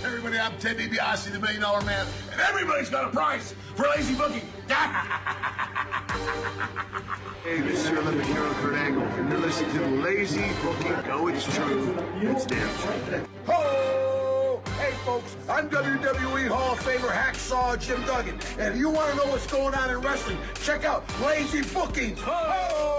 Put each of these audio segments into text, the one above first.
everybody? I'm Ted DiBiase, the $1 Million Man, and everybody's got a price for lazy booking. Hey, this is your Olympic hero, Kurt Angle, and you're listening to Lazy Booking. No, it's true. It's damn true. Ho! Hey, folks, I'm WWE Hall of Famer Hacksaw Jim Duggan, and if you want to know what's going on in wrestling, check out Lazy Bookings. Ho!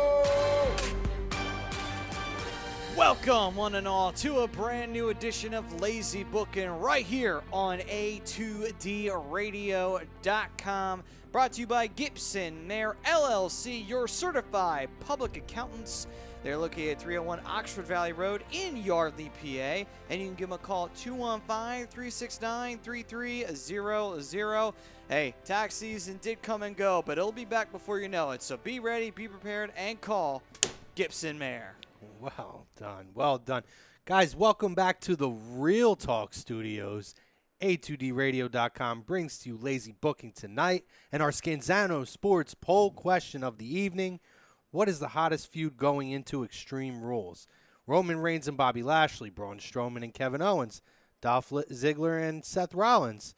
Welcome, one and all, to a brand new edition of Lazy Booking right here on A2DRadio.com. Brought to you by Gibson, their LLC, your certified public accountants. They're located at 301 Oxford Valley Road in Yardley, PA. And you can give them a call at 215-369-3300. Hey, tax season did come and go, but it'll be back before you know it. So be ready, be prepared, and call Gibson Mayor. Well done. Well done. Guys, welcome back to the Real Talk Studios. A2DRadio.com brings to you Lazy Booking tonight and our Scanzano Sports poll question of the evening. What is the hottest feud going into Extreme Rules? Roman Reigns and Bobby Lashley, Braun Strowman and Kevin Owens, Dolph Ziggler and Seth Rollins,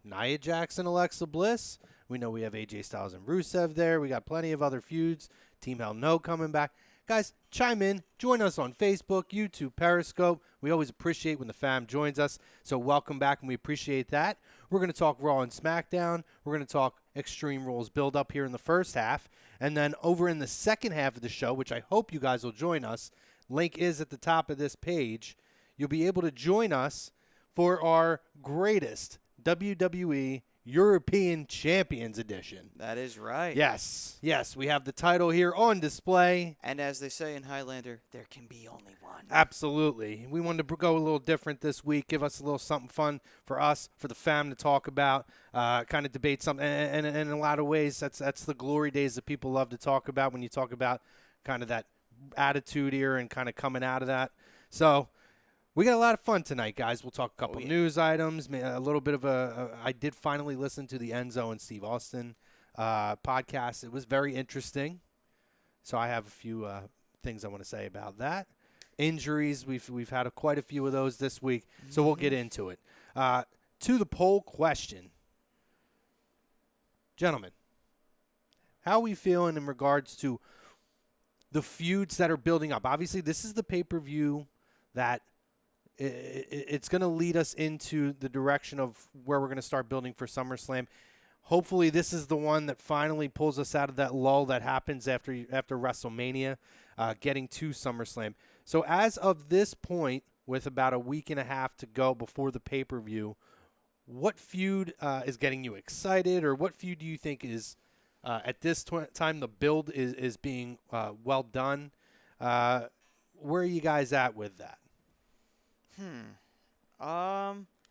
Nia Jax and Alexa Bliss. We know we have AJ Styles and Rusev there. We got plenty of other feuds. Team Hell No coming back. Guys, chime in. Join us on Facebook, YouTube, Periscope. We always appreciate when the fam joins us, so welcome back, and we appreciate that. We're going to talk Raw and SmackDown. We're going to talk Extreme Rules build up here in the first half, and then over in the second half of the show, which I hope you guys will join us, link is at the top of this page. You'll be able to join us for our greatest WWE European Champions Edition. That is right. Yes, we have the title here on display. And as they say in Highlander, there can be only one. Absolutely. We wanted to go a little different this week, give us a little something fun for us, for the fam to talk about, kind of debate something. And in a lot of ways, that's the glory days that people love to talk about when you talk about kind of that attitude era and kind of coming out of that. So we got a lot of fun tonight, guys. We'll talk a couple news items, a little bit of I did finally listen to the Enzo and Steve Austin podcast. It was very interesting. So I have a few things I want to say about that. Injuries, we've had quite a few of those this week, so we'll get into it. To the poll question. Gentlemen, how are we feeling in regards to the feuds that are building up? Obviously, this is the pay-per-view that it's going to lead us into the direction of where we're going to start building for SummerSlam. Hopefully, this is the one that finally pulls us out of that lull that happens after WrestleMania, getting to SummerSlam. So as of this point, with about a week and a half to go before the pay-per-view, what feud is getting you excited, or what feud do you think is, at this time, the build is being well done? Where are you guys at with that?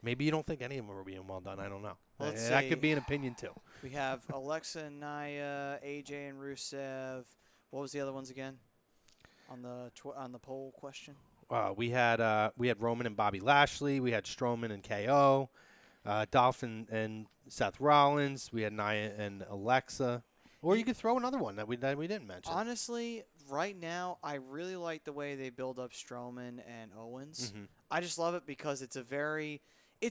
Maybe you don't think any of them are being well done. I don't know. That could be an opinion too. We have Alexa and Nia, AJ and Rusev. What was the other ones again? On the poll question. We had Roman and Bobby Lashley. We had Strowman and KO. Dolph and Seth Rollins. We had Nia and Alexa. Or you could throw another one that we didn't mention. Honestly, right now, I really like the way they build up Strowman and Owens. Mm-hmm. I just love it because it's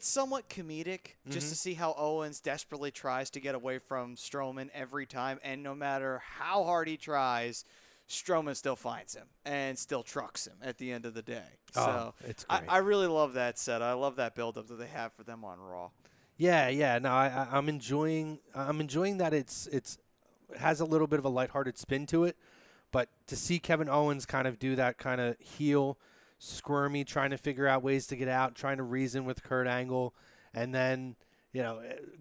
somewhat comedic just to see how Owens desperately tries to get away from Strowman every time, and no matter how hard he tries, Strowman still finds him and still trucks him at the end of the day. So it's great. I really love that set. I love that build-up that they have for them on Raw. Yeah. No, I'm enjoying that it has a little bit of a lighthearted spin to it, but to see Kevin Owens kind of do that kind of heel, squirmy, trying to figure out ways to get out, trying to reason with Kurt Angle, and then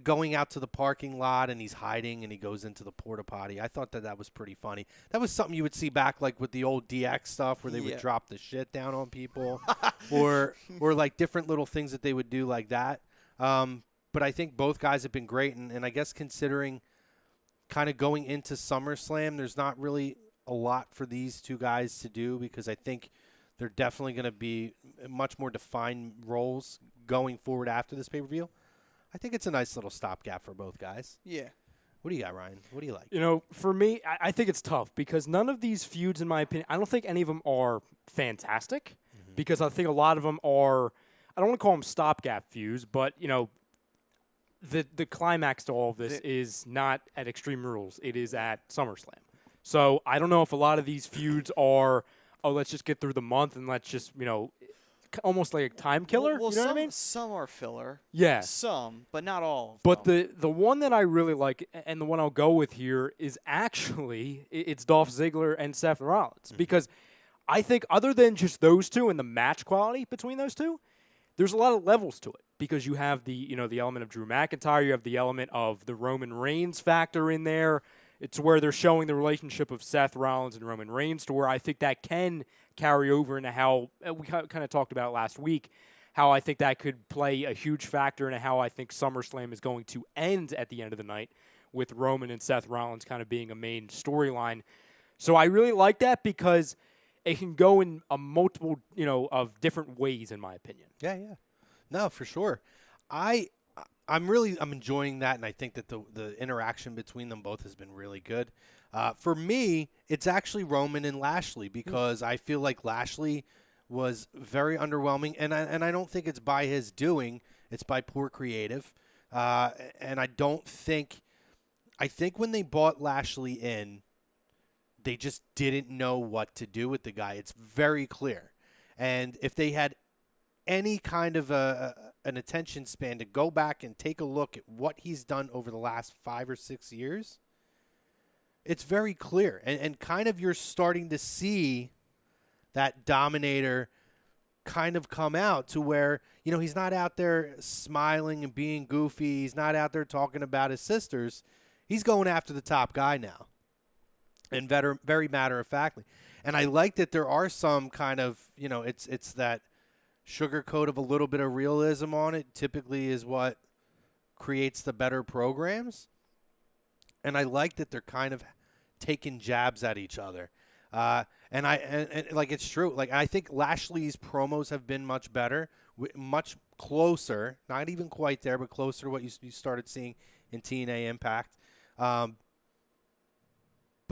going out to the parking lot and he's hiding and he goes into the porta potty. I thought that was pretty funny. That was something you would see back like with the old DX stuff where they would drop the shit down on people or like different little things that they would do like that. But I think both guys have been great, and I guess considering kind of going into SummerSlam, there's not really a lot for these two guys to do because I think they're definitely going to be much more defined roles going forward after this pay-per-view. I think it's a nice little stopgap for both guys. Yeah. What do you got, Ryan? What do you like? For me, I think it's tough because none of these feuds, in my opinion, I don't think any of them are fantastic because I think a lot of them are, I don't want to call them stopgap feuds, but, the climax to all of this is not at Extreme Rules. It is at SummerSlam. So I don't know if a lot of these feuds are, let's just get through the month and let's just, almost like a time killer. Well, you know what I mean? Some are filler. Yeah. Some, but not all. But the one that I really like, and the one I'll go with here, is actually it's Dolph Ziggler and Seth Rollins. Because I think other than just those two and the match quality between those two, there's a lot of levels to it. Because you have the element of Drew McIntyre, you have the element of the Roman Reigns factor in there. It's where they're showing the relationship of Seth Rollins and Roman Reigns, to where I think that can carry over into how we kind of talked about last week, how I think that could play a huge factor into how I think SummerSlam is going to end at the end of the night, with Roman and Seth Rollins kind of being a main storyline. So I really like that because it can go in a multiple, of different ways, in my opinion. Yeah. No, for sure. I'm enjoying that, and I think that the interaction between them both has been really good. For me, it's actually Roman and Lashley, because I feel like Lashley was very underwhelming, and I don't think it's by his doing. It's by poor creative. And I think when they bought Lashley in, they just didn't know what to do with the guy. It's very clear. And if they had any kind of an attention span to go back and take a look at what he's done over the last 5 or 6 years, it's very clear. And kind of you're starting to see that Dominator kind of come out, to where, he's not out there smiling and being goofy. He's not out there talking about his sisters. He's going after the top guy now. And very matter-of-factly. And I like that there are some kind of, it's that sugarcoat of a little bit of realism on it typically is what creates the better programs. And I like that they're kind of taking jabs at each other. And like, it's true. Like, I think Lashley's promos have been much better, much closer, not even quite there, but closer to what you started seeing in TNA Impact. But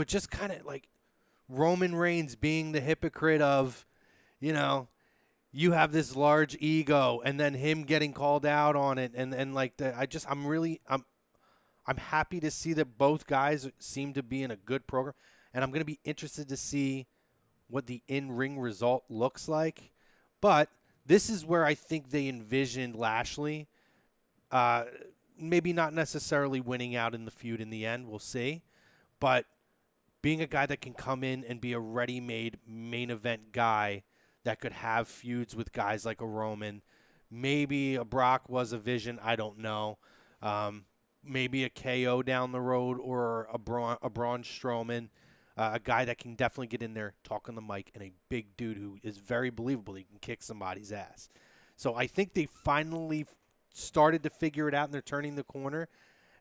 just kind of like Roman Reigns being the hypocrite of, you have this large ego, and then him getting called out on it, and like I'm happy to see that both guys seem to be in a good program, and I'm going to be interested to see what the in-ring result looks like. But this is where I think they envisioned Lashley, maybe not necessarily winning out in the feud in the end, we'll see, but being a guy that can come in and be a ready-made main event guy that could have feuds with guys like a Roman. Maybe a Brock was a vision, I don't know. Maybe a KO down the road, or a Braun Strowman, a guy that can definitely get in there, talk on the mic, and a big dude who is very believable. He can kick somebody's ass. So I think they finally started to figure it out, and they're turning the corner.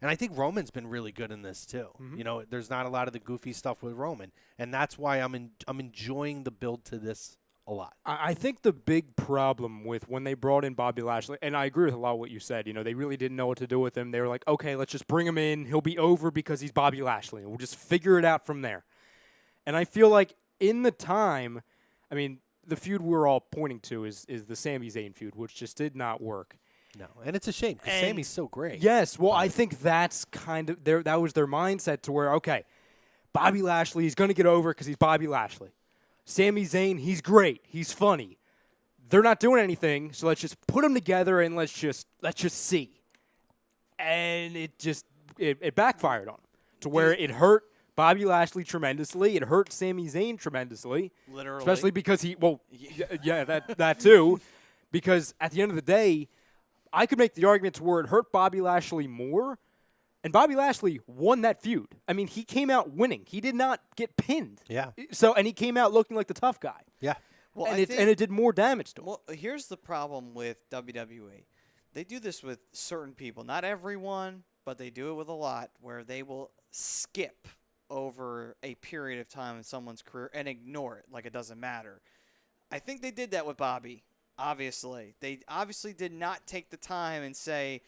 And I think Roman's been really good in this too. Mm-hmm. There's not a lot of the goofy stuff with Roman, and that's why I'm enjoying the build to this a lot. I think the big problem with when they brought in Bobby Lashley, and I agree with a lot of what you said, they really didn't know what to do with him. They were like, okay, let's just bring him in. He'll be over because he's Bobby Lashley, and we'll just figure it out from there. And I feel like in the time, the feud we're all pointing to is the Sami Zayn feud, which just did not work. No, and it's a shame because Sami's so great. Yes, well, I think that's kind of that was their mindset, to where, okay, Bobby Lashley is going to get over because he's Bobby Lashley. Sami Zayn, he's great. He's funny. They're not doing anything, so let's just put them together and let's just see. And it backfired on him, to where it hurt Bobby Lashley tremendously. It hurt Sami Zayn tremendously. Literally. Especially because that too. Because at the end of the day, I could make the argument to where it hurt Bobby Lashley more, and Bobby Lashley won that feud. He came out winning. He did not get pinned. Yeah. And he came out looking like the tough guy. Yeah. Well, and it did more damage to him. Well, here's the problem with WWE. They do this with certain people. Not everyone, but they do it with a lot, where they will skip over a period of time in someone's career and ignore it like it doesn't matter. I think they did that with Bobby. Obviously, they obviously did not take the time and say,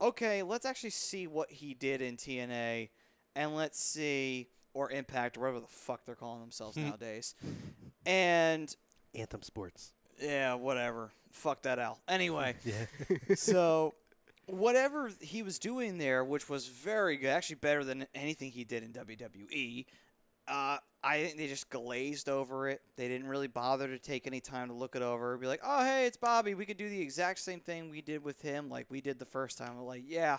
okay, let's actually see what he did in TNA, and let's see, or Impact, or whatever the fuck they're calling themselves nowadays. And Anthem Sports. Yeah, whatever. fuck that Al. Anyway, Yeah. so whatever he was doing there, which was very good, actually better than anything he did in WWE, I think they just glazed over it. They didn't really bother to take any time to look it over. Be like, oh, hey, it's Bobby. We could do the exact same thing we did with him like we did the first time. I'm like, yeah,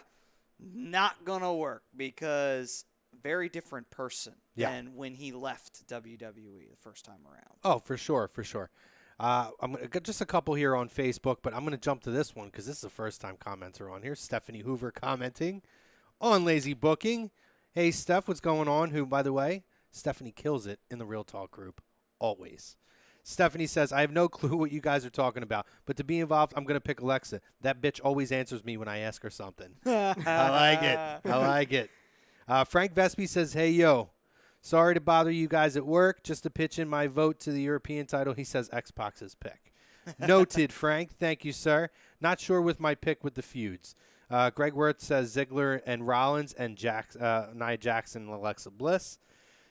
not going to work because very different person than when he left WWE the first time around. Oh, for sure, for sure. I'm gonna get just a couple here on Facebook, but I'm going to jump to this one because this is the first time commenter on here. Stephanie Hoover commenting on Lazy Booking. Hey, Steph, what's going on? Who, by the way, Stephanie kills it in the Real Talk group, always. Stephanie says, I have no clue what you guys are talking about, but to be involved, I'm going to pick Alexa. That bitch always answers me when I ask her something. I like it. I like it. Frank Vespi says, hey, yo, sorry to bother you guys at work. Just to pitch in my vote to the European title. He says X-Pac's pick. Noted, Frank. Thank you, sir. Not sure with my pick with the feuds. Greg Wirth says Ziggler and Rollins and Nia Jackson and Alexa Bliss.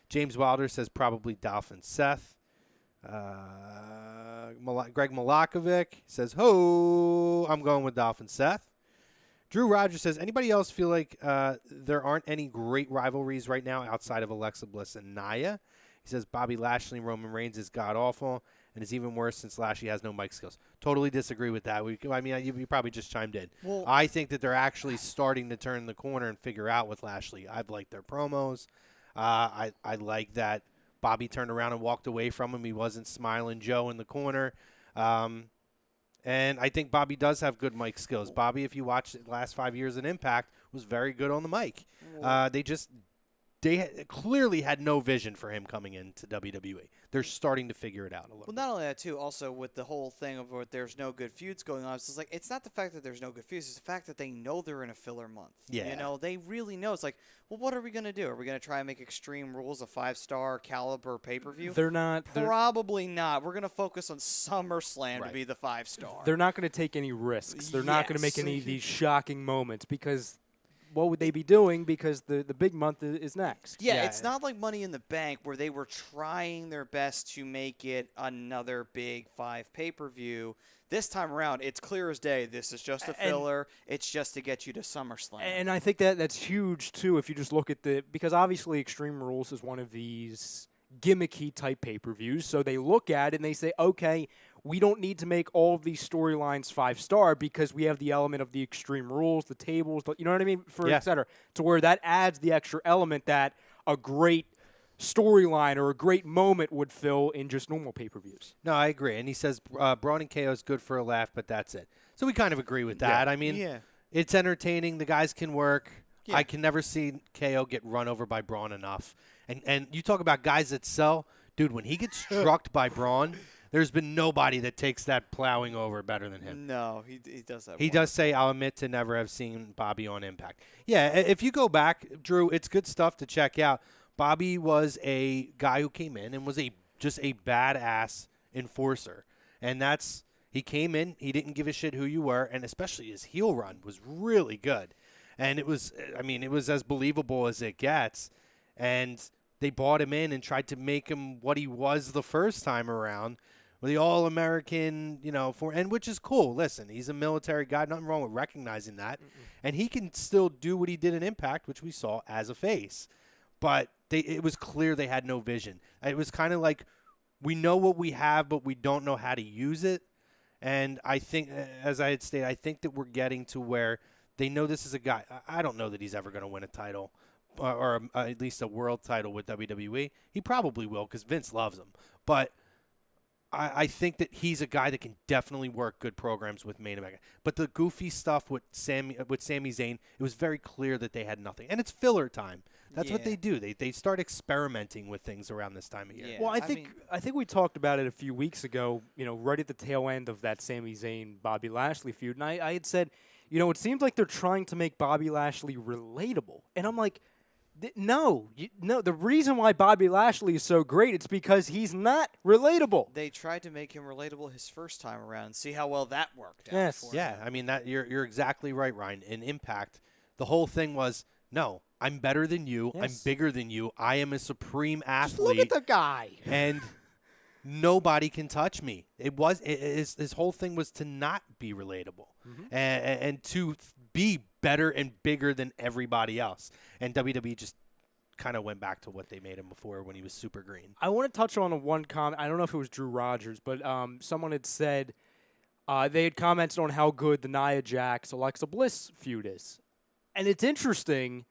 James Wilder says probably Dolph and Seth. Greg Malakovic says, ho, I'm going with Dolph and Seth. Drew Rogers says, anybody else feel like there aren't any great rivalries right now outside of Alexa Bliss and Nia? He says Bobby Lashley and Roman Reigns is god-awful and is even worse since Lashley has no mic skills. Totally disagree with that. You probably just chimed in. Well, I think that they're actually starting to turn the corner and figure out with Lashley. I've liked their promos. I like that Bobby turned around and walked away from him. He wasn't smiling Joe in the corner. And I think Bobby does have good mic skills. Bobby, if you watch the last 5 years in Impact, was very good on the mic. They clearly had no vision for him coming into WWE. They're starting to figure it out a little bit. Well, not only that, too, also with the whole thing of where there's no good feuds going on, it's just like, it's not the fact that there's no good feuds, it's the fact that they know they're in a filler month. Yeah. You know, they really know. It's like, well, what are we going to do? Are we going to try and make Extreme Rules a 5-star caliber pay-per-view? They're not. Probably not. We're going to focus on SummerSlam to be the 5-star. They're not going to take any risks. They're not going to make any of these shocking moments because what would they be doing? Because the big month is next. Yeah, it's not like Money in the Bank where they were trying their best to make it another big 5 pay-per-view. This time around, it's clear as day. This is just a filler. It's just to get you to SummerSlam. And I think that's huge, too, if you just look at because obviously Extreme Rules is one of these gimmicky type pay-per-views. So they look at it and they say, okay, we don't need to make all of these storylines 5-star because we have the element of the Extreme Rules, the tables, you know what I mean, et cetera, to where that adds the extra element that a great storyline or a great moment would fill in just normal pay-per-views. No, I agree. And he says Braun and KO is good for a laugh, but that's it. So we kind of agree with that. I mean, it's entertaining. The guys can work. Yeah. I can never see KO get run over by Braun enough. And you talk about guys that sell. Dude, when he gets struck by Braun, there's been nobody that takes that plowing over better than him. No, he does that. He does say, I'll admit to never have seen Bobby on Impact. Yeah, if you go back, Drew, it's good stuff to check out. Bobby was a guy who came in and was just a badass enforcer. And he came in, he didn't give a shit who you were, and especially his heel run was really good. And it was as believable as it gets. And they brought him in and tried to make him what he was the first time around, with the All-American, and which is cool. Listen, he's a military guy. Nothing wrong with recognizing that. And he can still do what he did in Impact, which we saw as a face. But it was clear they had no vision. It was kind of like, we know what we have, but we don't know how to use it. And I think, as I had stated, I think that we're getting to where they know this is a guy. I don't know that he's ever going to win a title or at least a world title with WWE. He probably will because Vince loves him. But I think that he's a guy that can definitely work good programs with main event. But the goofy stuff with Sami Zayn, it was very clear that they had nothing. And it's filler time. That's what they do. They start experimenting with things around this time of year. Yeah. Well, I think we talked about it a few weeks ago, right at the tail end of that Sami Zayn-Bobby Lashley feud. And I had said, it seems like they're trying to make Bobby Lashley relatable. And I'm like, no. The reason why Bobby Lashley is so great, it's because he's not relatable. They tried to make him relatable his first time around. See how well that worked out. Yes. For Yeah, him. I mean, you're exactly right, Ryan. In Impact, the whole thing was, no, I'm better than you. Yes. I'm bigger than you. I am a supreme athlete. Just look at the guy. And nobody can touch me. His whole thing was to not be relatable and to be better and bigger than everybody else. And WWE just kind of went back to what they made him before when he was super green. I want to touch on one comment. I don't know if it was Drew Rogers, but someone had said they had commented on how good the Nia Jax Alexa Bliss feud is. And it's interesting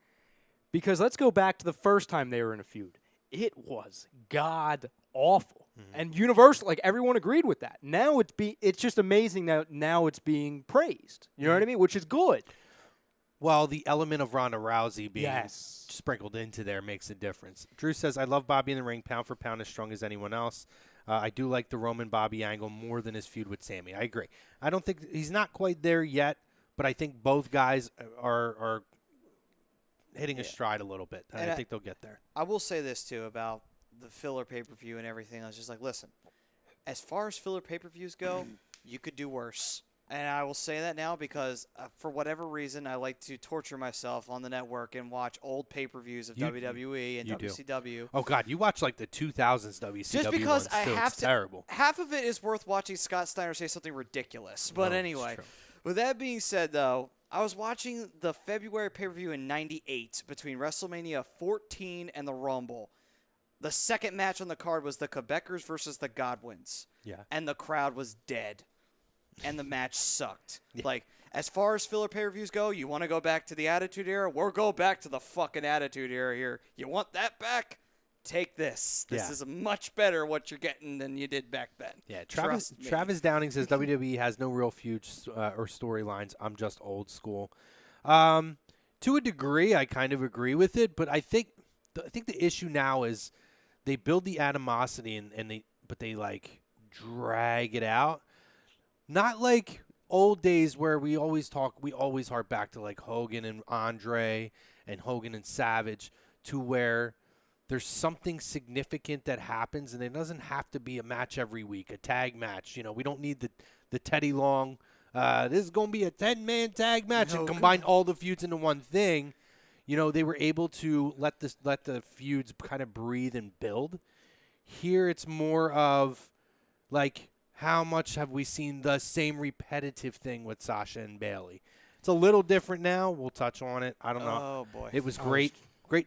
because let's go back to the first time they were in a feud. It was god awful. And universal, like everyone agreed with that. Now it's just amazing that now it's being praised. You know what I mean? Which is good. Well, the element of Ronda Rousey being sprinkled into there makes a difference. Drew says, I love Bobby in the ring, pound for pound as strong as anyone else. I do like the Roman Bobby angle more than his feud with Sammy. I agree. I don't think he's not quite there yet, but I think both guys are hitting a stride a little bit. And I think they'll get there. I will say this, too, about the filler pay-per-view and everything. I was just like, listen, as far as filler pay-per-views go, you could do worse. And I will say that now because for whatever reason, I like to torture myself on the network and watch old pay-per-views of WWE and WCW. Do. Oh, God, you watch like the 2000s WCW just because ones, I too. have It's to. Terrible. Half of it is worth watching Scott Steiner say something ridiculous. But anyway, with that being said, though, I was watching the February pay-per-view in '98 between WrestleMania 14 and the Rumble. The second match on the card was the Quebecers versus the Godwins. Yeah. And the crowd was dead. And the match sucked. Yeah. Like, as far as filler pay-per-views go, you want to go back to the Attitude Era? We'll go back to the fucking Attitude Era here. You want that back? Take this. This is much better what you're getting than you did back then. Yeah, Travis Downing says WWE has no real feuds or storylines. I'm just old school. To a degree, I kind of agree with it, but I think the issue now is they build the animosity but they like drag it out. Not like old days where we always harp back to like Hogan and Andre and Hogan and Savage, to where there's something significant that happens, and it doesn't have to be a match every week, a tag match. You know, we don't need the Teddy Long. This is going to be a 10-man tag match and combine all the feuds into one thing. You know, they were able to let the feuds kind of breathe and build. Here it's more of like, how much have we seen the same repetitive thing with Sasha and Bayley? It's a little different now. We'll touch on it. I don't know. Oh, boy. It was great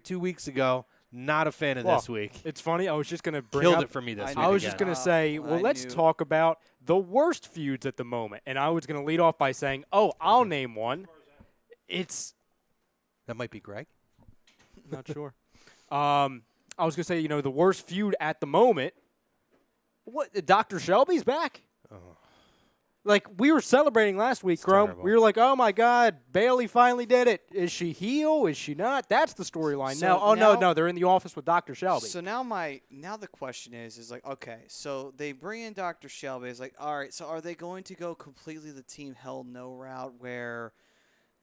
2 weeks ago. Not a fan of this week. It's funny. I was just going to bring Killed up, it for me this week. I was just going to say, let's talk about the worst feuds at the moment. And I was going to lead off by saying, I'll name one. That might be Greg. Not sure. I was going to say, the worst feud at the moment. What? Dr. Shelby's back? Oh. Like, we were celebrating last week, Chrome. We were like, oh, my God, Bayley finally did it. Is she heel? Is she not? That's the storyline. So no, they're in the office with Dr. Shelby. So now the question is like, okay, so they bring in Dr. Shelby. It's like, all right, so are they going to go completely the Team Hell No route where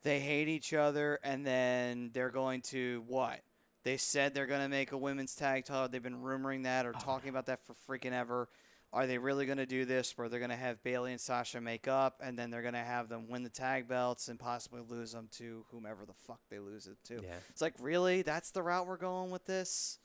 they hate each other and then they're going to what? They said they're going to make a women's tag title. They've been rumoring that or talking about that for freaking ever. Are they really going to do this where they're going to have Bayley and Sasha make up and then they're going to have them win the tag belts and possibly lose them to whomever the fuck they lose it to? Yeah. It's like, really? That's the route we're going with this?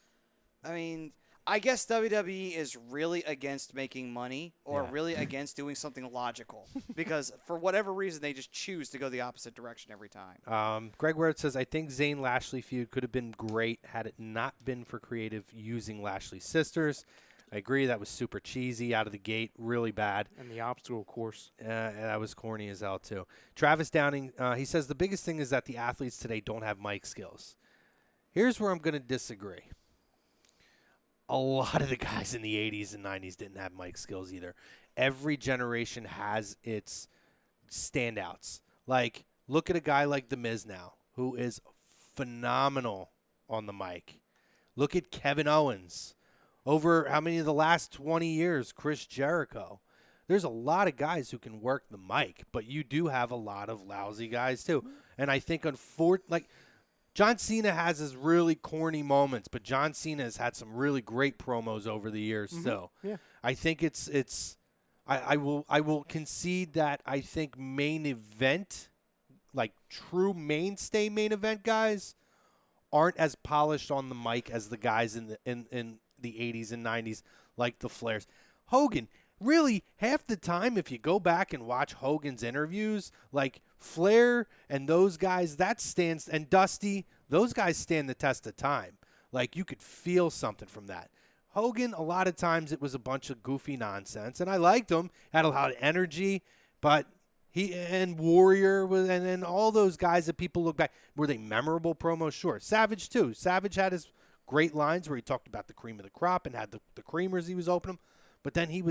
I mean, I guess WWE is really against making money or really against doing something logical because for whatever reason they just choose to go the opposite direction every time. Greg Ward says, I think Zayn Lashley feud could have been great had it not been for creative using Lashley's sisters. I agree. That was super cheesy out of the gate, really bad. And the obstacle course. That was corny as hell, too. Travis Downing, he says, the biggest thing is that the athletes today don't have mic skills. Here's where I'm going to disagree. A lot of the guys in the 80s and 90s didn't have mic skills either. Every generation has its standouts. Like, look at a guy like The Miz now, who is phenomenal on the mic. Look at Kevin Owens. Over how many of the last 20 years, Chris Jericho. There's a lot of guys who can work the mic, but you do have a lot of lousy guys too. And I think, John Cena has his really corny moments, but John Cena has had some really great promos over the years too. Yeah. I think I will concede that I think main event, like true mainstay main event guys, aren't as polished on the mic as the guys in the 80s and 90s, like the Flairs. Hogan. Really, half the time, if you go back and watch Hogan's interviews, like Flair and those guys, and Dusty, those guys stand the test of time. Like, you could feel something from that. Hogan, a lot of times it was a bunch of goofy nonsense, and I liked him, had a lot of energy, but and Warrior, and then all those guys that people look back, were they memorable promos? Sure. Savage, too. Savage had his great lines where he talked about the cream of the crop and had the creamers he was opening, but then he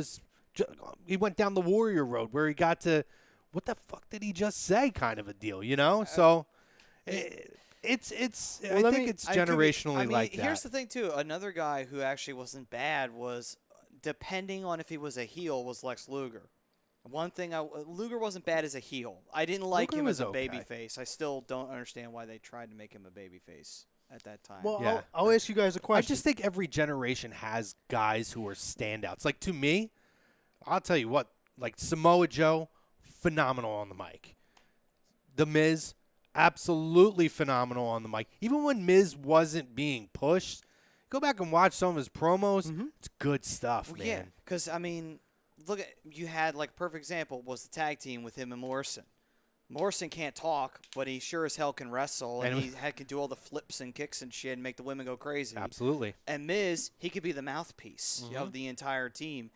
went down the Warrior road where he got to, what the fuck did he just say kind of a deal, you know? So I think it's generationally like that. Here's the thing, too. Another guy who actually wasn't bad was, depending on if he was a heel, was Lex Luger. One thing, Luger wasn't bad as a heel. I didn't like him as a babyface. I still don't understand why they tried to make him a babyface at that time. Well, Yeah. I'll ask you guys a question. I just think every generation has guys who are standouts. Like, to me, I'll tell you what, like Samoa Joe, phenomenal on the mic. The Miz, absolutely phenomenal on the mic. Even when Miz wasn't being pushed, go back and watch some of his promos. It's good stuff, man. Yeah, because, I mean, look at, you had, like, perfect example was the tag team with him and Morrison. Morrison can't talk, but he sure as hell can wrestle, and he can do all the flips and kicks and shit and make the women go crazy. Absolutely. And Miz, he could be the mouthpiece of the entire team.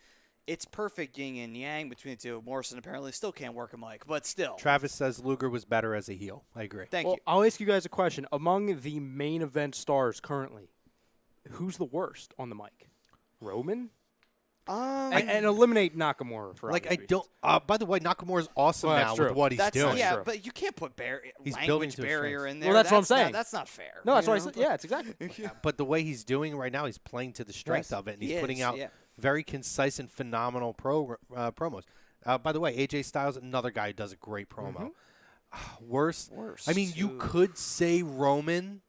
It's perfect yin and yang between the two. Morrison apparently still can't work a mic, but still. Travis says Luger was better as a heel. I agree. Thank you. I'll ask you guys a question. Among the main event stars currently, who's the worst on the mic? Roman? And eliminate Nakamura for Like, I obvious don't. By the way, Nakamura's awesome Well, now that's true. with what he's doing. Yeah, true. but you can't put He's building language to his barrier strengths. in there. Well, that's what I'm saying. That's not fair. No, that's you what I know? said. Yeah, it's exactly. But the way he's doing right now, he's playing to the strength of it, and he's putting out very concise and phenomenal promos. By the way, AJ Styles, another guy who does a great promo. Worst. I mean, you could say Roman,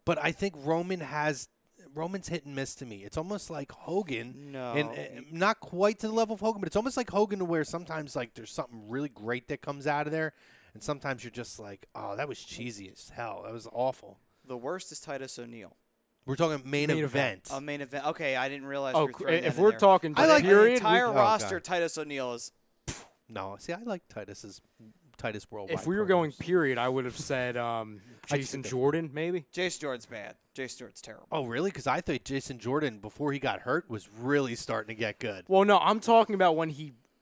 but I think Roman's hit and miss to me. It's almost like Hogan. No. And not quite to the level of Hogan, but it's almost like Hogan to where sometimes like there's something really great that comes out of there, and sometimes you're just like, oh, that was cheesy as hell. That was awful. The worst is Titus O'Neil. We're talking main event. A main event. Okay, I didn't realize Oh, you were throwing if that in we're there. talking I like the period, entire Oh, roster, God. Titus O'Neil is. No, see, I like Titus Worldwide. if we were promos. going period, I would have said Jason Jordan, maybe. Jason Jordan's bad. Jason Jordan's terrible. Oh, really? Because I thought Jason Jordan, before he got hurt, was really starting to get good. Well, no, I'm talking about when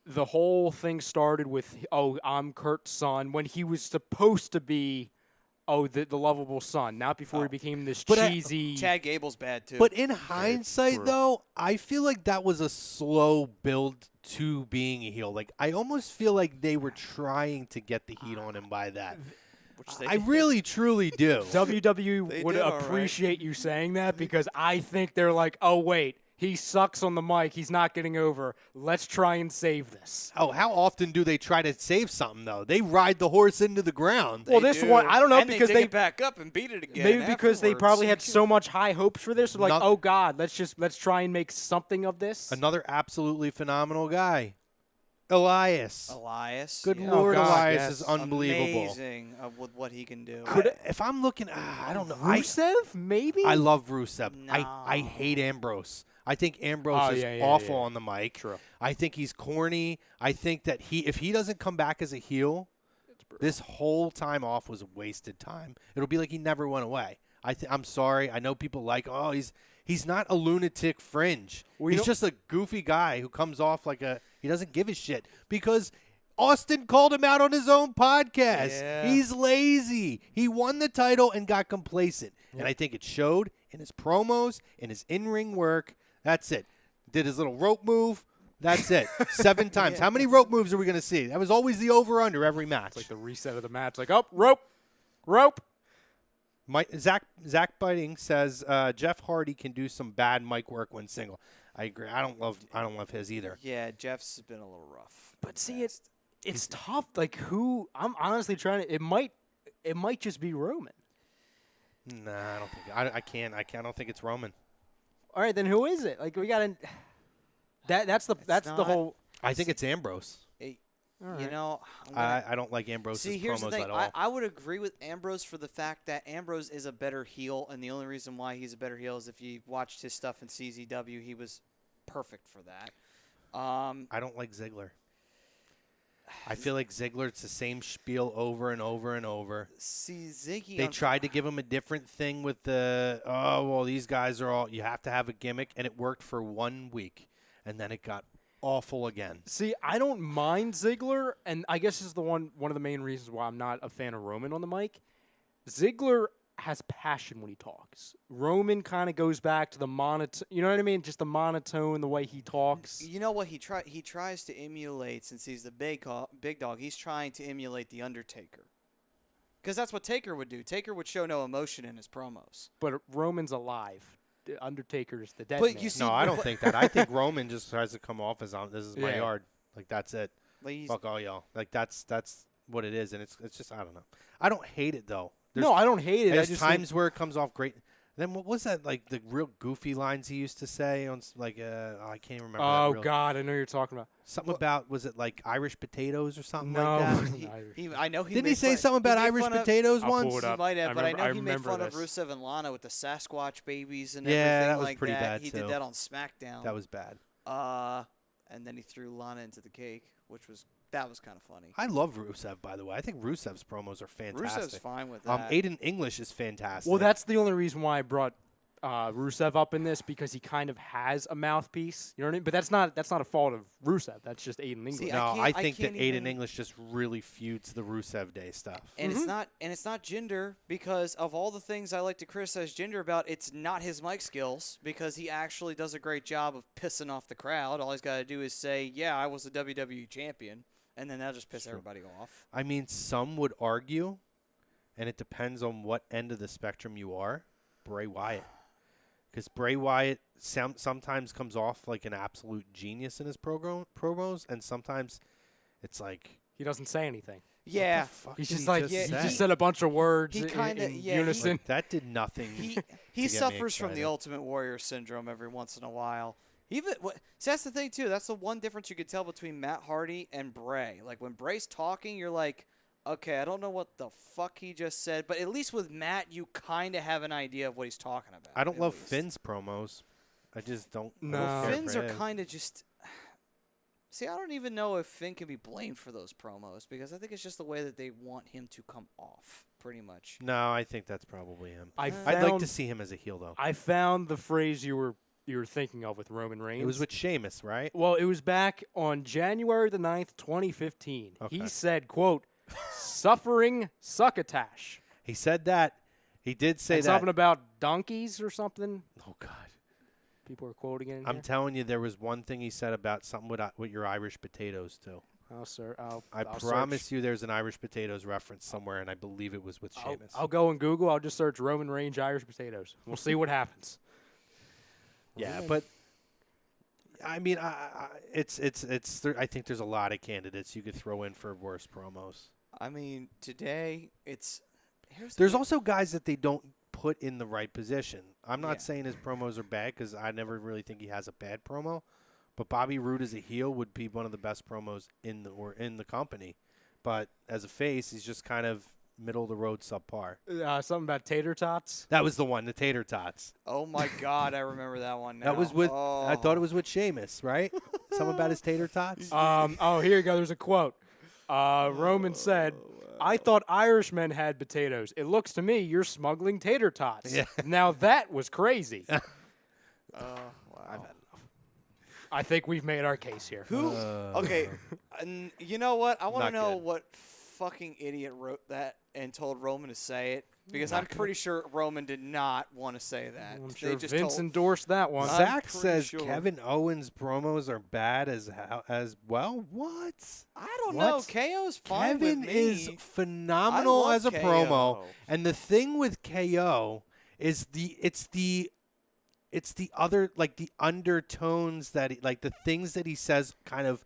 the whole thing started with, I'm Kurt's son, when he was supposed to be, the lovable son, not before he became this cheesy. Chad Gable's bad, too. But in hindsight, true. though, I feel like that was a slow build to being a heel. Like, I almost feel like they were trying to get the heat on him by that. Which they I really, truly do. WWE They would did all right. appreciate you saying that because I think they're like, oh, wait, he sucks on the mic. He's not getting over. Let's try and save this. Oh, how often do they try to save something, though? They ride the horse into the ground. Well, this one, I don't know, and because they dig it back up and beat it again. maybe because they afterwards. probably had so much high hopes for this. They're like, Not- oh, God, let's try and make something of this. Another absolutely phenomenal guy. Elias. Good yeah. Lord, God, Elias yes. is unbelievable. Amazing with what he can do. If I'm looking, I don't know. Rusev, maybe? I love Rusev. No. I hate Ambrose. I think Ambrose is awful on the mic. True. I think he's corny. I think that if he doesn't come back as a heel, this whole time off was a wasted time. It'll be like he never went away. I'm sorry. I know people like, he's not a lunatic fringe. Well, he's just a goofy guy who comes off like he doesn't give a shit because Austin called him out on his own podcast. Yeah. He's lazy. He won the title and got complacent. Yep. And I think it showed in his promos, in his in-ring work. That's it. Did his little rope move. That's it. 7 times. How many rope moves are we going to see? That was always the over-under every match. It's like the reset of the match. Like, rope. Zach Biting says Jeff Hardy can do some bad mic work when single. I agree. I don't love his either. Yeah, Jeff's been a little rough. But see, it's tough. Like, who? I'm honestly trying to. It might just be Roman. Nah, I don't think. I can't. I don't think it's Roman. All right, then who is it? Like, we got to. That's the whole. I think it's Ambrose. You know, I don't like Ambrose's here's the promos thing. at all. I would agree with Ambrose for the fact that Ambrose is a better heel, and the only reason why he's a better heel is if you watched his stuff in CZW, he was perfect for that. I don't like Ziggler. I feel like Ziggler, it's the same spiel over and over and over. See, Ziggy. They tried to give him a different thing with these guys are all, you have to have a gimmick, and it worked for 1 week, and then it got awful again. See, I don't mind Ziggler, and I guess this is one of the main reasons why I'm not a fan of Roman on the mic. Ziggler has passion when he talks. Roman kind of goes back to the monotone, you know what I mean? Just the monotone, the way he talks. You know what he tries to emulate, since he's the big dog. He's trying to emulate the Undertaker, because that's what Taker would do. Taker would show no emotion in his promos. But Roman's alive. The Undertaker's the dead But man. you see, No, I don't think that. I think Roman just tries to come off as this is my Yeah. yard. Like, that's it. like, Fuck all y'all. Like, that's what it is, and it's just, I don't know. I don't hate it, though. No, I don't hate it. I There's just times where it comes off great. Then what was that, like, the real goofy lines he used to say on, like, I can't even remember. Oh, that God, I know what you're talking about. Something about, was it, like, Irish potatoes or something No. like that? I know he Didn't made he say fun- something about he made Irish fun of- potatoes I'll pull once? it He up. might have, but I know he made remember fun this. of Rusev and Lana with the Sasquatch babies and Yeah, everything that was like pretty that. bad, He too. did that on SmackDown. That was bad. And then he threw Lana into the cake, which was kind of funny. I love Rusev, by the way. I think Rusev's promos are fantastic. Rusev's fine with that. Aiden English is fantastic. Well, that's the only reason why I brought Rusev up in this, because he kind of has a mouthpiece. You know what I mean? But that's not a fault of Rusev. That's just Aiden English. See, No, I think that can't Aiden even- English just really feuds the Rusev Day stuff. And it's not Jinder, because of all the things I like to criticize Jinder about, it's not his mic skills, because he actually does a great job of pissing off the crowd. All he's got to do is say, "Yeah, I was the WWE champion," and then that'll just piss everybody off. I mean, some would argue, and it depends on what end of the spectrum you are, Bray Wyatt. Because Bray Wyatt sometimes comes off like an absolute genius in his promos, and sometimes it's like, He doesn't say anything. Yeah, what the fuck He's did just he like, just he say? just said a bunch of words He kinda- in yeah, he- unison. Like, that did nothing. he to get suffers me from the excited. Ultimate Warrior syndrome every once in a while. See, that's the thing too. That's the one difference you could tell between Matt Hardy and Bray. Like, when Bray's talking, you're like, okay, I don't know what the fuck he just said, but at least with Matt, you kind of have an idea of what he's talking about. I don't at love least. Finn's promos. I just don't. I No. don't care Finn's for are him. kind of just. See, I don't even know if Finn can be blamed for those promos, because I think it's just the way that they want him to come off, pretty much. No, I think that's probably him. I I'd like to found- see him as a heel, though. I found the phrase you were thinking of with Roman Reigns. It was with Sheamus, right? Well, it was back on January the 9th, 2015. Okay. He said, quote, suffering succotash. He said that. He did say And that. something about donkeys or something. Oh, God. People are quoting it in I'm here. telling you, there was one thing he said about something with your Irish potatoes, too. I'll I promise you there's an Irish potatoes reference somewhere, and I believe it was with Sheamus. I'll go on Google. I'll just search Roman Reigns Irish potatoes. We'll see what happens. Yeah, but I mean, I think there's a lot of candidates you could throw in for worse promos. I mean, today here's the There's thing. also guys that they don't put in the right position. I'm not Yeah. saying his promos are bad, because I never really think he has a bad promo. But Bobby Roode as a heel would be one of the best promos in the company. But as a face, he's just kind of middle of the road subpar. Something about tater tots. That was the one, the tater tots. Oh my God, I remember that one. Now. That was with. I thought Oh. it was with Sheamus, right? Something about his tater tots. Oh, here you go. There's a quote. Roman said, I thought Irishmen had potatoes. It looks to me you're smuggling tater tots. Yeah. Now that was crazy. Wow. I think we've made our case here. Who? Okay, and you know what? I want to Not know good. what fucking idiot wrote that and told Roman to say it, because I'm pretty sure Roman did not want to say that. I'm They sure just Vince told- endorsed that one. I'm Zach pretty says sure. Kevin Owens promos are bad as well. What? I don't know. What? KO's fine Kevin with me. is phenomenal I love as a promo, KO. and the thing with KO is it's the other, like, the undertones that like the things that he says, kind of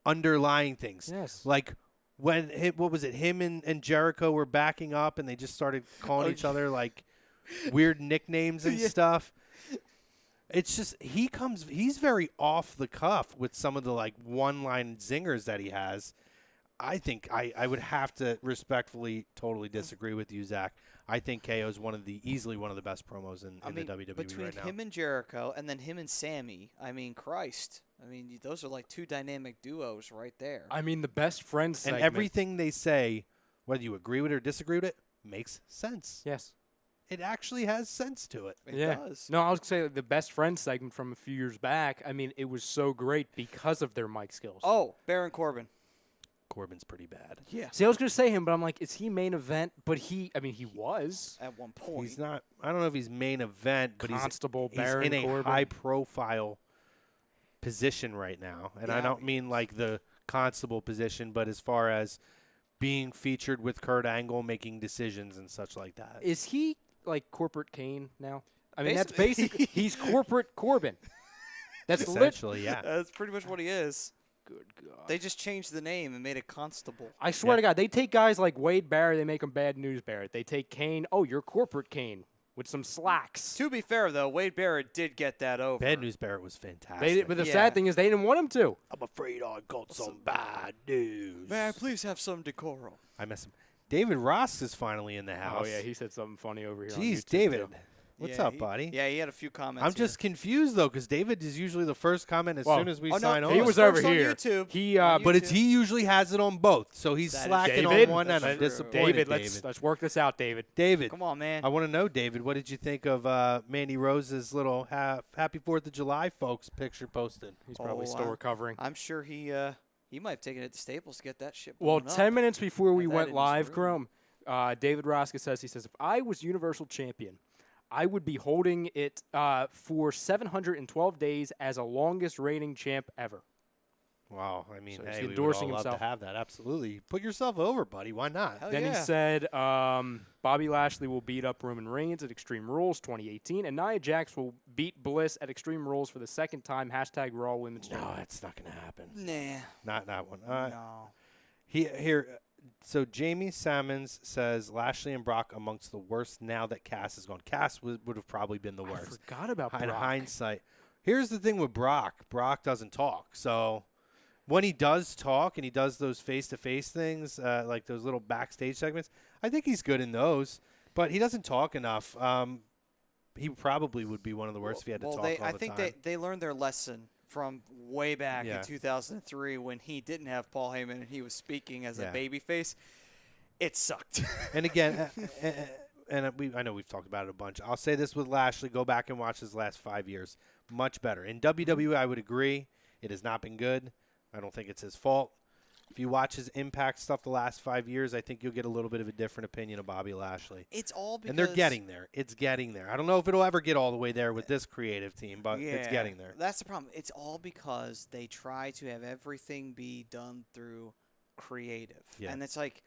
underlying things. Yes. Like when what was it? Him and Jericho were backing up, and they just started calling each other like weird nicknames and stuff. It's just he's very off the cuff with some of the like one-line zingers that he has. I think I would have to respectfully totally disagree with you, Zach. I think KO is easily one of the best promos in the WWE between right now. him and Jericho, and then him and Sammy. I mean, Christ. I mean, those are like two dynamic duos right there. I mean, the best friends And segment. everything they say, whether you agree with it or disagree with it, makes sense. Yes. It actually has sense to it. It does. No, I was going to say the best friends segment from a few years back. I mean, it was so great because of their mic skills. Oh, Baron Corbin. Corbin's pretty bad. Yeah. See, I was going to say him, but I'm like, is he main event? But he was. At one point. He's not. I don't know if he's main event, but Constable he's Baron in a Corbin. high-profile position right now. And I don't mean like the constable position, but as far as being featured with Kurt Angle, making decisions and such like that. Is he like corporate Kane now? I mean, that's Basically. basically he's corporate Corbin. That's Essentially, yeah. That's pretty much what he is. Good God. They just changed the name and made it Constable. I swear to God, they take guys like Wade Barrett, they make him Bad News Barrett. They take Kane. Oh, you're corporate Kane with some slacks. To be fair, though, Wade Barrett did get that over. Bad News Barrett was fantastic. They did, but the Yeah. sad thing is they didn't want him to. I'm afraid I got some bad news. May I please have some decorum? I miss him. David Ross is finally in the house. Oh yeah, he said something funny over here. on Jeez, YouTube, David. too. What's Yeah, up, buddy? Yeah, he had a few comments. I'm just confused, though, because David is usually the first comment as Well, soon as we oh, no, sign he on. He was was first over on here. YouTube. He, On But YouTube. he usually has it on both, so he's That is slacking David, on one, and I'm true. disappointed, David, let's work this out, David. David, Come on, man. I want to know, David, what did you think of Mandy Rose's little Happy 4th of July, folks, picture posted? He's probably Oh, still wow. recovering. I'm sure he might have taken it to Staples to get that shit Well, blown up. 10 minutes before we Had that went in his live, room. Chrome, David Roska says, if I was Universal Champion, I would be holding it for 712 days as a longest reigning champ ever. Wow, I mean, So he's hey, we would endorsing all love himself. to have that. Absolutely. Put yourself over, buddy. Why not? Hell Then yeah. he said Bobby Lashley will beat up Roman Reigns at Extreme Rules 2018, and Nia Jax will beat Bliss at Extreme Rules for the second time. # Raw Women's No, Champion. that's not going to happen. Nah. Not that one. No. Here, so Jamie Sammons says Lashley and Brock amongst the worst now that Cass is gone. Cass would have probably been the I worst. forgot about In Brock. hindsight. Here's the thing with Brock. Brock doesn't talk. So when he does talk and he does those face-to-face things, like those little backstage segments, I think he's good in those. But he doesn't talk enough. He probably would be one of the worst if he had to talk all the I think time. they learned their lesson from way back Yeah. in 2003 when he didn't have Paul Heyman and he was speaking as Yeah. a babyface. It sucked. And again, I know we've talked about it a bunch. I'll say this with Lashley. Go back and watch his last 5 years. Much better. In WWE, I would agree. It has not been good. I don't think it's his fault. If you watch his Impact stuff the last 5 years, I think you'll get a little bit of a different opinion of Bobby Lashley. It's all because And they're getting there. It's getting there. I don't know if it'll ever get all the way there with this creative team, but it's Yeah, getting there. That's the problem. It's all because they try to have everything be done through creative. Yeah. And it's like,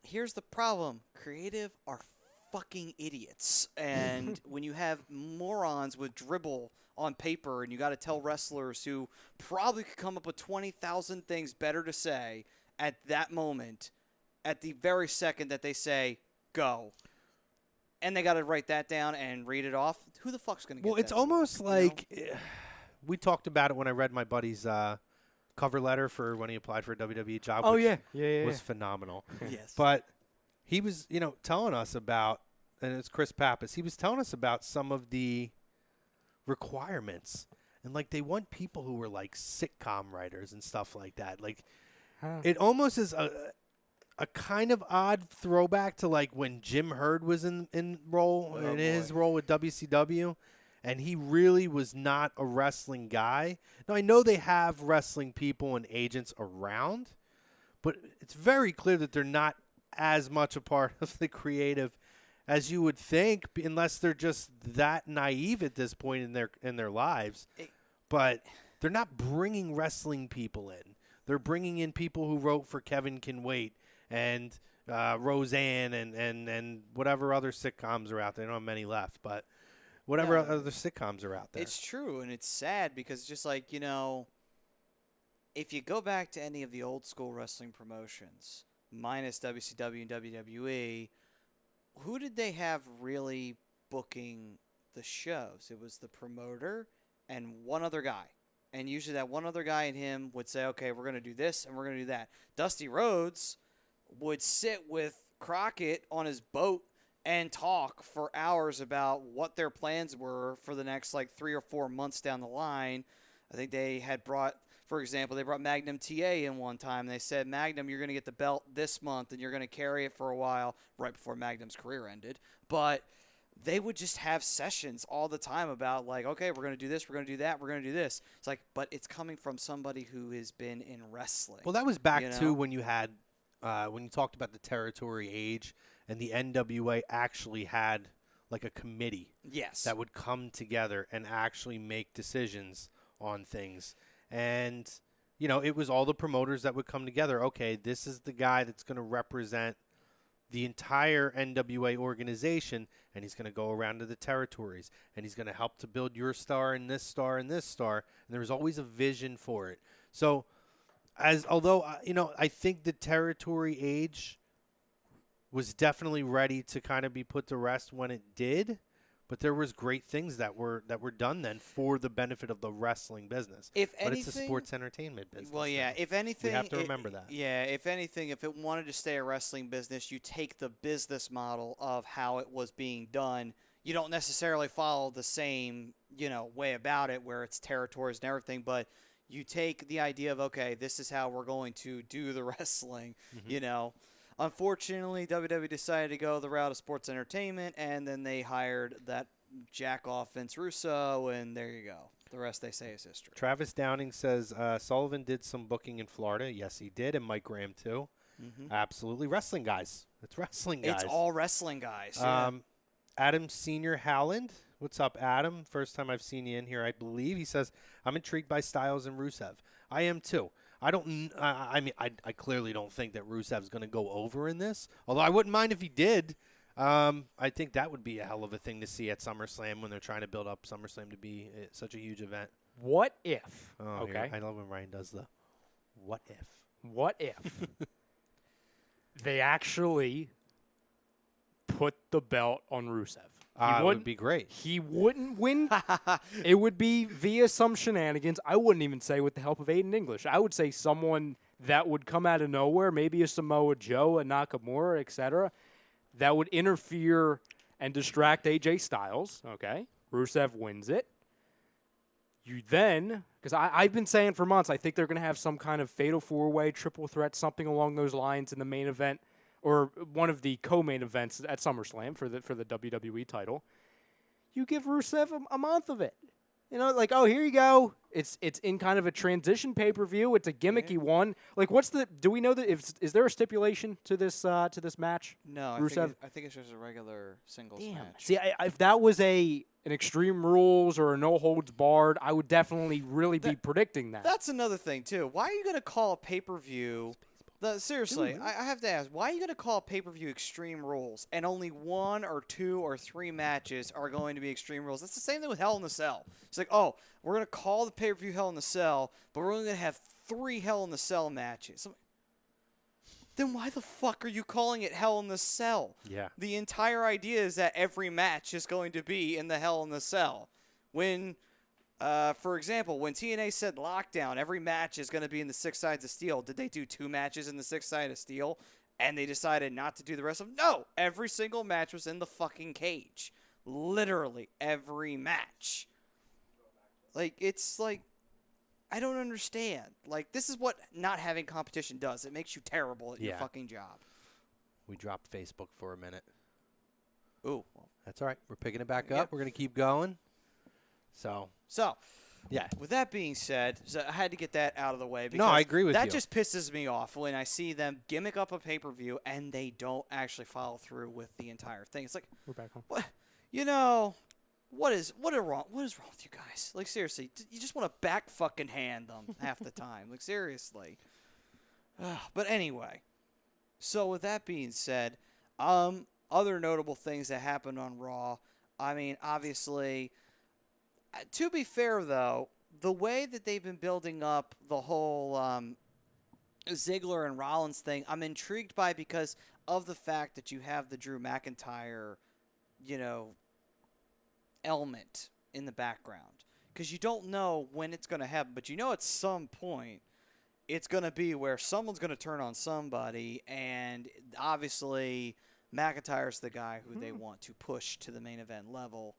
here's the problem. Creative are fucking idiots. And when you have morons with dribble on paper and you got to tell wrestlers who probably could come up with 20,000 things better to say at that moment, at the very second that they say, go. And they got to write that down and read it off. Who the fuck's going to get Well, it's that? almost You know? like we talked about it when I read my buddy's cover letter for when he applied for a WWE job. Oh, which yeah. was phenomenal. Yes. But he was, telling us about, and it's Chris Pappas, he was telling us about some of the requirements. And, like, they want people who were, like, sitcom writers and stuff like that. Like, it almost is a kind of odd throwback to, like, when Jim Herd was in his role with WCW. And he really was not a wrestling guy. Now, I know they have wrestling people and agents around, but it's very clear that they're not as much a part of the creative as you would think, unless they're just that naive at this point in their lives. But they're not bringing wrestling people in. They're bringing in people who wrote for Kevin Can Wait and Roseanne and whatever other sitcoms are out there. I don't have many left, but whatever other sitcoms are out there. It's true, and it's sad because it's just like, if you go back to any of the old school wrestling promotions, minus WCW and WWE, who did they have really booking the shows? It was the promoter and one other guy. And usually that one other guy and him would say, okay, we're going to do this and we're going to do that. Dusty Rhodes would sit with Crockett on his boat and talk for hours about what their plans were for the next like 3 or 4 months down the line. I think they had brought, for example, they brought Magnum TA in one time. They said, Magnum, you're going to get the belt this month and you're going to carry it for a while, right before Magnum's career ended. But they would just have sessions all the time about like, okay, we're going to do this, we're going to do that, we're going to do this. It's like, but it's coming from somebody who has been in wrestling. Well, that was back too when you had, when you talked about the territory age, and the NWA actually had like a committee that would come together and actually make decisions on things. And, you know, it was all the promoters that would come together. Okay, this is the guy that's going to represent the entire NWA organization, and he's going to go around to the territories, and he's going to help to build your star and this star and this star. And there was always a vision for it. So, although, you know, I think the territory age was definitely ready to kind of be put to rest when it did, but there was great things that were done then for the benefit of the wrestling business. But it's a sports entertainment business. Well, yeah. If anything, we have to remember that. Yeah. If anything, if it wanted to stay a wrestling business, you take the business model of how it was being done. You don't necessarily follow the same, you know, way about it where it's territories and everything, but you take the idea of, okay, this is how we're going to do the wrestling, you know. Unfortunately, WWE decided to go the route of sports entertainment, and then they hired that jack-off Vince Russo, and there you go. The rest, they say, is history. Travis Downing says Sullivan did some booking in Florida. Yes, he did, and Mike Graham, too. Absolutely. Wrestling guys. It's wrestling guys. It's all wrestling guys. Yeah. Adam Senior Howland. What's up, Adam? First time I've seen you in here, I believe. He says, I'm intrigued by Styles and Rusev. I am, too. I don't. I mean, I clearly don't think that Rusev's going to go over in this. Although I wouldn't mind if he did. I think that would be a hell of a thing to see at SummerSlam when they're trying to build up SummerSlam to be such a huge event. What if? Oh, okay. I love when Ryan does the what if. What if they actually put the belt on Rusev? It would be great. He wouldn't win. It would be via some shenanigans. I wouldn't even say with the help of Aiden English. I would say someone that would come out of nowhere, maybe a Samoa Joe, a Nakamura, etc., that would interfere and distract AJ Styles. Okay, Rusev wins it. You then, because I've been saying for months, I think they're going to have some kind of fatal four-way, triple threat, something along those lines in the main event, or one of the co-main events at SummerSlam for the WWE title. You give Rusev a month of it. You know, like, oh, here you go. It's in kind of a transition pay-per-view. It's a gimmicky one. Like, do we know that is there a stipulation to this match? No, Rusev? I think it's just a regular singles match. See, if that was an Extreme Rules or a No Holds Barred, I would definitely really be predicting that. That's another thing too. Why are you going to call a pay-per-view? Seriously, I have to ask, why are you going to call pay-per-view Extreme Rules and only 1 or 2 or 3 matches are going to be Extreme Rules? That's the same thing with Hell in the Cell. It's like, oh, we're going to call the pay-per-view Hell in the Cell, but we're only going to have 3 Hell in the Cell matches. Then why the fuck are you calling it Hell in the Cell? Yeah. The entire idea is that every match is going to be in the Hell in the Cell. When... for example, when TNA said lockdown, every match is going to be in the 6 sides of steel. Did they do 2 matches in the 6 side of steel and they decided not to do the rest of them? No! Every single match was in the fucking cage. Literally every match. Like, it's like, I don't understand. Like, this is what not having competition does. It makes you terrible at your fucking job. We dropped Facebook for a minute. Ooh. Well, that's all right. We're picking it back up. We're going to keep going. So, yeah. With that being said, I had to get that out of the way. Because no, I agree with you. That just pisses me off when I see them gimmick up a pay-per-view and they don't actually follow through with the entire thing. It's like, we're back home. What, you know, what is wrong with you guys? Like, seriously, you just want to back fucking hand them half the time. Like, seriously. But anyway, so with that being said, other notable things that happened on Raw. I mean, obviously. To be fair, though, the way that they've been building up the whole Ziggler and Rollins thing, I'm intrigued by because of the fact that you have the Drew McIntyre, you know, element in the background. because you don't know when it's going to happen, but you know at some point it's going to be where someone's going to turn on somebody, and obviously McIntyre's the guy who they want to push to the main event level.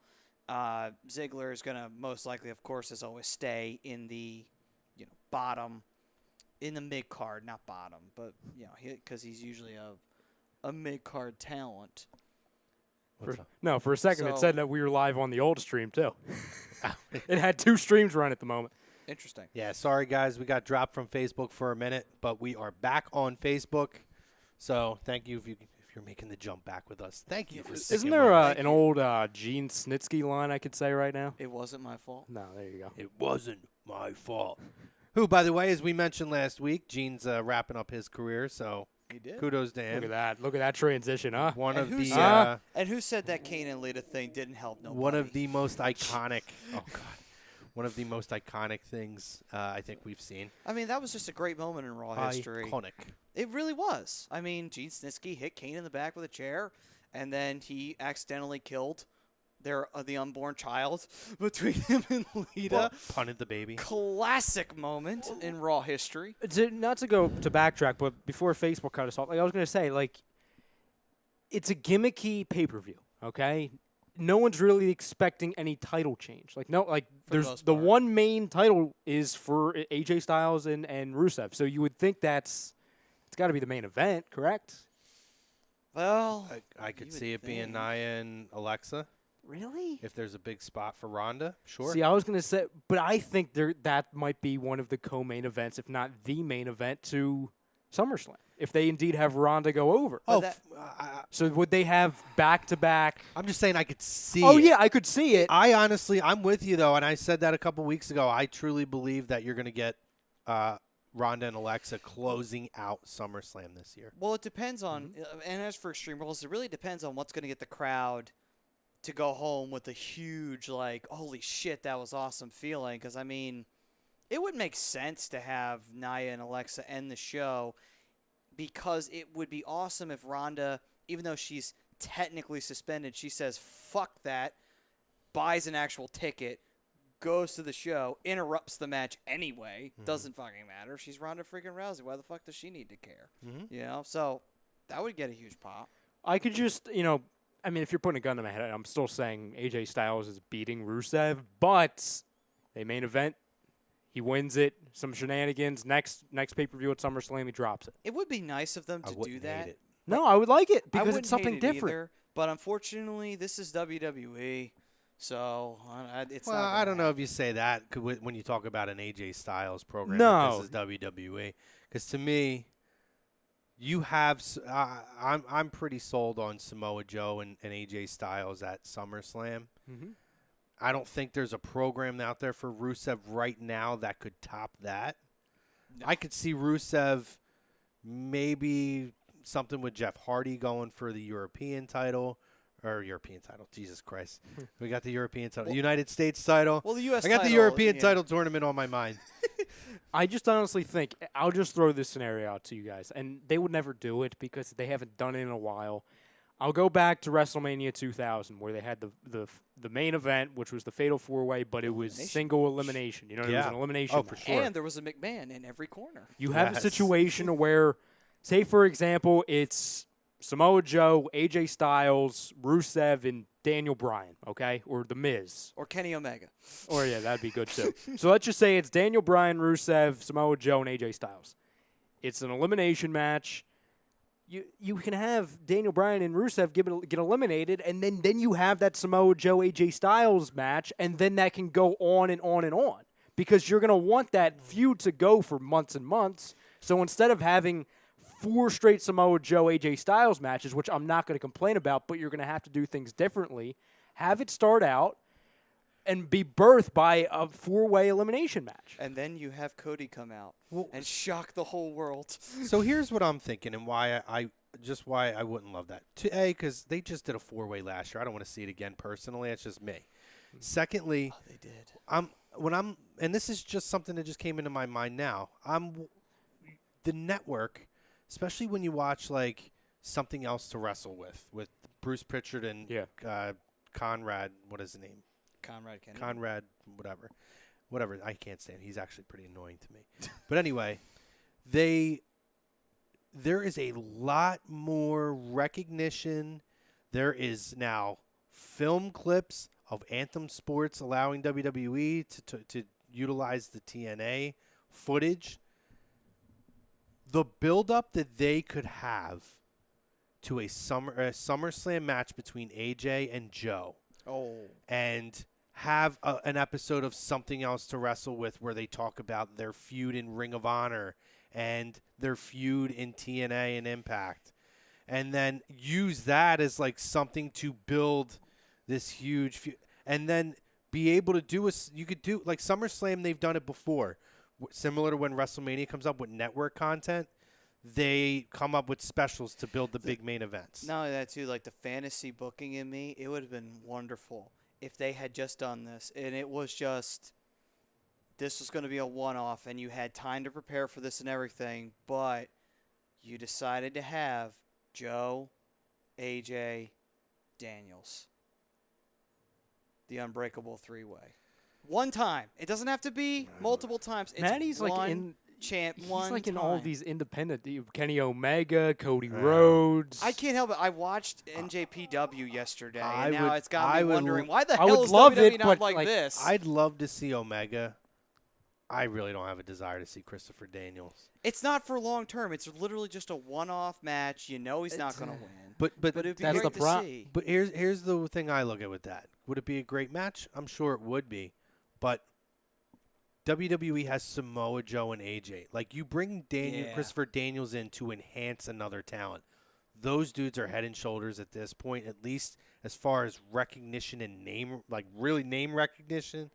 Ziggler is going to most likely, of course, as always, stay in the bottom, in the mid card, not bottom, but because he's usually a mid card talent. For a second it said that we were live on the old stream too. It had 2 streams run at the moment. Interesting. Yeah, sorry guys, we got dropped from Facebook for a minute, but we are back on Facebook. So thank you if you're making the jump back with us. Thank you for sticking Isn't there with us. an old Gene Snitsky line I could say right now? It wasn't my fault. No, there you go. It wasn't my fault. Who, by the way, as we mentioned last week, Gene's wrapping up his career, so He did. kudos to him. Look at that. Look at that transition, huh? One of who the said- And who said that Kane and Lita thing didn't help nobody? one of the most iconic. Oh God. One of the most iconic things I think we've seen. I mean, that was just a great moment in Raw history. Iconic. It really was. I mean, Gene Snitsky hit Kane in the back with a chair, and then he accidentally killed the unborn child between him and Lita. Well, punted the baby. Classic moment in Raw history. Not to go to backtrack, but before Facebook cut us off, I was going to say, it's a gimmicky pay-per-view, okay? No one's really expecting any title change. There's the one main title is for AJ Styles and Rusev. So you would think it's got to be the main event, correct? Well, I could you see would it being think. Nia and Alexa. Really? If there's a big spot for Ronda, sure. See, I was going to say, but I think that might be one of the co-main events, if not the main event to SummerSlam, if they indeed have Ronda go over. So would they have back-to-back? I'm just saying I could see Oh, it. yeah, I could see it. I'm with you, though, and I said that a couple weeks ago. I truly believe that you're going to get Ronda and Alexa closing out SummerSlam this year. Well, it depends on, and as for Extreme Rules, it really depends on what's going to get the crowd to go home with a huge, holy shit, that was awesome feeling. Because, I mean, it would make sense to have Nia and Alexa end the show because it would be awesome if Ronda, even though she's technically suspended, she says, fuck that, buys an actual ticket, goes to the show, interrupts the match anyway, doesn't fucking matter. She's Ronda freaking Rousey. Why the fuck does she need to care? So that would get a huge pop. I could just, I mean, if you're putting a gun to my head, I'm still saying AJ Styles is beating Rusev, but they main event, he wins it, some shenanigans, next pay-per-view at SummerSlam, he drops it. It would be nice of them to do that. Hate it. No, I would like it I because wouldn't it's something hate it different. either, but unfortunately, this is WWE, so it's Well, not. I don't know if you say that when you talk about an AJ Styles program. No. This is WWE. Because to me, you have I'm pretty sold on Samoa Joe and AJ Styles at SummerSlam. Mm-hmm. I don't think there's a program out there for Rusev right now that could top that. No. I could see Rusev maybe something with Jeff Hardy going for the European title. Jesus Christ. We got the European title. United States title. Well, the U.S. I got the title, European yeah. title tournament on my mind. I just honestly think, I'll just throw this scenario out to you guys, and they would never do it because they haven't done it in a while. I'll go back to WrestleMania 2000 where they had the main event, which was the Fatal 4-Way, but it was single elimination. It was an elimination for match. sure. And there was a McMahon in every corner. You have a Yes. situation where, say, for example, it's Samoa Joe, AJ Styles, Rusev, and Daniel Bryan, okay? Or The Miz. Or Kenny Omega. Or, yeah, that'd be good, too. So let's just say it's Daniel Bryan, Rusev, Samoa Joe, and AJ Styles. It's an elimination match. You can have Daniel Bryan and Rusev get eliminated, and then you have that Samoa Joe, AJ Styles match, and then that can go on and on and on. Because you're going to want that feud to go for months and months. So instead of having 4 straight Samoa Joe, AJ Styles matches, which I'm not going to complain about, but you're going to have to do things differently, have it start out and be birthed by a 4-way elimination match. And then you have Cody come out and shock the whole world. So here's what I'm thinking and why I wouldn't love that. Because they just did a 4-way last year. I don't want to see it again personally. It's just me. Secondly, They did. and this is just something that just came into my mind now. The network, especially when you watch like Something Else to Wrestle with Bruce Pritchard and Conrad. What is his name? Conrad Kennedy. Conrad, whatever. I can't stand. He's actually pretty annoying to me. But anyway, there is a lot more recognition. There is now film clips of Anthem Sports allowing WWE to utilize the TNA footage. The build-up that they could have to a SummerSlam match between AJ and Joe. Oh. And have an episode of something else to wrestle with where they talk about their feud in Ring of Honor and their feud in TNA and Impact. And then use that as like something to build this huge feud. And then be able to do you could do like SummerSlam, they've done it before. Similar to when WrestleMania comes up with network content, they come up with specials to build the big main events. Not only that, too, like the fantasy booking in me, it would have been wonderful if they had just done this. And it was just, this was going to be a one-off, and you had time to prepare for this and everything, but you decided to have Joe, AJ, Daniels. The unbreakable three-way. One time. It doesn't have to be multiple times. It's Maddie's one like in champ. He's one like in time. all of these independent Kenny Omega, Cody Rhodes. I can't help it. I watched NJPW yesterday, and I now would- it's got I me would wondering why the I hell would is love WWE it, not but, like like, this? I'd love to see Omega. I really don't have a desire to see Christopher Daniels. It's not for long term. It's literally just a one-off match. You know he's not going to win. But it'd be that's great the to see. But here's the thing I look at with that. Would it be a great match? I'm sure it would be. But WWE has Samoa Joe and AJ. Like, you bring Yeah. Christopher Daniels in to enhance another talent. Those dudes are head and shoulders at this point, at least as far as recognition and name, like really name recognition,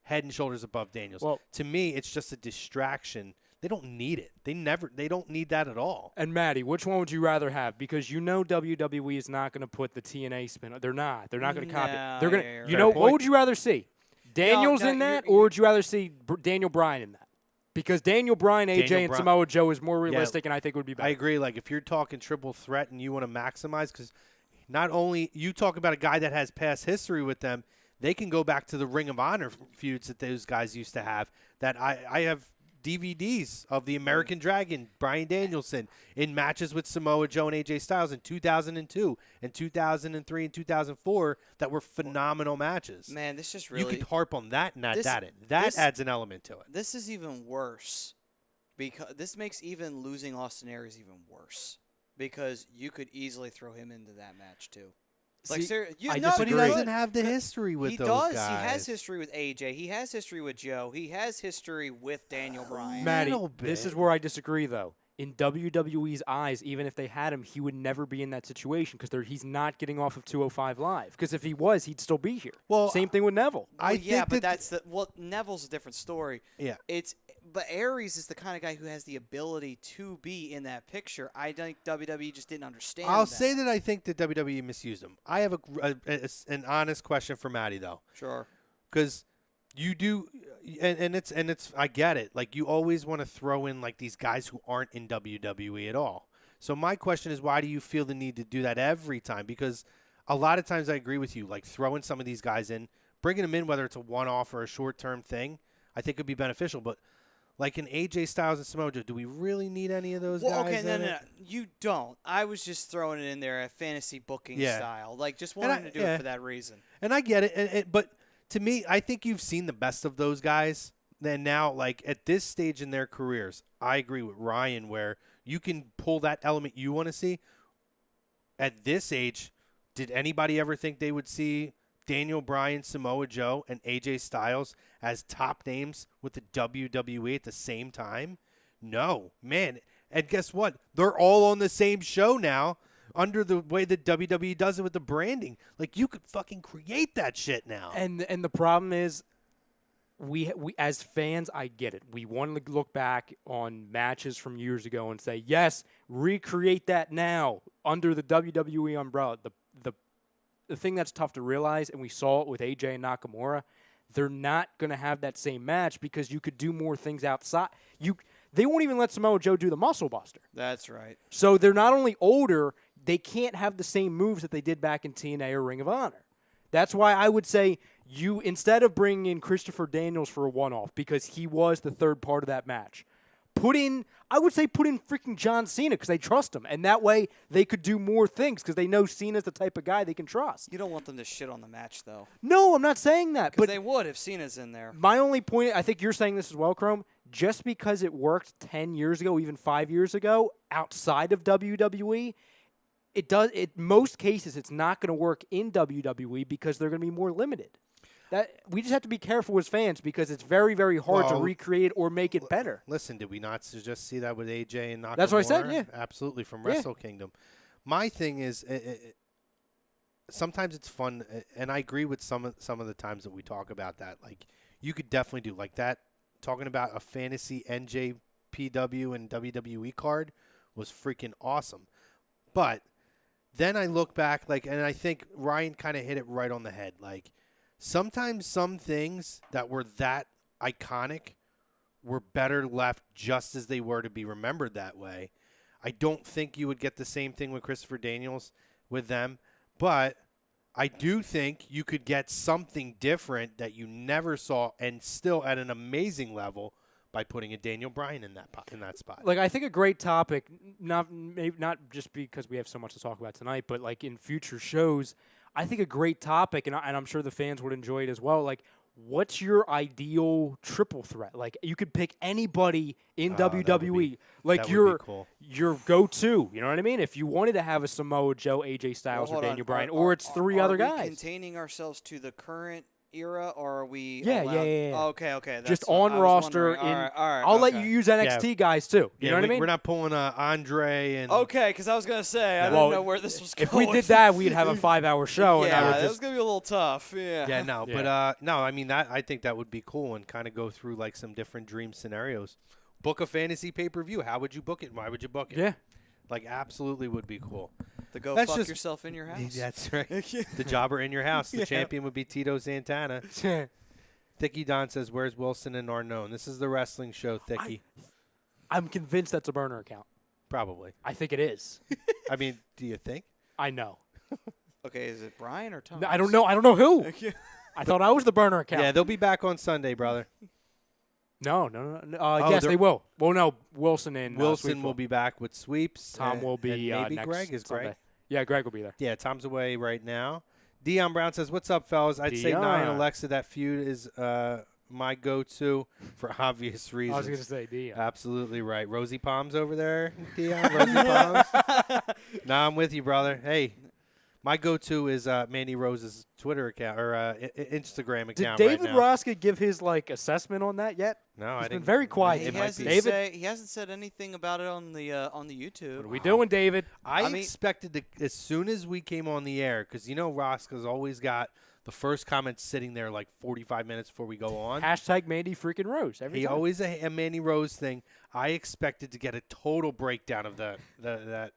head and shoulders above Daniels. Well, to me, it's just a distraction. They don't need it. They don't need that at all. And Maddie, which one would you rather have? Because you know WWE is not going to put the TNA spin. They're not. They're not going to copy. No, They're going yeah, to. You you're know, right. what would you rather see? Daniels no, in that, you're- or would you rather see Daniel Bryan in that? Because Daniel Bryan, AJ, Daniel and Bryan- Samoa Joe is more realistic, and I think would be better. I agree. Like, if you're talking triple threat and you want to maximize, because not only you talk about a guy that has past history with them, they can go back to the Ring of Honor feuds that those guys used to have. That I have DVDs of the American Dragon, Bryan Danielson, in matches with Samoa Joe and AJ Styles in 2002 and 2003 and 2004 that were phenomenal matches. Man, this just really. You could harp on that and add this- that in. That this- adds an element to it. This is even worse because this makes even losing Austin Aries even worse because you could easily throw him into that match too. Like, See, you, I no, But he disagree. doesn't have the history with he those does. guys. He has history with AJ. He has history with Joe. He has history with Daniel Bryan. Maddie, little this bit. is where I disagree, though. In WWE's eyes, even if they had him, he would never be in that situation because he's not getting off of 205 Live. Because if he was, he'd still be here. Well, Same thing with Neville. Well, yeah, think but that- Neville's a different story. Yeah. But Aries is the kind of guy who has the ability to be in that picture. I think WWE just didn't understand. I'll say that I think that WWE misused him. I have an honest question for Maddie though, Sure. because you do, and it's I get it. Like, you always want to throw in like these guys who aren't in WWE at all. So my question is, why do you feel the need to do that every time? Because a lot of times I agree with you. Like, throwing some of these guys in, bringing them in, whether it's a one-off or a short-term thing, I think would be beneficial. But like in AJ Styles and Samoa Joe, do we really need any of those guys? Okay, no, in no, it? no, you don't. I was just throwing it in there at fantasy booking Yeah. style, like just And wanting I- to do yeah. it for that reason. And I get it, but to me, I think you've seen the best of those guys. Then now, like, at this stage in their careers, I agree with Ryan where you can pull that element you want to see. At this age, did anybody ever think they would see Daniel Bryan, Samoa Joe, and AJ Styles as top names with the WWE at the same time? No, man. And guess what? They're all on the same show now under the way that WWE does it with the branding. Like, you could fucking create that shit now. And the problem is, we as fans, I get it. We want to look back on matches from years ago and say, yes, recreate that now under the WWE umbrella. The thing that's tough to realize, and we saw it with AJ and Nakamura, they're not going to have that same match because you could do more things outside. They won't even let Samoa Joe do the Muscle Buster. That's right. So they're not only older, they can't have the same moves that they did back in TNA or Ring of Honor. That's why I would say you instead of bringing in Christopher Daniels for a one-off because he was the third part of that match, put in freaking John Cena because they trust him, and that way they could do more things because they know Cena's the type of guy they can trust. You don't want them to shit on the match, though. No, I'm not saying that. But But they would if Cena's in there. my only point, I think you're saying this as well, Chrome, just because it worked 10 years ago, even 5 years ago, outside of WWE, most cases it's not going to work in WWE because they're going to be more limited. We just have to be careful as fans because it's very, very hard to recreate or make it better. Listen, did we not just see that with AJ and Nakamura? That's what I said, yeah. Absolutely, from Wrestle Kingdom. My thing is, sometimes it's fun, and I agree with some of the times that we talk about that. Like, you could definitely do like that. Talking about a fantasy NJPW and WWE card was freaking awesome. But then I look back, and I think Ryan kind of hit it right on the head. Like, sometimes some things that were that iconic were better left just as they were to be remembered that way. I don't think you would get the same thing with Christopher Daniels with them, but I do think you could get something different that you never saw and still at an amazing level by putting a Daniel Bryan in that spot. Like, I think a great topic, not just because we have so much to talk about tonight, but like in future shows, I think a great topic, and I'm sure the fans would enjoy it as well. Like, what's your ideal triple threat? Like, you could pick anybody in WWE, like your go-to. You know what I mean? If you wanted to have a Samoa Joe, AJ Styles, or Daniel Bryan, or it's three other guys. Are we containing ourselves to the current era, or are we? Yeah. Oh, okay. Just on roster. All right, I'll let you use NXT guys too. You know what I mean? We're not pulling Andre and. Okay, because I was gonna say I didn't know where this was going. If we did that, we'd have a 5-hour show. Yeah, and that was gonna be a little tough. Yeah. Yeah, no, but no, I mean I think that would be cool and kind of go through like some different dream scenarios. Book a fantasy pay-per-view. How would you book it? And why would you book it? Yeah. Like, absolutely would be cool. Fuck yourself in your house. That's right. The jobber in your house. The champion would be Tito Santana. Thicky Don says, where's Wilson and Arnone? This is the wrestling show, Thicky. I'm convinced that's a burner account. Probably. I think it is. I mean, do you think? I know. Okay, is it Brian or Tom? No, I don't know. I don't know who. I thought I was the burner account. Yeah, they'll be back on Sunday, brother. No. Yes, they will. Well, no, Wilson and Wilson will be back with sweeps. Tom will be and maybe next Greg. Is Sunday. Greg? Yeah, Greg will be there. Yeah, Tom's away right now. Dion Brown says, what's up, fellas? I'd say Nia and Alexa, that feud is my go-to for obvious reasons. I was going to say Dion. Absolutely right. Rosie Palms over there, Dion. Rosie Palms. Nah, I'm with you, brother. Hey, my go-to is Mandy Rose's Twitter account or Instagram account. Did David right now. Roska give his assessment on that yet? No, He's I been didn't. very quiet. He hasn't said anything about it on the YouTube. What are we doing, David? I expected to, as soon as we came on the air, because Roska's always got the first comment sitting there like 45 minutes before we go on. Hashtag Mandy freaking Rose. Every time. Always a Mandy Rose thing. I expected to get a total breakdown of that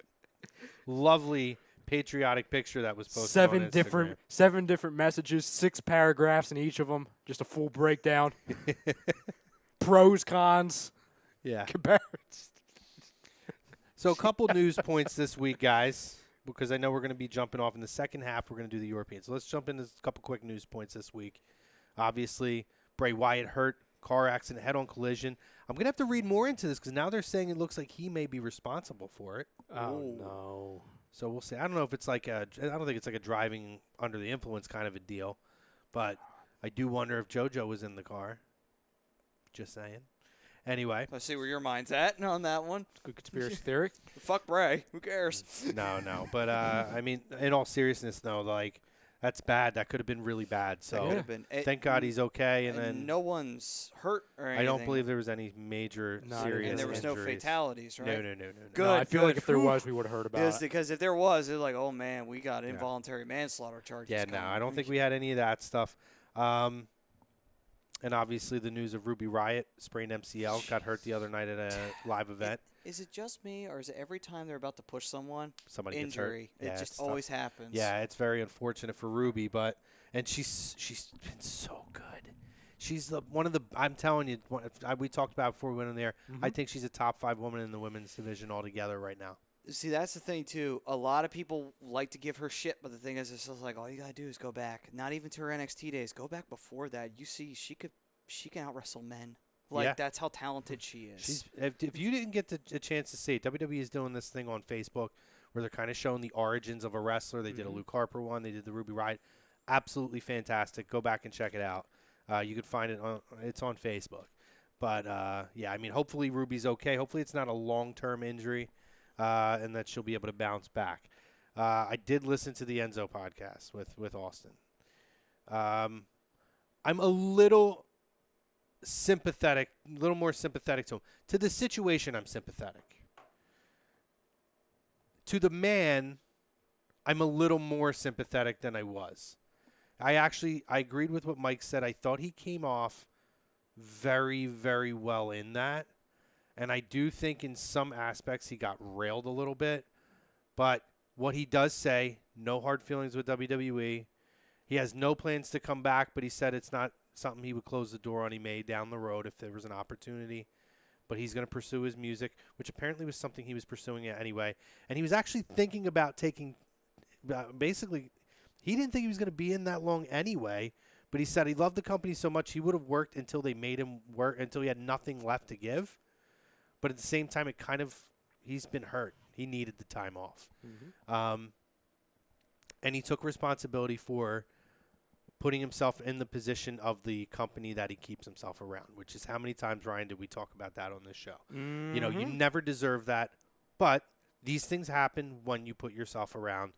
lovely patriotic picture that was posted on Instagram. 7 different messages, 6 paragraphs in each of them, just a full breakdown. Pros, cons. Yeah. Comparisons. So a couple news points this week, guys, because I know we're going to be jumping off in the second half. We're going to do the European. So let's jump into a couple quick news points this week. Obviously, Bray Wyatt hurt, car accident, head-on collision. I'm going to have to read more into this because now they're saying it looks like he may be responsible for it. Oh, no. So we'll see. I don't know if it's I don't think it's like a driving under the influence kind of a deal, but I do wonder if JoJo was in the car. Just saying. Anyway. Let's see where your mind's at on that one. Good conspiracy theory. Fuck Bray. Who cares? No. But, I mean, in all seriousness, though, like, that's bad. That could have been really bad. So thank God he's okay. And then no one's hurt or anything. I don't believe there was any major serious And there was injuries. No fatalities, right? No. Good. No, I feel like if there was, we would have heard about it. Because if there was, it's like, oh, man, we got involuntary manslaughter charges. Yeah, no, I don't think we had any of that stuff. And obviously the news of Ruby Riott sprained MCL, got hurt the other night at a live event. Is it just me, or is it every time they're about to push someone, somebody injury? Gets hurt? It just always happens. Yeah, it's very unfortunate for Ruby, and she's been so good. She's one of the. I'm telling you, we talked about before we went in there. I think she's a top 5 woman in the women's division altogether right now. See, that's the thing too. A lot of people like to give her shit, but the thing is, it's just like all you gotta do is go back. Not even to her NXT days. Go back before that. You see, she can out wrestle men. Like Yeah. that's how talented she is. If you didn't get a chance to see it, WWE is doing this thing on Facebook where they're kind of showing the origins of a wrestler. They did a Luke Harper one. They did the Ruby Riott. Absolutely fantastic. Go back and check it out. You could find it it's on Facebook. But, yeah, I mean, hopefully Ruby's okay. Hopefully it's not a long-term injury and that she'll be able to bounce back. I did listen to the Enzo podcast with Austin. I'm a little sympathetic, a little more sympathetic to him. To the situation, I'm sympathetic. To the man, I'm a little more sympathetic than I was. I agreed with what Mike said. I thought he came off very, very well in that. And I do think in some aspects he got railed a little bit. But what he does say, no hard feelings with WWE. He has no plans to come back, but he said it's not something he would close the door on. He may down the road if there was an opportunity. But he's going to pursue his music, which apparently was something he was pursuing anyway. And he was actually thinking about taking basically, he didn't think he was going to be in that long anyway. But he said he loved the company so much he would have worked until they made him work, until he had nothing left to give. But at the same time, he's been hurt. He needed the time off. And he took responsibility for putting himself in the position of the company that he keeps himself around, which is how many times, Ryan, did we talk about that on this show? You know, you never deserve that, but these things happen when you put yourself around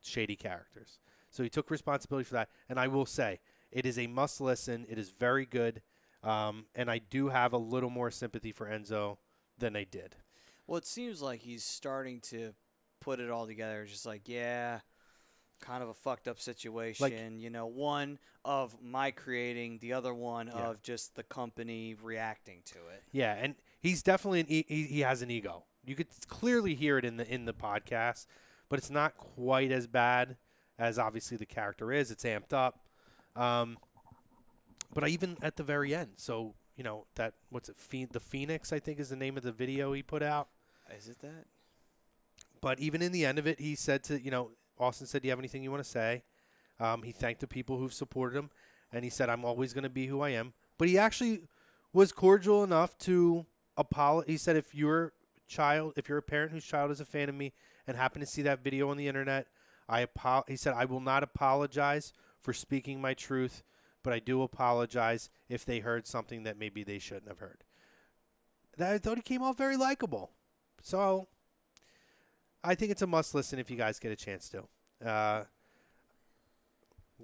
shady characters. So he took responsibility for that, and I will say, it is a must listen. It is very good, and I do have a little more sympathy for Enzo than I did. Well, it seems like he's starting to put it all together. It's just like, yeah, kind of a fucked up situation. Like, you know, one of my creating, the other one of just the company reacting to it. Yeah, and he's definitely he has an ego. You could clearly hear it in the podcast, but it's not quite as bad as obviously the character is. It's amped up. But even at the very end, so you know that the Phoenix, I think, is the name of the video he put out. Is it that? But even in the end of it, he said to Austin said, "Do you have anything you want to say?" He thanked the people who've supported him, and he said, "I'm always going to be who I am." But he actually was cordial enough to apologize. He said, if you're a parent whose child is a fan of me and happen to see that video on the internet, he said, I will not apologize for speaking my truth, but I do apologize if they heard something that maybe they shouldn't have heard. I thought he came off very likable. So I think it's a must listen if you guys get a chance to.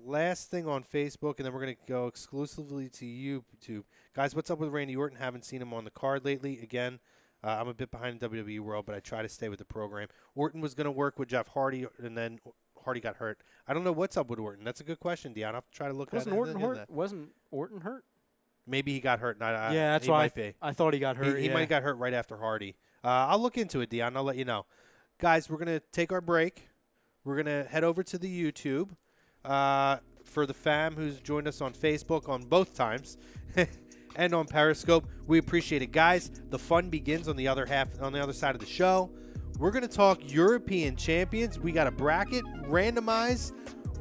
Last thing on Facebook, and then we're going to go exclusively to YouTube. Guys, what's up with Randy Orton? Haven't seen him on the card lately. Again, I'm a bit behind the WWE world, but I try to stay with the program. Orton was going to work with Jeff Hardy, and then Hardy got hurt. I don't know what's up with Orton. That's a good question, Dion. I'll have to try to look at it. Wasn't Orton hurt? Maybe he got hurt. Yeah, that's why I thought he got hurt. He might have got hurt right after Hardy. I'll look into it, Dion. I'll let you know. Guys, we're going to take our break. We're going to head over to the YouTube. For the fam who's joined us on Facebook on both times and on Periscope, we appreciate it. Guys, the fun begins on the other side of the show. We're going to talk European champions. We got a bracket, randomize.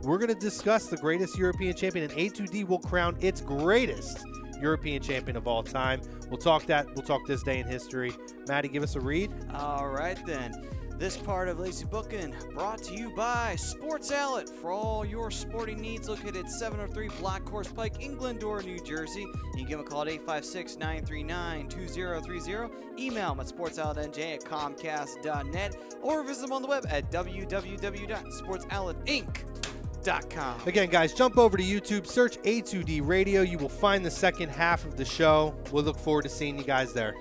We're going to discuss the greatest European champion, and A2D will crown its greatest European champion of all time. We'll talk that. We'll talk this day in history. Maddie, give us a read. All right, then. This part of Lazy Booking brought to you by Sports Outlet. For all your sporting needs, located at 703 Black Horse Pike in Glendora, New Jersey. You can give them a call at 856-939-2030. Email them at sportsoutletnj@comcast.net or visit them on the web at www.sportsoutletinc.com. Again, guys, jump over to YouTube, search A2D Radio. You will find the second half of the show. We'll look forward to seeing you guys there.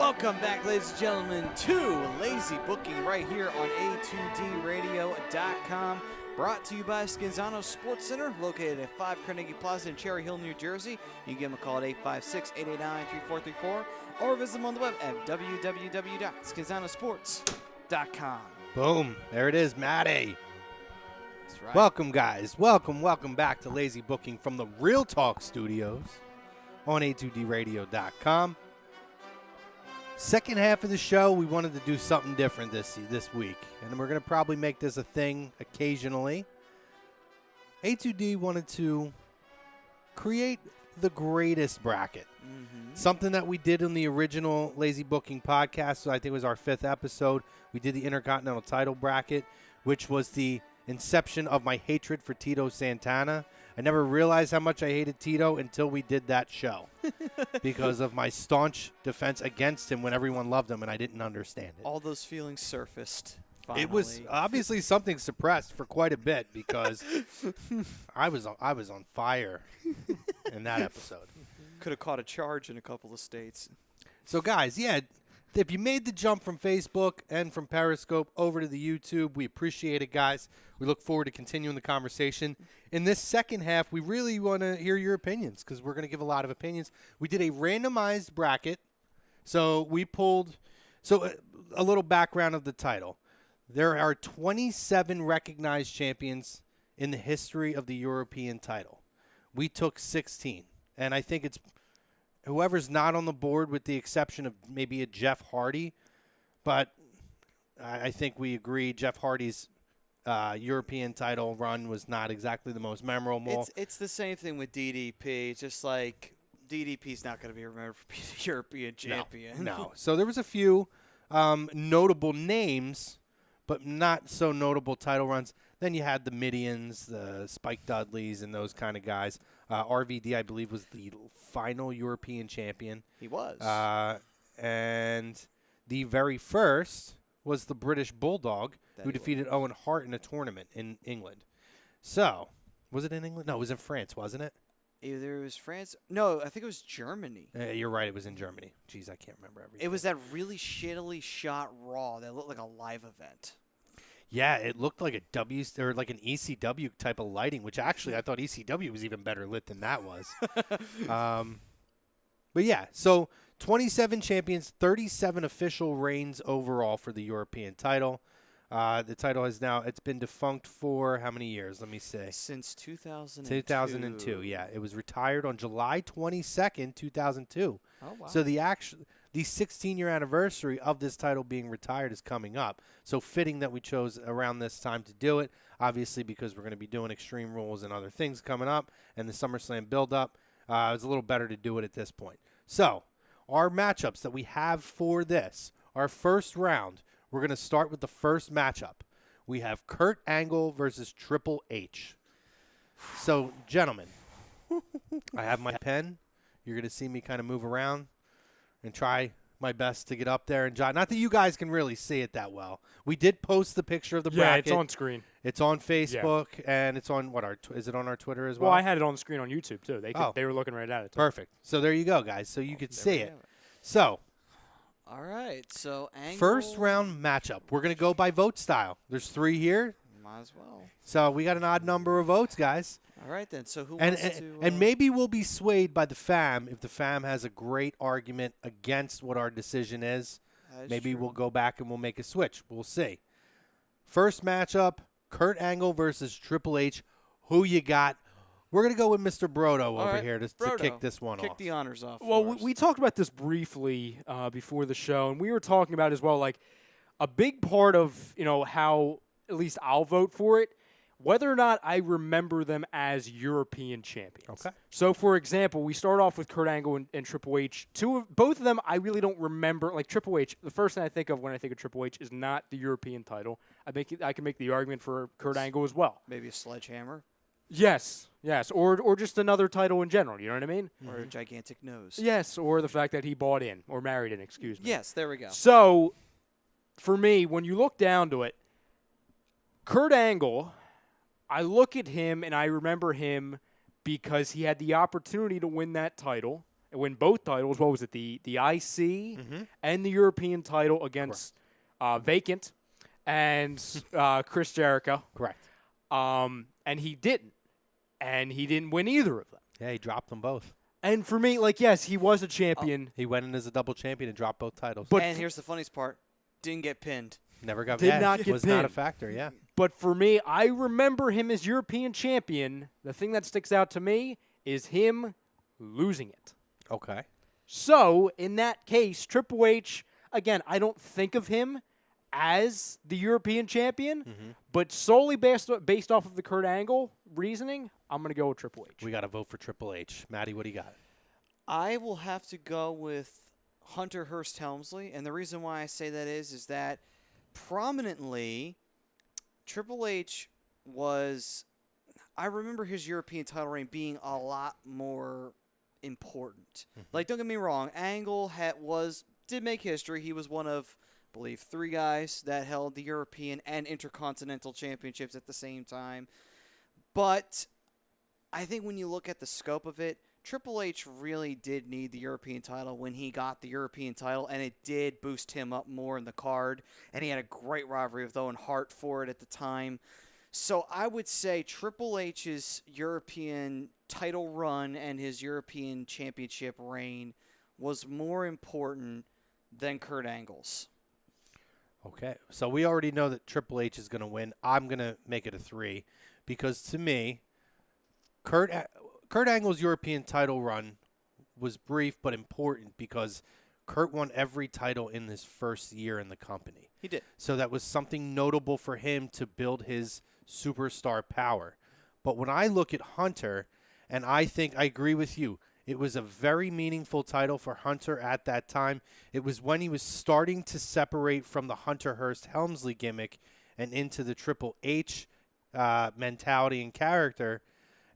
Welcome back, ladies and gentlemen, to Lazy Booking right here on A2DRadio.com. Brought to you by Scanzano Sports Center, located at 5 Carnegie Plaza in Cherry Hill, New Jersey. You can give them a call at 856-889-3434 or visit them on the web at www.scanzanosports.com. Boom. There it is, Matty. That's right. Welcome, guys. Welcome back to Lazy Booking from the Real Talk Studios on A2DRadio.com. Second half of the show, we wanted to do something different this week, and we're going to probably make this a thing occasionally. A2D wanted to create the greatest bracket. Something that we did in the original Lazy Booking podcast, so I think it was our 5th episode. We did the Intercontinental title bracket, which was the inception of my hatred for Tito Santana. I never realized how much I hated Tito until we did that show because of my staunch defense against him when everyone loved him, and I didn't understand it. All those feelings surfaced. Finally. It was obviously something suppressed for quite a bit because I was on fire in that episode. Could have caught a charge in a couple of states. So, guys, yeah, if you made the jump from Facebook and from Periscope over to the YouTube, we appreciate it, guys. We look forward to continuing the conversation. In this second half, we really want to hear your opinions because we're going to give a lot of opinions. We did a randomized bracket. So we pulled a little background of the title. There are 27 recognized champions in the history of the European title. We took 16. And I think it's whoever's not on the board with the exception of maybe a Jeff Hardy. But I think we agree Jeff Hardy's European title run was not exactly the most memorable. It's the same thing with DDP. It's just like DDP's not going to be remembered for being a European champion. No. So there was a few notable names, but not so notable title runs. Then you had the Midians, the Spike Dudleys, and those kind of guys. RVD, I believe, was the final European champion. He was. And the very first was the British Bulldog, who defeated Owen Hart in a tournament in England. So, was it in England? No, it was in France, wasn't it? Either it was France. No, I think it was Germany. You're right, it was in Germany. Jeez, I can't remember everything. It was that really shittily shot Raw that looked like a live event. Yeah, it looked like an ECW type of lighting, which actually I thought ECW was even better lit than that was. But yeah, so 27 champions, 37 official reigns overall for the European title. The title it's been defunct for how many years? Let me see. Since 2002. 2002, yeah. It was retired on July 22nd, 2002. Oh, wow. So the 16-year anniversary of this title being retired is coming up. So fitting that we chose around this time to do it, obviously because we're going to be doing Extreme Rules and other things coming up and the SummerSlam build-up. It's a little better to do it at this point. So our matchups that we have for this, our first round, we're going to start with the first matchup. We have Kurt Angle versus Triple H. So, gentlemen, I have my pen. You're going to see me kind of move around and try my best to get up there and jot. Not that you guys can really see it that well. We did post the picture of the bracket. Yeah, it's on screen. It's on Facebook, and it's on is it on our Twitter as well? Well, I had it on the screen on YouTube, too. They were looking right at it, too. Perfect. So there you go, guys. So you could see it. So, all right. So, Angle. first round matchup. We're going to go by vote style. There's 3 here. Might as well. So we got an odd number of votes, guys. All right, then. So who wants to... And maybe we'll be swayed by the fam if the fam has a great argument against what our decision is. Maybe we'll go back and we'll make a switch. We'll see. First matchup, Kurt Angle versus Triple H. Who you got? We're going to go with Mr. Brodo over here to kick this one off. Kick the honors off. Well, we talked about this briefly before the show, and we were talking about as well, like, a big part of, how at least I'll vote for it, whether or not I remember them as European champions. Okay. So, for example, we start off with Kurt Angle and Triple H. Both of them I really don't remember. Like, Triple H, the first thing I think of when I think of Triple H is not the European title. I can make the argument for Kurt Angle as well. Maybe a sledgehammer? Yes, or just another title in general, you know what I mean? Or a gigantic nose. Yes, or the fact that he bought in, or married in, excuse me. Yes, there we go. So, for me, when you look down to it, Kurt Angle, I look at him and I remember him because he had the opportunity to win that title, win both titles. What was it? The IC and the European title against vacant and Chris Jericho. Correct. And he didn't. And he didn't win either of them. Yeah, he dropped them both. And for me, like, yes, he was a champion. He went in as a double champion and dropped both titles. But And here's the funniest part. Didn't get pinned. Never got Did not get was not a pinned. factor, yeah. But for me, I remember him as European champion. The thing that sticks out to me is him losing it. Okay. So, in that case, Triple H, again, I don't think of him as the European champion, but solely based off of the Kurt Angle reasoning, I'm going to go with Triple H. We got to vote for Triple H. Maddie, what do you got? I will have to go with Hunter Hearst Helmsley, and the reason why I say that is that prominently Triple H was, I remember his European title reign being a lot more important. Like, don't get me wrong, Angle did make history. He was one of, I believe, 3 guys that held the European and Intercontinental Championships at the same time. But I think when you look at the scope of it, Triple H really did need the European title when he got the European title, and it did boost him up more in the card, and he had a great rivalry with Owen Hart for it at the time. So I would say Triple H's European title run and his European championship reign was more important than Kurt Angle's. Okay. So we already know that Triple H is going to win. I'm going to make it a 3 because to me, Kurt Angle's European title run was brief but important because Kurt won every title in his first year in the company. He did. So that was something notable for him to build his superstar power. But when I look at Hunter, and I think I agree with you, it was a very meaningful title for Hunter at that time. It was when he was starting to separate from the Hunter Hearst Helmsley gimmick and into the Triple H mentality and character.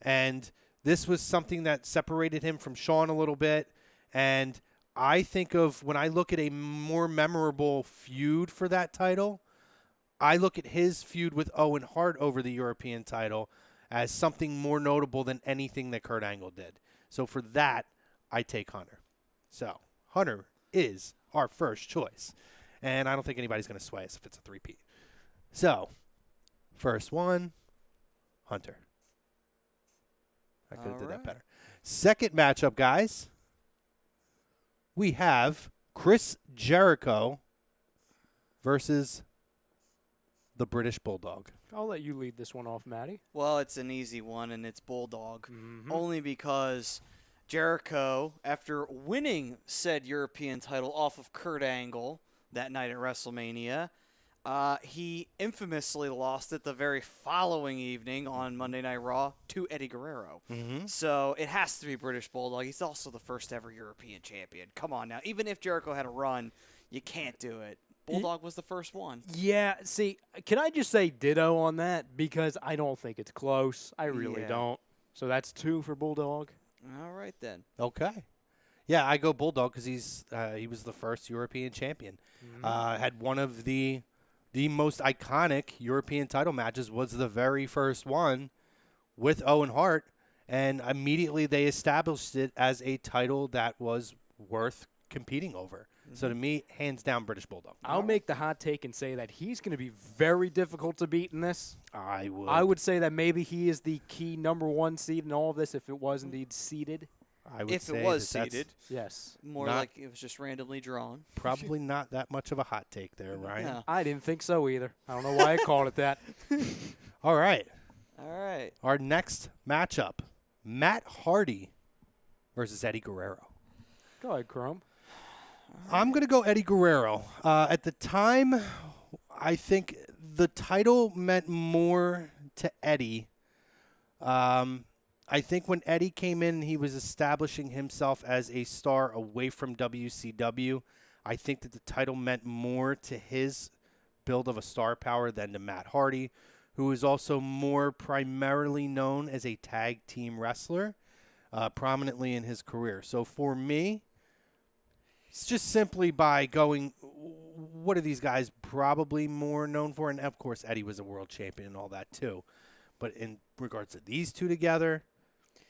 And this was something that separated him from Shawn a little bit. And I think of, when I look at a more memorable feud for that title, I look at his feud with Owen Hart over the European title as something more notable than anything that Kurt Angle did. So for that, I take Hunter. So Hunter is our first choice. And I don't think anybody's going to sway us if it's a three-peat. So, first one, Hunter. I could have did that better. Second matchup, guys. We have Chris Jericho versus the British Bulldog. I'll let you lead this one off, Maddie. Well, it's an easy one, and it's Bulldog. Only because Jericho, after winning said European title off of Kurt Angle that night at WrestleMania, he infamously lost it the very following evening on Monday Night Raw to Eddie Guerrero. So it has to be British Bulldog. He's also the first ever European champion. Come on now. Even if Jericho had a run, you can't do it. Bulldog was the first one. Yeah, see, can I just say ditto on that? Because I don't think it's close. I really don't. So that's 2 for Bulldog. All right, then. Okay. Yeah, I go Bulldog because he was the first European champion. Had one of the most iconic European title matches, was the very first one with Owen Hart, and immediately they established it as a title that was worth competing over. So to me, hands down, British Bulldog. I'll make the hot take and say that he's going to be very difficult to beat in this. I would say that maybe he is the key #1 seed in all of this if it was indeed seeded. I would If say it was that's seeded. Yes. More like it was just randomly drawn. probably not that much of a hot take there, Ryan. No. I didn't think so either. I don't know why I called it that. All right. All right. Our next matchup, Matt Hardy versus Eddie Guerrero. Go ahead, Chrome. I'm going to go Eddie Guerrero. At the time, I think the title meant more to Eddie. I think when Eddie came in, he was establishing himself as a star away from WCW. I think that the title meant more to his build of a star power than to Matt Hardy, who is also more primarily known as a tag team wrestler prominently in his career. So for me, it's just simply by going, what are these guys probably more known for? And, of course, Eddie was a world champion and all that, too. But in regards to these two together,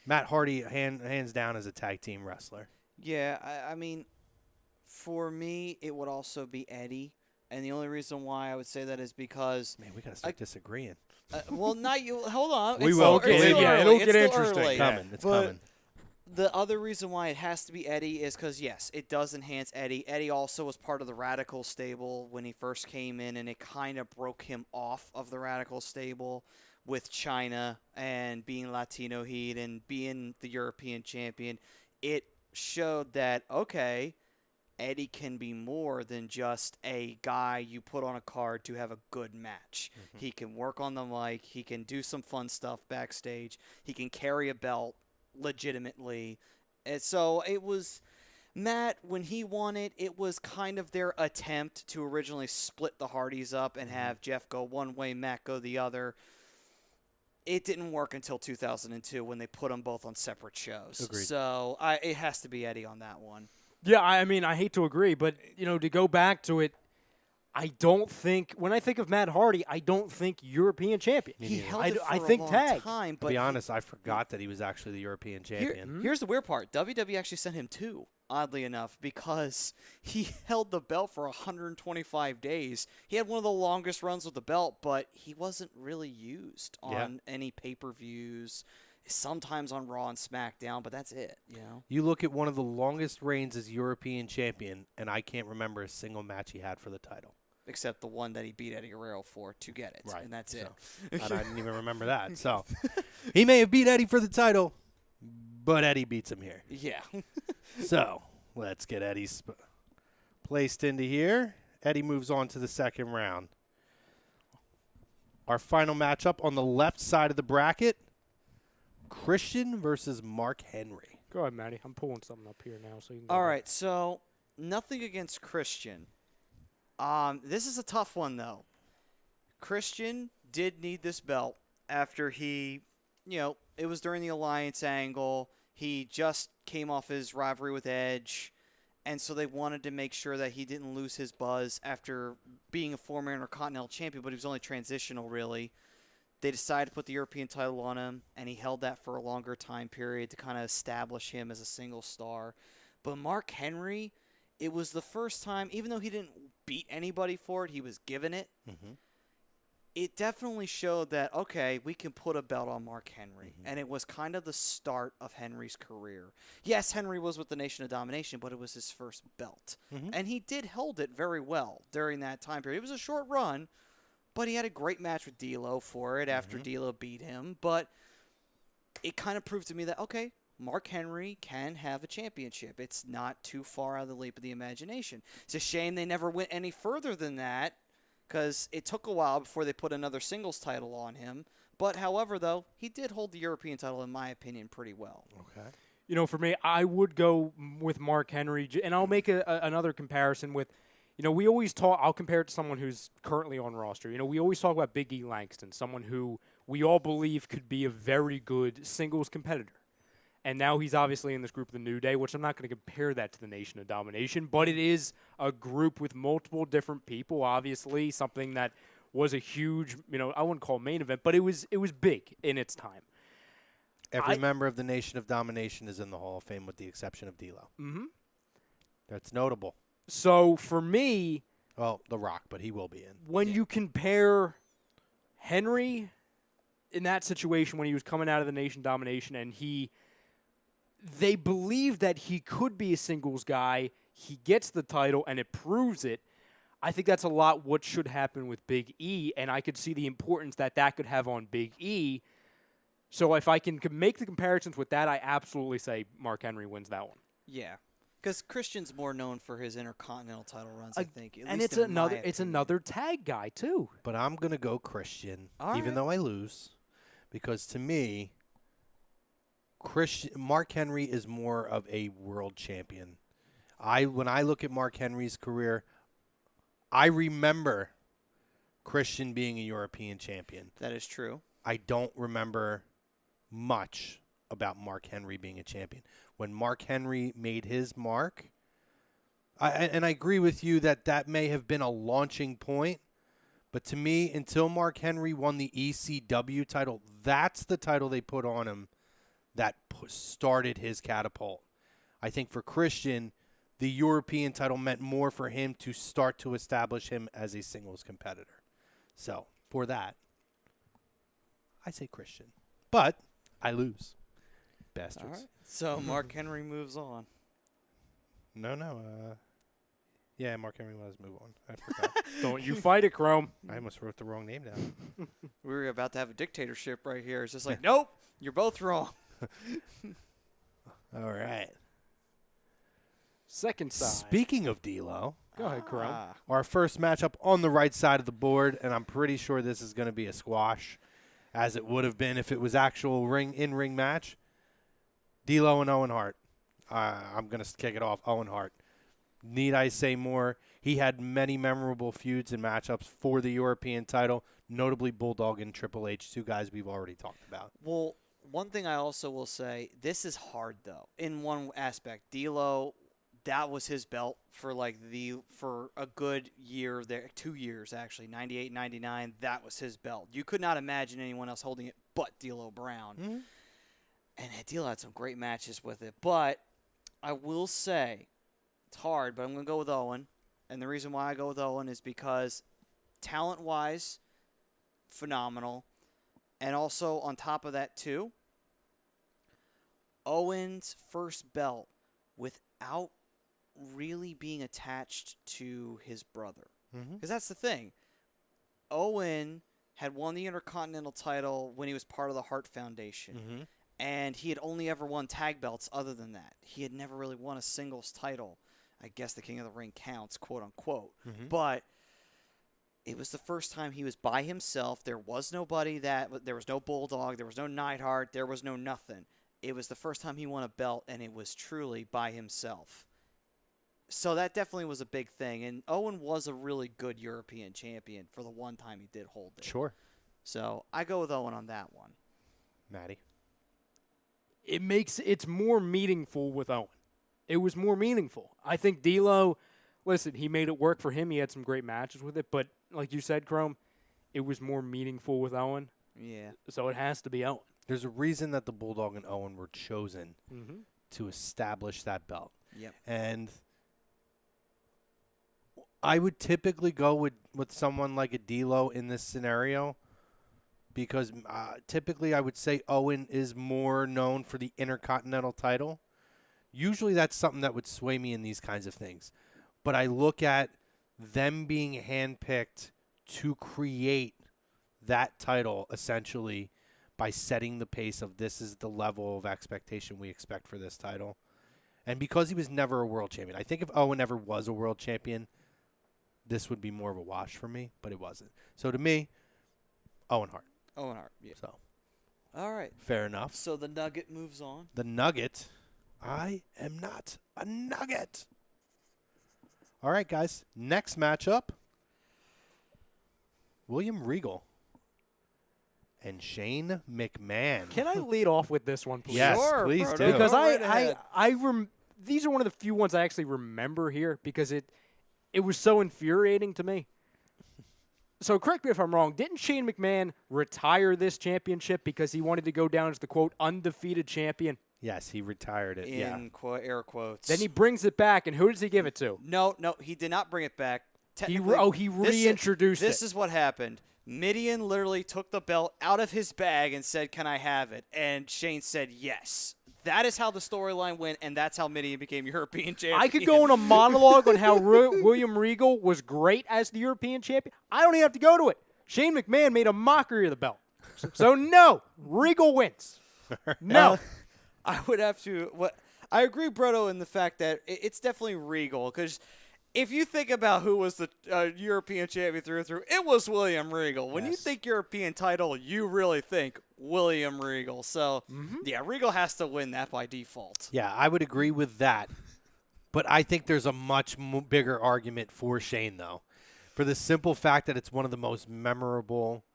Matt Hardy, hands down, is a tag team wrestler. Yeah, I mean, for me, it would also be Eddie. And the only reason why I would say that is because, Man, we got to start disagreeing. well, not you. Hold on. We It's will. Still, it's Believe still me. early. It'll It's get still interesting. early. It's coming. It's But coming. the other reason why it has to be Eddie is because, yes, it does enhance Eddie. Eddie also was part of the Radical stable when he first came in, and it kind of broke him off of the Radical stable with China and being Latino Heat and being the European champion. It showed that, okay, Eddie can be more than just a guy you put on a card to have a good match. Mm-hmm. He can work on the mic. He can do some fun stuff backstage. He can carry a belt legitimately. And so it was Matt, when he won it, it was kind of their attempt to originally split the Hardys up and have Jeff go one way, Matt go the other. It didn't work until 2002 when they put them both on separate shows. Agreed. So it has to be Eddie on that one. Yeah, I mean, I hate to agree, but, to go back to it, I don't think, when I think of Matt Hardy, I don't think European champion. He held it for I a think long tag. time. To But be honest, I forgot that he was actually the European champion. here's the weird part. WWE actually sent him two, oddly enough, because he held the belt for 125 days. He had one of the longest runs with the belt, but he wasn't really used on any pay-per-views. Sometimes on Raw and SmackDown, but that's it, You look at one of the longest reigns as European champion, and I can't remember a single match he had for the title. Except the one that he beat Eddie Guerrero for to get it, Right. and that's it. And I didn't even remember that. So he may have beat Eddie for the title, but Eddie beats him here. Yeah. So let's get Eddie placed into here. Eddie moves on to the second round. Our final matchup on the left side of the bracket, Christian versus Mark Henry. Go ahead, Matty. I'm pulling something up here now. So you can go All ahead. right, so nothing against Christian. This is a tough one, though. Christian did need this belt after he, it was during the Alliance angle. He just came off his rivalry with Edge, and so they wanted to make sure that he didn't lose his buzz after being a former Intercontinental champion, but he was only transitional, really. They decided to put the European title on him, and he held that for a longer time period to kind of establish him as a single star. But Mark Henry, it was the first time, even though he didn't beat anybody for it, he was given it. Mm-hmm. It definitely showed that, okay, we can put a belt on Mark Henry. And it was kind of the start of Henry's career. Yes, Henry was with the Nation of Domination, but it was his first belt. And he did hold it very well during that time period. It was a short run, but he had a great match with D'Lo for it after D'Lo beat him. But it kind of proved to me that, okay, Mark Henry can have a championship. It's not too far out of the leap of the imagination. It's a shame they never went any further than that because it took a while before they put another singles title on him. But, however, though, he did hold the European title, in my opinion, pretty well. Okay. For me, I would go with Mark Henry, and I'll make another comparison with, we always talk, I'll compare it to someone who's currently on roster. We always talk about Big E Langston, someone who we all believe could be a very good singles competitor. And now he's obviously in this group of the New Day, which I'm not going to compare that to the Nation of Domination, but it is a group with multiple different people, obviously, something that was a huge, I wouldn't call it main event, but it was big in its time. Every member of the Nation of Domination is in the Hall of Fame with the exception of D'Lo. Mm-hmm. That's notable. So for me, Well, The Rock, but he will be in. when you compare Henry in that situation when he was coming out of the Nation Domination and they believe that he could be a singles guy, he gets the title and it proves it. I think that's a lot what should happen with Big E, and I could see the importance that could have on Big E. So if I can make the comparisons with that, I absolutely say Mark Henry wins that one. Yeah. Because Christian's more known for his Intercontinental title runs, I think. And it's another tag guy too. But I'm going to go Christian, All even right. though I lose, because to me, Mark Henry is more of a world champion. When I look at Mark Henry's career, I remember Christian being a European champion. That is true. I don't remember much about Mark Henry being a champion. When Mark Henry made his mark, and I agree with you that may have been a launching point, but to me, until Mark Henry won the ECW title, that's the title they put on him that started his catapult. I think for Christian, the European title meant more for him to start to establish him as a singles competitor. So, for that, I say Christian. But I lose. Bastards. All right. So Mark Henry moves on. No. Yeah, Mark Henry let us move on. I forgot. Don't you fight it, Chrome. I almost wrote the wrong name down. We were about to have a dictatorship right here. It's just like, nope, you're both wrong. All right. Second side. Speaking of D'Lo, Go ahead, Chrome. our first matchup on the right side of the board, and I'm pretty sure this is going to be a squash, as it would have been if it was actual in-ring match. D'Lo and Owen Hart. I'm going to kick it off. Owen Hart. Need I say more? He had many memorable feuds and matchups for the European title, notably Bulldog and Triple H, two guys we've already talked about. Well, one thing I also will say, this is hard, though, in one aspect. D'Lo, that was his belt for for a good year there, 2 years actually, 98, 99. That was his belt. You could not imagine anyone else holding it but D'Lo Brown. Mm-hmm. And D'Lo had some great matches with it. But I will say, it's hard, but I'm going to go with Owen. And the reason why I go with Owen is because talent-wise, phenomenal. And also on top of that, too, Owen's first belt without really being attached to his brother. Because that's the thing. Owen had won the Intercontinental title when he was part of the Hart Foundation. And he had only ever won tag belts other than that. He had never really won a singles title. I guess the King of the Ring counts, quote unquote. But it was the first time he was by himself. There was nobody there was no Bulldog, there was no Neidhart, there was no nothing. It was the first time he won a belt, and it was truly by himself. So that definitely was a big thing. And Owen was a really good European champion for the one time he did hold it. Sure. So I go with Owen on that one. Maddie. It's more meaningful with Owen. It was more meaningful. I think D'Lo, listen, he made it work for him. He had some great matches with it. But like you said, Chrome, it was more meaningful with Owen. Yeah. So it has to be Owen. There's a reason that the Bulldog and Owen were chosen to establish that belt. Yep. And I would typically go with someone like a D'Lo in this scenario because typically I would say Owen is more known for the Intercontinental title. Usually that's something that would sway me in these kinds of things. But I look at them being handpicked to create that title essentially by setting the pace of this is the level of expectation we expect for this title. And because he was never a world champion, I think if Owen ever was a world champion, this would be more of a wash for me, but it wasn't. So to me, Owen Hart. Owen Hart, yeah. So All right. fair enough. So the Nugget moves on. The Nugget. I am not a Nugget. All right, guys. Next matchup. William Regal and Shane McMahon. Can I lead off with this one, please? Yes, Sure, please bro. do. Because Go right ahead. these are one of the few ones I actually remember here because it was so infuriating to me. So correct me if I'm wrong. Didn't Shane McMahon retire this championship because he wanted to go down as the, quote, undefeated champion? Yes, he retired it. Yeah. In air quotes. Then he brings it back, and who does he give it to? No, he did not bring it back. He reintroduced This it. is what happened. Midian literally took the belt out of his bag and said, "Can I have it?" And Shane said yes. That is how the storyline went, and that's how Midian became European champion. I could go on a monologue on how William Regal was great as the European champion. I don't even have to go to it. Shane McMahon made a mockery of the belt. So, no, Regal wins. No. I would have to. I agree, Brodo, in the fact that it's definitely Regal. Because if you think about who was the European champion through and through, it was William Regal. When you think European title, you really think William Regal. So, yeah, Regal has to win that by default. Yeah, I would agree with that. But I think there's a much bigger argument for Shane, though, for the simple fact that it's one of the most memorable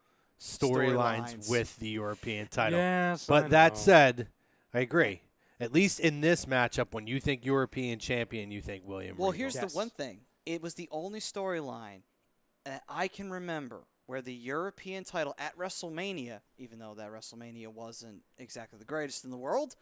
storylines with the European title. Yes, but I that know. said, I agree. At least in this matchup, when you think European champion, you think William Well, Regal. here's Yes. the one thing. It was the only storyline that I can remember where the European title at WrestleMania, even though that WrestleMania wasn't exactly the greatest in the world,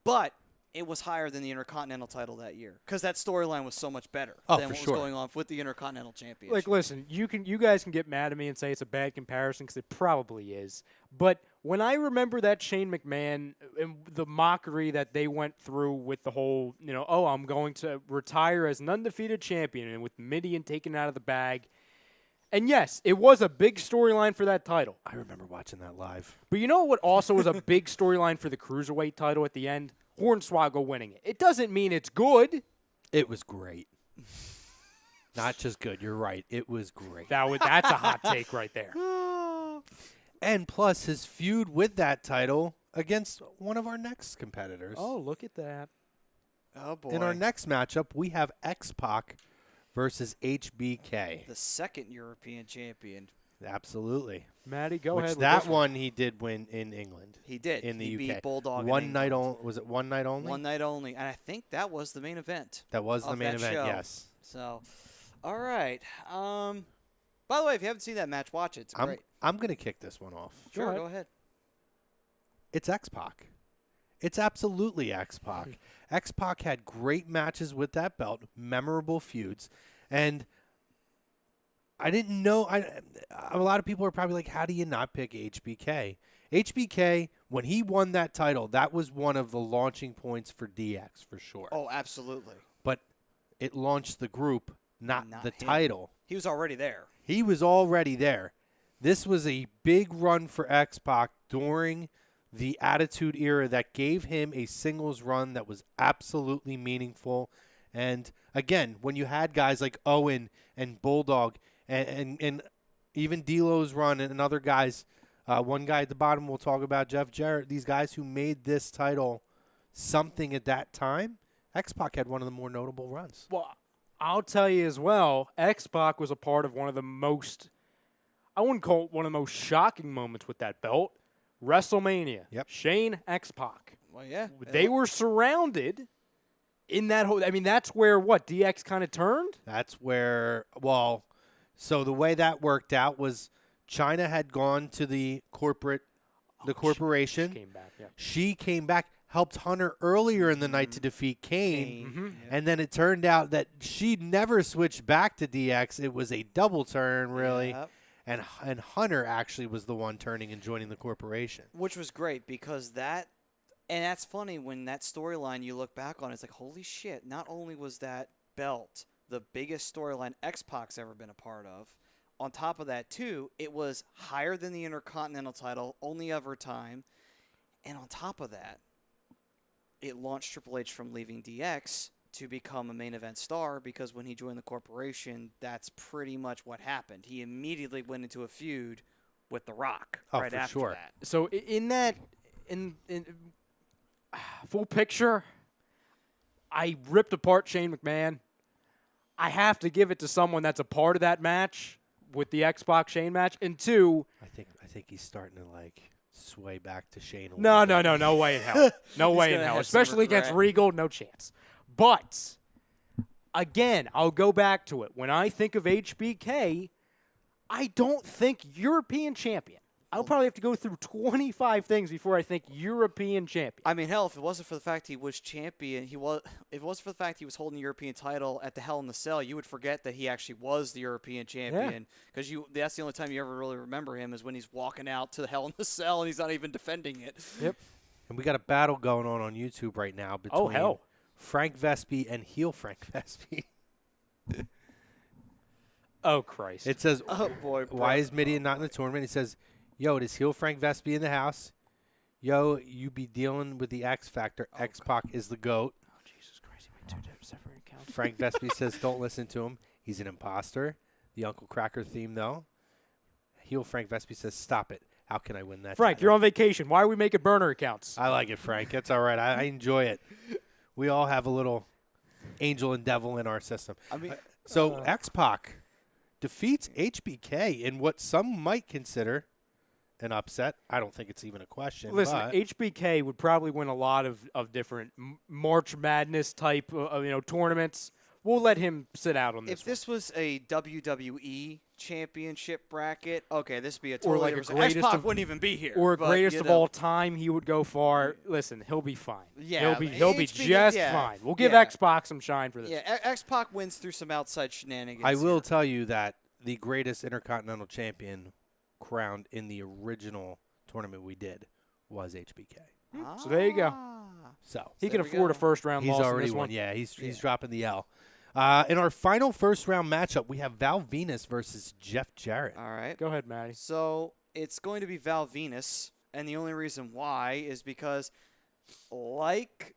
but it was higher than the Intercontinental title that year because that storyline was so much better Oh, than for what sure. was going on with the Intercontinental Championship. Like, listen, you guys can get mad at me and say it's a bad comparison because it probably is. But when I remember that Shane McMahon and the mockery that they went through with the whole, oh, I'm going to retire as an undefeated champion, and with Mideon taken out of the bag. And yes, it was a big storyline for that title. I remember watching that live. But you know what also was a big storyline for the Cruiserweight title at the end? Hornswoggle winning it. It doesn't mean it's good. It was great. Not just good. You're right. It was great. That's a hot take right there. And plus his feud with that title against one of our next competitors. Oh, look at that. oh, boy. In our next matchup, we have X-Pac versus HBK. The second European champion. Absolutely. Maddie, go Which ahead. with that this one he did win in England. He did. In the he UK. beat Bulldog in One night England. only. Was it one night only? One night only. And I think that was the main event. That was the of main that event, show. yes. So, all right. By the way, if you haven't seen that match, watch it. It's great. I'm going to kick this one off. Sure, go ahead. It's X-Pac. It's absolutely X-Pac. X-Pac had great matches with that belt, memorable feuds, and I didn't know. A lot of people are probably like, how do you not pick HBK? HBK, when he won that title, that was one of the launching points for DX for sure. Oh, absolutely. But it launched the group, not the him. title. He was already there. He was already there. This was a big run for X-Pac during the Attitude Era that gave him a singles run that was absolutely meaningful. And again, when you had guys like Owen and Bulldog and even D'Lo's run and other guys, one guy at the bottom we'll talk about, Jeff Jarrett, these guys who made this title something at that time, X-Pac had one of the more notable runs. Well, I'll tell you as well, X-Pac was a part of one of the most, I wouldn't call it one of the most shocking moments with that belt. WrestleMania. Yep. Shane, X-Pac. Well, yeah. They were surrounded in that whole, I mean, that's where, DX kind of turned? That's where, so the way that worked out was China had gone to the corporation. She came back, yeah. She came back, helped Hunter earlier in the night to defeat Kane. Mm-hmm. And then it turned out that she never switched back to DX. It was a double turn, really. Yep. And Hunter actually was the one turning and joining the corporation. Which was great because that's funny when that storyline you look back on, it's like, holy shit, not only was that belt the biggest storyline X-Pac's ever been a part of, on top of that, too, it was higher than the Intercontinental title, only ever time. And on top of that, it launched Triple H from leaving DX to become a main event star because when he joined the corporation, that's pretty much what happened. He immediately went into a feud with The Rock right for after sure. that. So in full picture, I ripped apart Shane McMahon. I have to give it to someone that's a part of that match with the X-Pac Shane match. And two, I think he's starting to sway back to Shane. no way in hell. No way in gonna hell. have some Especially against regret. Regal, no chance. But again, I'll go back to it. When I think of HBK, I don't think European champion. I'll probably have to go through 25 things before I think European champion. I mean, hell, if it wasn't for the fact he was champion, if it wasn't for the fact he was holding the European title at the Hell in the Cell, you would forget that he actually was the European champion because that's the only time you ever really remember him is when he's walking out to the Hell in the Cell and he's not even defending it. Yep. And we got a battle going on YouTube right now between hell. Frank Vespi and heel Frank Vespi. Oh, Christ. It says, Oh, boy. why is Mideon not in the tournament? He says, yo, does heel Frank Vespi in the house? Yo, you be dealing with the X Factor. X-Pac is the GOAT. Oh, Jesus Christ. He made two separate accounts. Frank Vespi says, don't listen to him. He's an imposter. The Uncle Cracker theme, though. Heel Frank Vespi says, stop it. How can I win that Frank, title? you're on vacation. Why are we making burner accounts? I like it, Frank. That's all right. I enjoy it. We all have a little angel and devil in our system. I mean, So X-Pac defeats HBK in what some might consider an upset. I don't think it's even a question. Listen, but HBK would probably win a lot of different March Madness type tournaments. We'll let him sit out on this. if this was a WWE Championship bracket, okay, this would be a Or totally like a different. greatest X-Pac of- wouldn't even be here. Or but, greatest you of know. all time, he would go far. Listen, he'll be fine. Yeah, he'll be speaking- just yeah, fine. We'll give yeah. X-Pac some shine for this. Yeah, X-Pac wins through some outside shenanigans. I will here. tell you that the greatest Intercontinental Champion crowned in the original tournament we did was HBK. So there you go. So He there can we afford a go. first-round he's loss in already this won. one. Yeah, he's dropping the L. In our final first-round matchup, we have Val Venus versus Jeff Jarrett. All right. Go ahead, Maddie. So it's going to be Val Venus, and the only reason why is because, like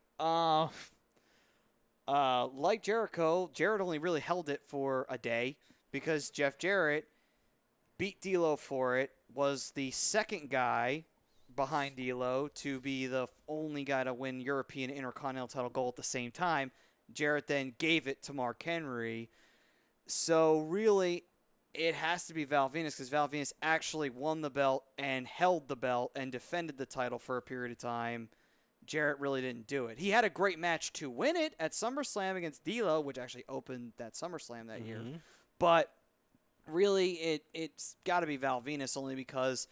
Jericho, Jarrett only really held it for a day because Jeff Jarrett beat D'Lo for it, was the second guy behind D'Lo to be the only guy to win European Intercontinental title gold at the same time. Jarrett then gave it to Mark Henry. So really, it has to be Val Venus because Val Venus actually won the belt and held the belt and defended the title for a period of time. Jarrett really didn't do it. He had a great match to win it at SummerSlam against D'Lo, which actually opened that SummerSlam that year. But really, it's got to be Val Venus only because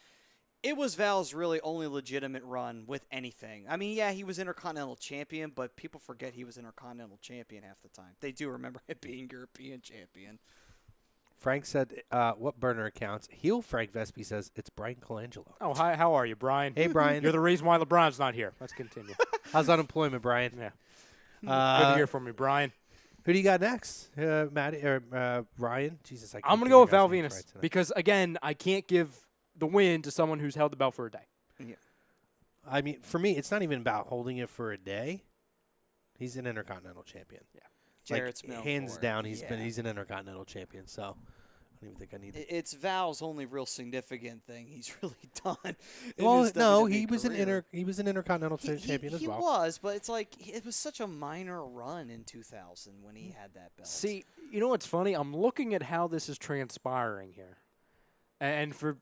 it was Val's really only legitimate run with anything. I mean, yeah, he was Intercontinental Champion, but people forget he was Intercontinental Champion half the time. They do remember it being European Champion. Frank said, what burner accounts? Heel Frank Vespi says, it's Brian Colangelo. Oh, hi. How are you, Brian? Hey, Brian. You're the reason why LeBron's not here. Let's continue. How's unemployment, Brian? Yeah. Good to hear from you, Brian. Who do you got next? Maddie or Ryan? Jesus, I can't I'm going to get go your with guys' Val names Venus right tonight. because, again, I can't give the win to someone who's held the belt for a day. Yeah. I mean, for me, it's not even about holding it for a day. He's an Intercontinental Champion. Yeah. Jarrett's like, known hands for it. down, Yeah. he's an Intercontinental Champion. So I don't even think I need. It's Val's only real significant thing he's really done. in Well, his no, WWE he was career. an Intercontinental Champion as He well. was, but it's like it was such a minor run in 2000 when he had that belt. See, you know what's funny? I'm looking at how this is transpiring here. And for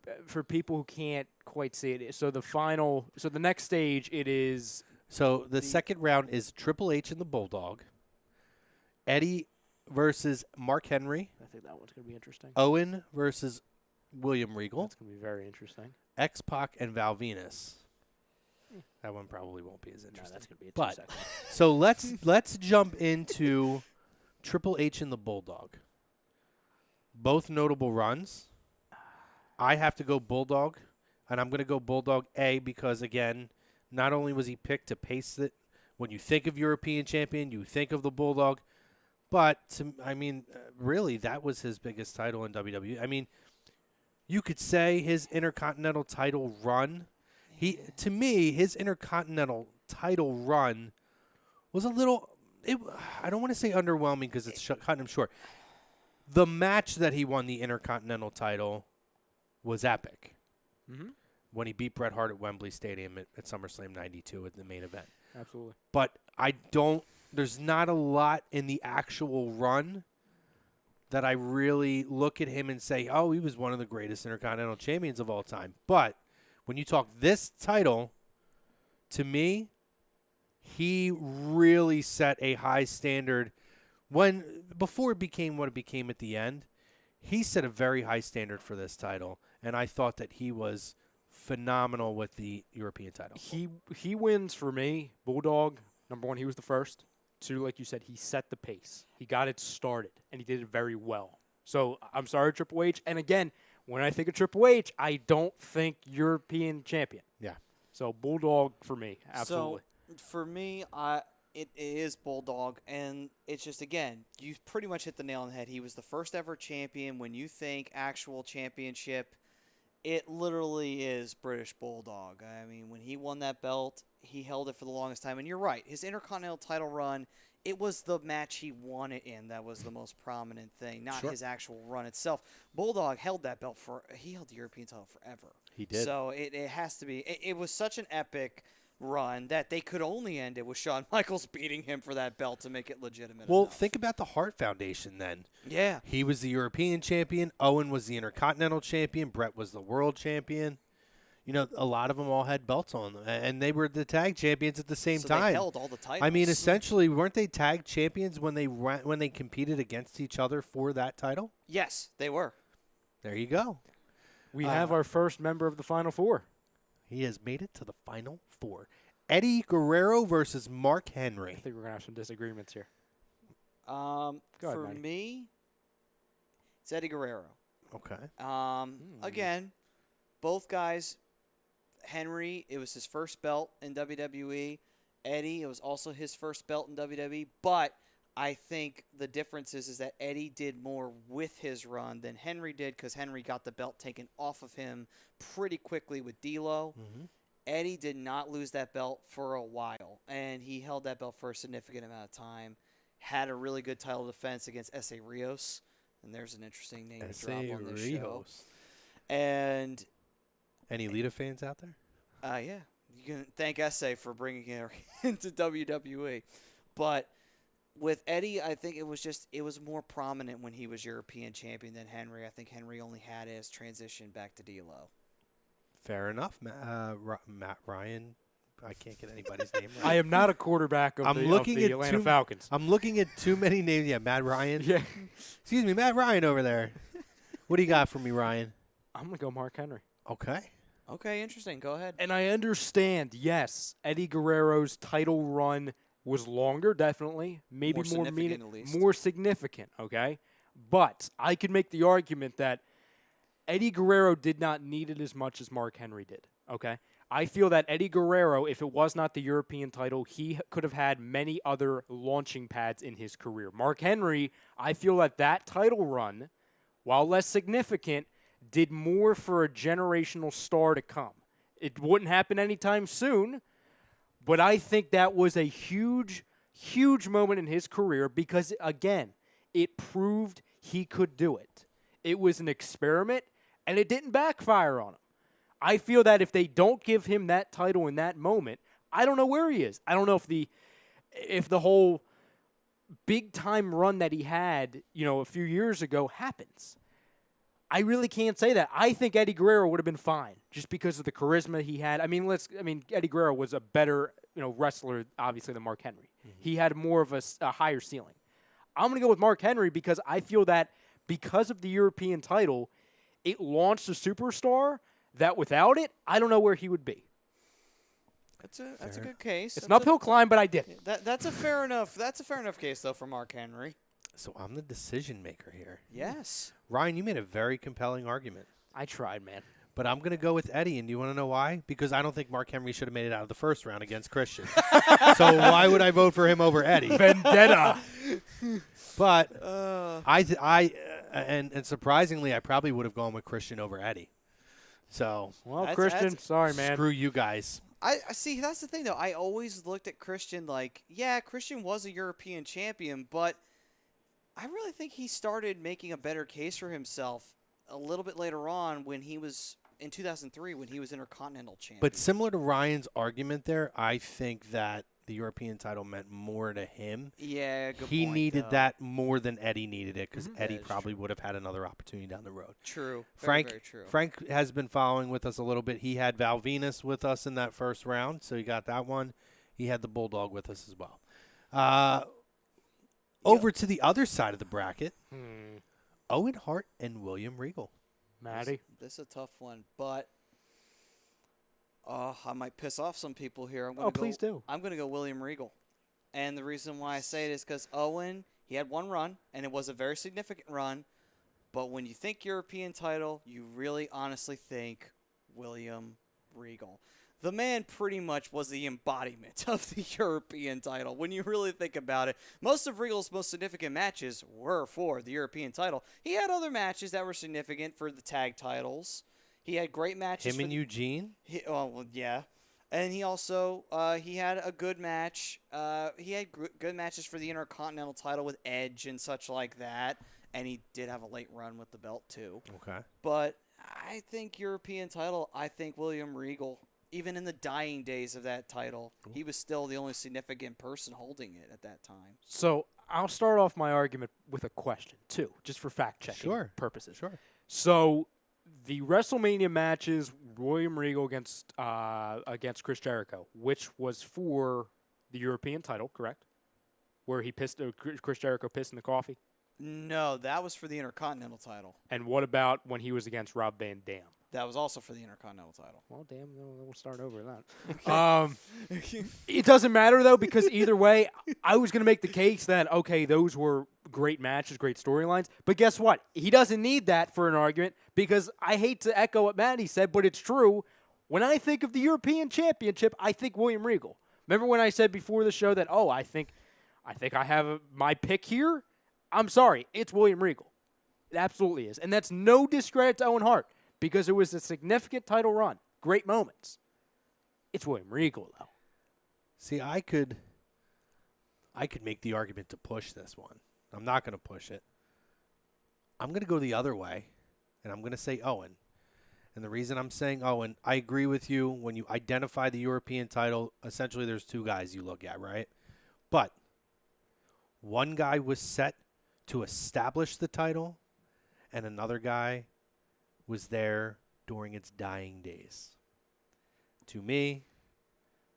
people who can't quite see it, so the next stage, it is So the second round is Triple H and the Bulldog. Eddie versus Mark Henry. I think that one's going to be interesting. Owen versus William Regal. That's going to be very interesting. X-Pac and Val Venus. That one probably won't be as No, interesting. that's going to be a But 2-second. so let's jump into Triple H and the Bulldog. Both notable runs. I have to go Bulldog, and I'm going to go Bulldog A because, again, not only was he picked to pace it, when you think of European champion, you think of the Bulldog, but, really, that was his biggest title in WWE. I mean, you could say his Intercontinental title run, to me, his Intercontinental title run was a little, I don't want to say underwhelming because it's cutting him short. The match that he won the Intercontinental title was epic. Mm-hmm. When he beat Bret Hart at Wembley Stadium at SummerSlam 92 at the main event. Absolutely. But there's not a lot in the actual run that I really look at him and say, oh, he was one of the greatest Intercontinental champions of all time. But when you talk this title, to me, he really set a high standard. Before it became what it became at the end, he set a very high standard for this title, and I thought that he was phenomenal with the European title. He wins for me. Bulldog, number one, he was the first. Two, like you said, he set the pace. He got it started, and he did it very well. So I'm sorry, Triple H. And again, when I think of Triple H, I don't think European champion. Yeah. So Bulldog for me, absolutely. So for me, it is Bulldog, and it's just, again, you pretty much hit the nail on the head. He was the first ever champion. When you think actual championship, it literally is British Bulldog. I mean, when he won that belt, he held it for the longest time. And you're right, his Intercontinental title run, it was the match he won it in that was the most prominent thing, not his actual run itself. Bulldog held that belt he held the European title forever. He did. So it has to be, it was such an epic run that they could only end it with Shawn Michaels beating him for that belt to make it legitimate Well, enough. think about the Hart Foundation then. Yeah. He was the European champion. Owen was the Intercontinental champion. Brett was the world champion. You know, a lot of them all had belts on them, and they were the tag champions at the same So time. they held all the titles. I mean, essentially, weren't they tag champions when they competed against each other for that title? Yes, they were. There you go. We have our first member of the Final Four. He has made it to the Final Four. Eddie Guerrero versus Mark I Henry. think we're going to have some disagreements here. Go ahead, for Manny. me, it's Eddie Guerrero. Okay. Again, both guys, Henry, it was his first belt in WWE. Eddie, it was also his first belt in WWE. But I think the difference is that Eddie did more with his run than Henry did because Henry got the belt taken off of him pretty quickly with D'Lo. Eddie did not lose that belt for a while, and he held that belt for a significant amount of time. Had a really good title defense against S.A. Rios, and there's an interesting name to drop on this show. And any Lita fans out there? yeah, you can thank S.A. for bringing her into WWE. But with Eddie, I think it was more prominent when he was European champion than Henry. I think Henry only had his transition back to D'Lo. Fair enough. Matt Ryan. I can't get anybody's name right. I am not a quarterback of the Atlanta Falcons. I'm looking at too many names. Yeah, Matt Ryan. Yeah. Excuse me, Matt Ryan over there. What do you got for me, Ryan? I'm going to go Mark Henry. Okay. Okay, interesting. Go ahead. And I understand, yes, Eddie Guerrero's title run was longer, definitely. Maybe More significant, at least. more significant, okay? But I could make the argument that Eddie Guerrero did not need it as much as Mark Henry did, okay? I feel that Eddie Guerrero, if it was not the European title, he could have had many other launching pads in his career. Mark Henry, I feel that title run, while less significant, did more for a generational star to come. It wouldn't happen anytime soon, but I think that was a huge, huge moment in his career because, again, it proved he could do it. It was an experiment, and it didn't backfire on him. I feel that if they don't give him that title in that moment, I don't know where he is. I don't know if the whole big-time run that he had, a few years ago happens. I really can't say that. I think Eddie Guerrero would have been fine just because of the charisma he had. Eddie Guerrero was a better, wrestler obviously than Mark Henry. Mm-hmm. He had more of a higher ceiling. I'm going to go with Mark Henry because I feel that because of the European title, it launched a superstar that without it, I don't know where he would be. That's a good case. It's an uphill climb, but I did it. That's a fair enough case though for Mark Henry. So I'm the decision maker here. Yes. Ryan, you made a very compelling argument. I tried, man. But I'm going to go with Eddie, and do you want to know why? Because I don't think Mark Henry should have made it out of the first round against Christian. So why would I vote for him over Eddie? Vendetta. But and surprisingly, I probably would have gone with Christian over Eddie. So Christian, sorry, man. Screw you guys. I see. That's the thing, though. I always looked at Christian like, yeah, Christian was a European champion, but I really think he started making a better case for himself a little bit later on when he was in 2003 when he was Intercontinental champion. But similar to Ryan's argument there, I think that the European title meant more to him. Yeah, good He point, needed though. that more than Eddie needed it because Eddie That is probably would have had another opportunity down the road. True. Frank, Very true. Frank has been following with us a little bit. He had Val Venus with us in that first round, so he got that one. He had the Bulldog with us as well. Over to the other side of the bracket, Owen Hart and William Regal. Maddie? This is a tough one, but I might piss off some people here. Please do. I'm going to go William Regal. And the reason why I say it is because Owen, he had one run, and it was a very significant run. But when you think European title, you really honestly think William Regal. The man pretty much was the embodiment of the European title. When you really think about it, most of Regal's most significant matches were for the European title. He had other matches that were significant for the tag titles. He had great matches. Him and Eugene? Yeah. And he also he had a good match. He had good matches for the Intercontinental title with Edge and such like that. And he did have a late run with the belt, too. Okay. But I think European title, I think William Regal. Even in the dying days of that title, he was still the only significant person holding it at that time. So I'll start off my argument with a question, too, just for fact-checking purposes. Sure. So the WrestleMania matches, William Regal against Chris Jericho, which was for the European title, correct? Where he Chris Jericho pissed in the coffee? No, that was for the Intercontinental title. And what about when he was against Rob Van Dam? That was also for the Intercontinental title. Well, damn, we'll start over that. It doesn't matter, though, because either way, I was going to make the case that, okay, those were great matches, great storylines. But guess what? He doesn't need that for an argument because I hate to echo what Matty said, but it's true. When I think of the European Championship, I think William Regal. Remember when I said before the show that, I think I have my pick here? I'm sorry. It's William Regal. It absolutely is. And that's no discredit to Owen Hart. Because it was a significant title run. Great moments. It's William Regal, though. See, I could make the argument to push this one. I'm not going to push it. I'm going to go the other way, and I'm going to say Owen. And the reason I'm saying Owen, I agree with you. When you identify the European title, essentially there's two guys you look at, right? But one guy was set to establish the title, and another guy was there during its dying days. To me,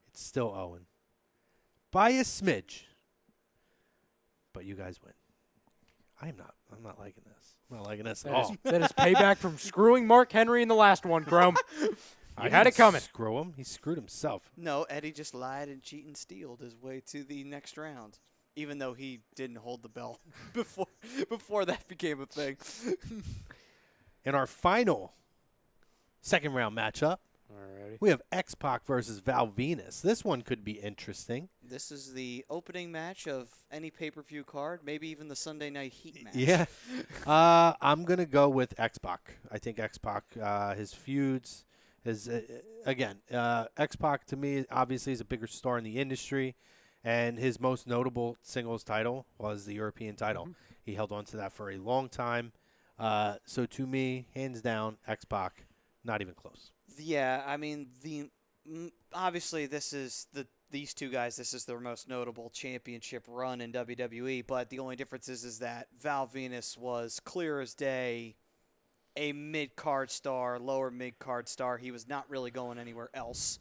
it's still Owen. By a smidge. But you guys win. I'm not liking this. I'm not liking this at all. That is payback from screwing Mark Henry in the last one, Chrome. You had it coming. Screw him. He screwed himself. No, Eddie just lied and cheated and stealed his way to the next round. Even though he didn't hold the belt before that became a thing. In our final second round matchup, Alrighty. we have X-Pac versus Val Venus. This one could be interesting. This is the opening match of any pay-per-view card, maybe even the Sunday Night Heat match. Yeah. I'm going to go with X-Pac. I think X-Pac, his feuds, X-Pac to me obviously is a bigger star in the industry, and his most notable singles title was the European title. Mm-hmm. He held on to that for a long time. So to me, hands down, X-Pac, not even close. Yeah, I mean, obviously these two guys, this is their most notable championship run in WWE, but the only difference is that Val Venus was clear as day a mid-card star, lower mid-card star. He was not really going anywhere else.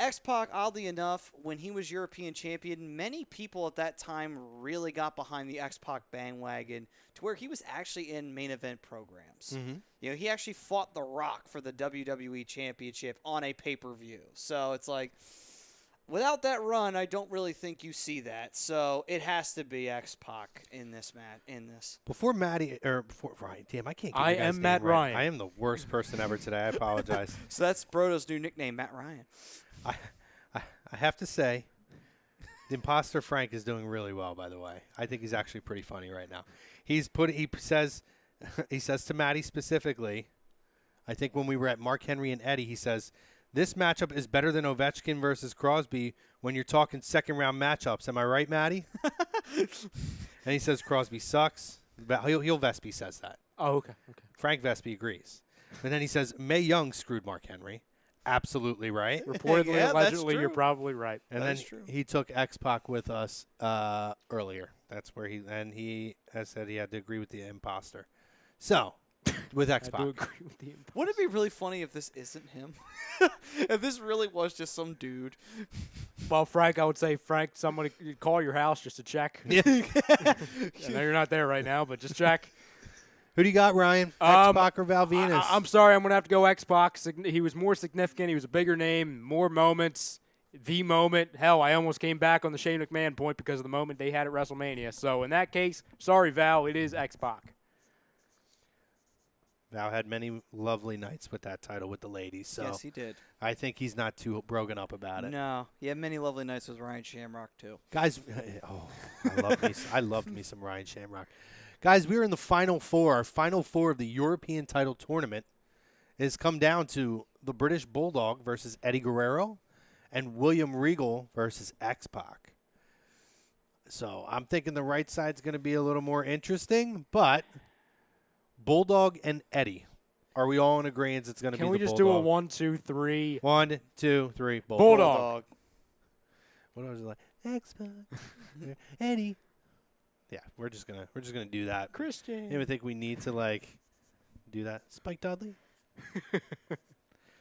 X-Pac, oddly enough, when he was European champion, many people at that time really got behind the X-Pac bandwagon to where he was actually in main event programs. Mm-hmm. You know, he actually fought The Rock for the WWE Championship on a pay-per-view. So it's like, without that run, I don't really think you see that. So it has to be X-Pac in this match. Before Ryan, damn, I can't get I your guys' am name Matt right. Ryan. I am the worst person ever today. I apologize. So that's Brodo's new nickname, Matt Ryan. I have to say, the imposter Frank is doing really well, by the way. I think he's actually pretty funny right now. He says to Matty specifically, I think when we were at Mark Henry and Eddie, he says, this matchup is better than Ovechkin versus Crosby when you're talking second-round matchups. Am I right, Matty? And he says Crosby sucks. Heel Vespi says that. Oh, okay. Frank Vespi agrees. And then he says, Mae Young screwed Mark Henry. Absolutely right. Reportedly, Yeah, allegedly, that's you're true. probably right. And then he took X-Pac with us earlier. That's where he has said he had to agree with the imposter. So, with X-Pac. I do agree with the imposter. Wouldn't it be really funny if this isn't him? If this really was just some dude. Well, Frank, I would say, somebody call your house just to check. Yeah. I know you're not there right now, but just check. Who do you got, Ryan? X-Pac or Val Venus? I'm sorry, I'm going to have to go X-Pac. He was more significant. He was a bigger name, more moments. The moment. Hell, I almost came back on the Shane McMahon point because of the moment they had at WrestleMania. So in that case, sorry, Val, it is X-Pac. Val had many lovely nights with that title with the ladies. So Yes, he did. I think he's not too broken up about it. No. He had many lovely nights with Ryan Shamrock, too. Guys, I loved me some Ryan Shamrock. Guys, we're in the Final Four. Our Final Four of the European title tournament has come down to the British Bulldog versus Eddie Guerrero and William Regal versus X-Pac. So I'm thinking the right side's going to be a little more interesting, but Bulldog and Eddie. Are we all in agreement it's going to be the Bulldog? Can we just do a 1, 2, 3? 1, 2, 3, Bulldog. Bulldog. What was it like? X-Pac, Eddie. Yeah, we're just gonna do that. Christian. I even think we need to do that. Spike Dudley,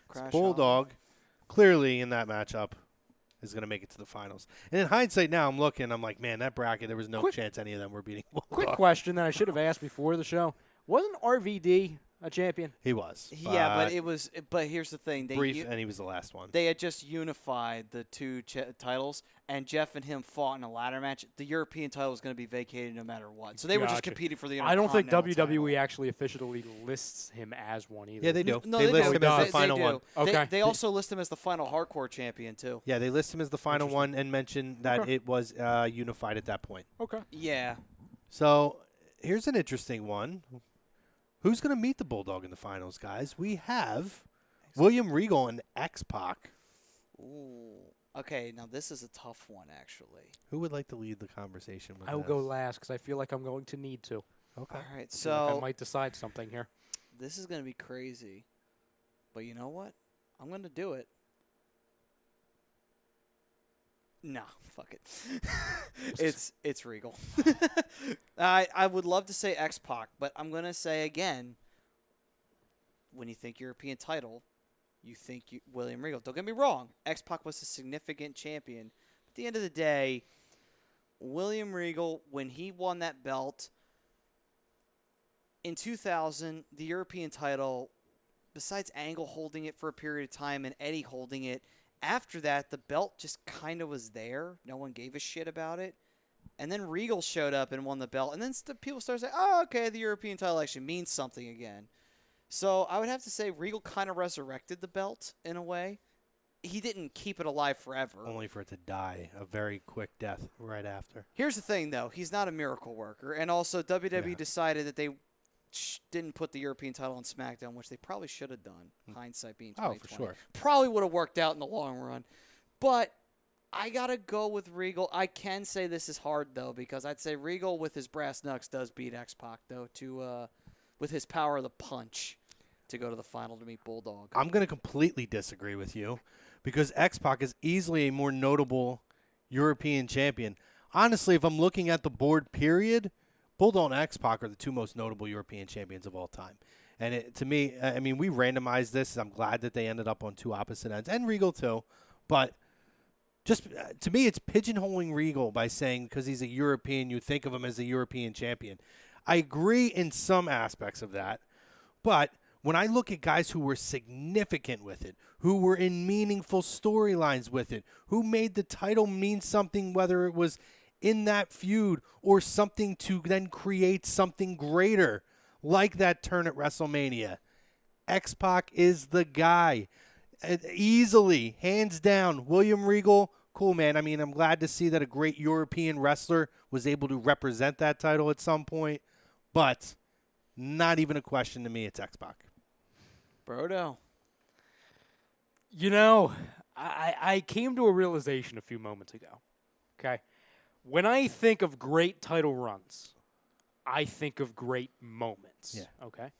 Crash Bulldog, clearly in that matchup, is going to make it to the finals. And in hindsight now, I'm looking, I'm like, man, that bracket, there was no chance any of them were beating Bulldog. Quick question that I should have asked before the show. Wasn't RVD a champion? He was. Yeah, but it was. But here's the thing: brief, and he was the last one. They had just unified the two titles, and Jeff and him fought in a ladder match. The European title was going to be vacated no matter what, so they were just competing for the. I don't think WWE title. actually officially lists him as one either. Yeah, they do. No, they list do. him as the final one. Okay. They also list him as the final hardcore champion too. Yeah, they list him as the final one and mention that it was unified at that point. Okay. Yeah. So here's an interesting one. Who's going to meet the Bulldog in the finals, guys? We have William Regal and X-Pac. Ooh. Okay, now this is a tough one, actually. Who would like to lead the conversation with I will this? go last because I feel like I'm going to need to. Okay. All right, I so might decide something here. this is going to be crazy, but you know what? I'm going to do it. Nah, fuck it. it's Regal. I would love to say X-Pac, but I'm going to say again, when you think European title, you think William Regal. Don't get me wrong. X-Pac was a significant champion. At the end of the day, William Regal, when he won that belt in 2000, the European title, besides Angle holding it for a period of time and Eddie holding it, after that, the belt just kind of was there. No one gave a shit about it. And then Regal showed up and won the belt. And then people started saying, oh, okay, the European title actually means something again. So I would have to say Regal kind of resurrected the belt in a way. He didn't keep it alive forever. Only for it to die a very quick death right after. Here's the thing, though. He's not a miracle worker. And also, WWE decided that they didn't put the European title on SmackDown, which they probably should have done, hindsight being 2020. Oh, for sure. Probably would have worked out in the long run. But I got to go with Regal. I can say this is hard, though, because I'd say Regal with his brass knucks does beat X-Pac, though, with his power of the punch to go to the final to meet Bulldog. I'm going to completely disagree with you because X-Pac is easily a more notable European champion. Honestly, if I'm looking at the board, period, Bulldog and X-Pac are the two most notable European champions of all time. And to me, I mean, we randomized this. I'm glad that they ended up on two opposite ends, and Regal too. But just to me, it's pigeonholing Regal by saying because he's a European, you think of him as a European champion. I agree in some aspects of that. But when I look at guys who were significant with it, who were in meaningful storylines with it, who made the title mean something, whether it was in that feud or something to then create something greater like that turn at WrestleMania, X-Pac is the guy. Easily, hands down, William Regal, cool, man. I mean, I'm glad to see that a great European wrestler was able to represent that title at some point, but not even a question to me, it's X-Pac. Brodo. You know, I came to a realization a few moments ago, okay? When I think of great title runs, I think of great moments. Yeah. Okay.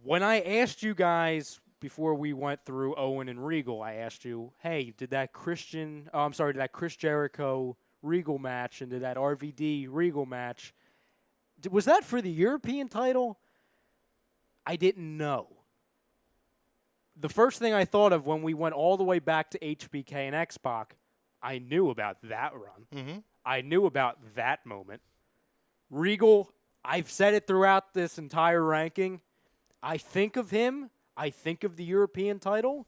When I asked you guys before we went through Owen and Regal, I asked you, hey, did that Chris Jericho Regal match and did that RVD Regal match, was that for the European title? I didn't know. The first thing I thought of when we went all the way back to HBK and X-Pac, I knew about that run. Mm-hmm. I knew about that moment. Regal, I've said it throughout this entire ranking. I think of him. I think of the European title.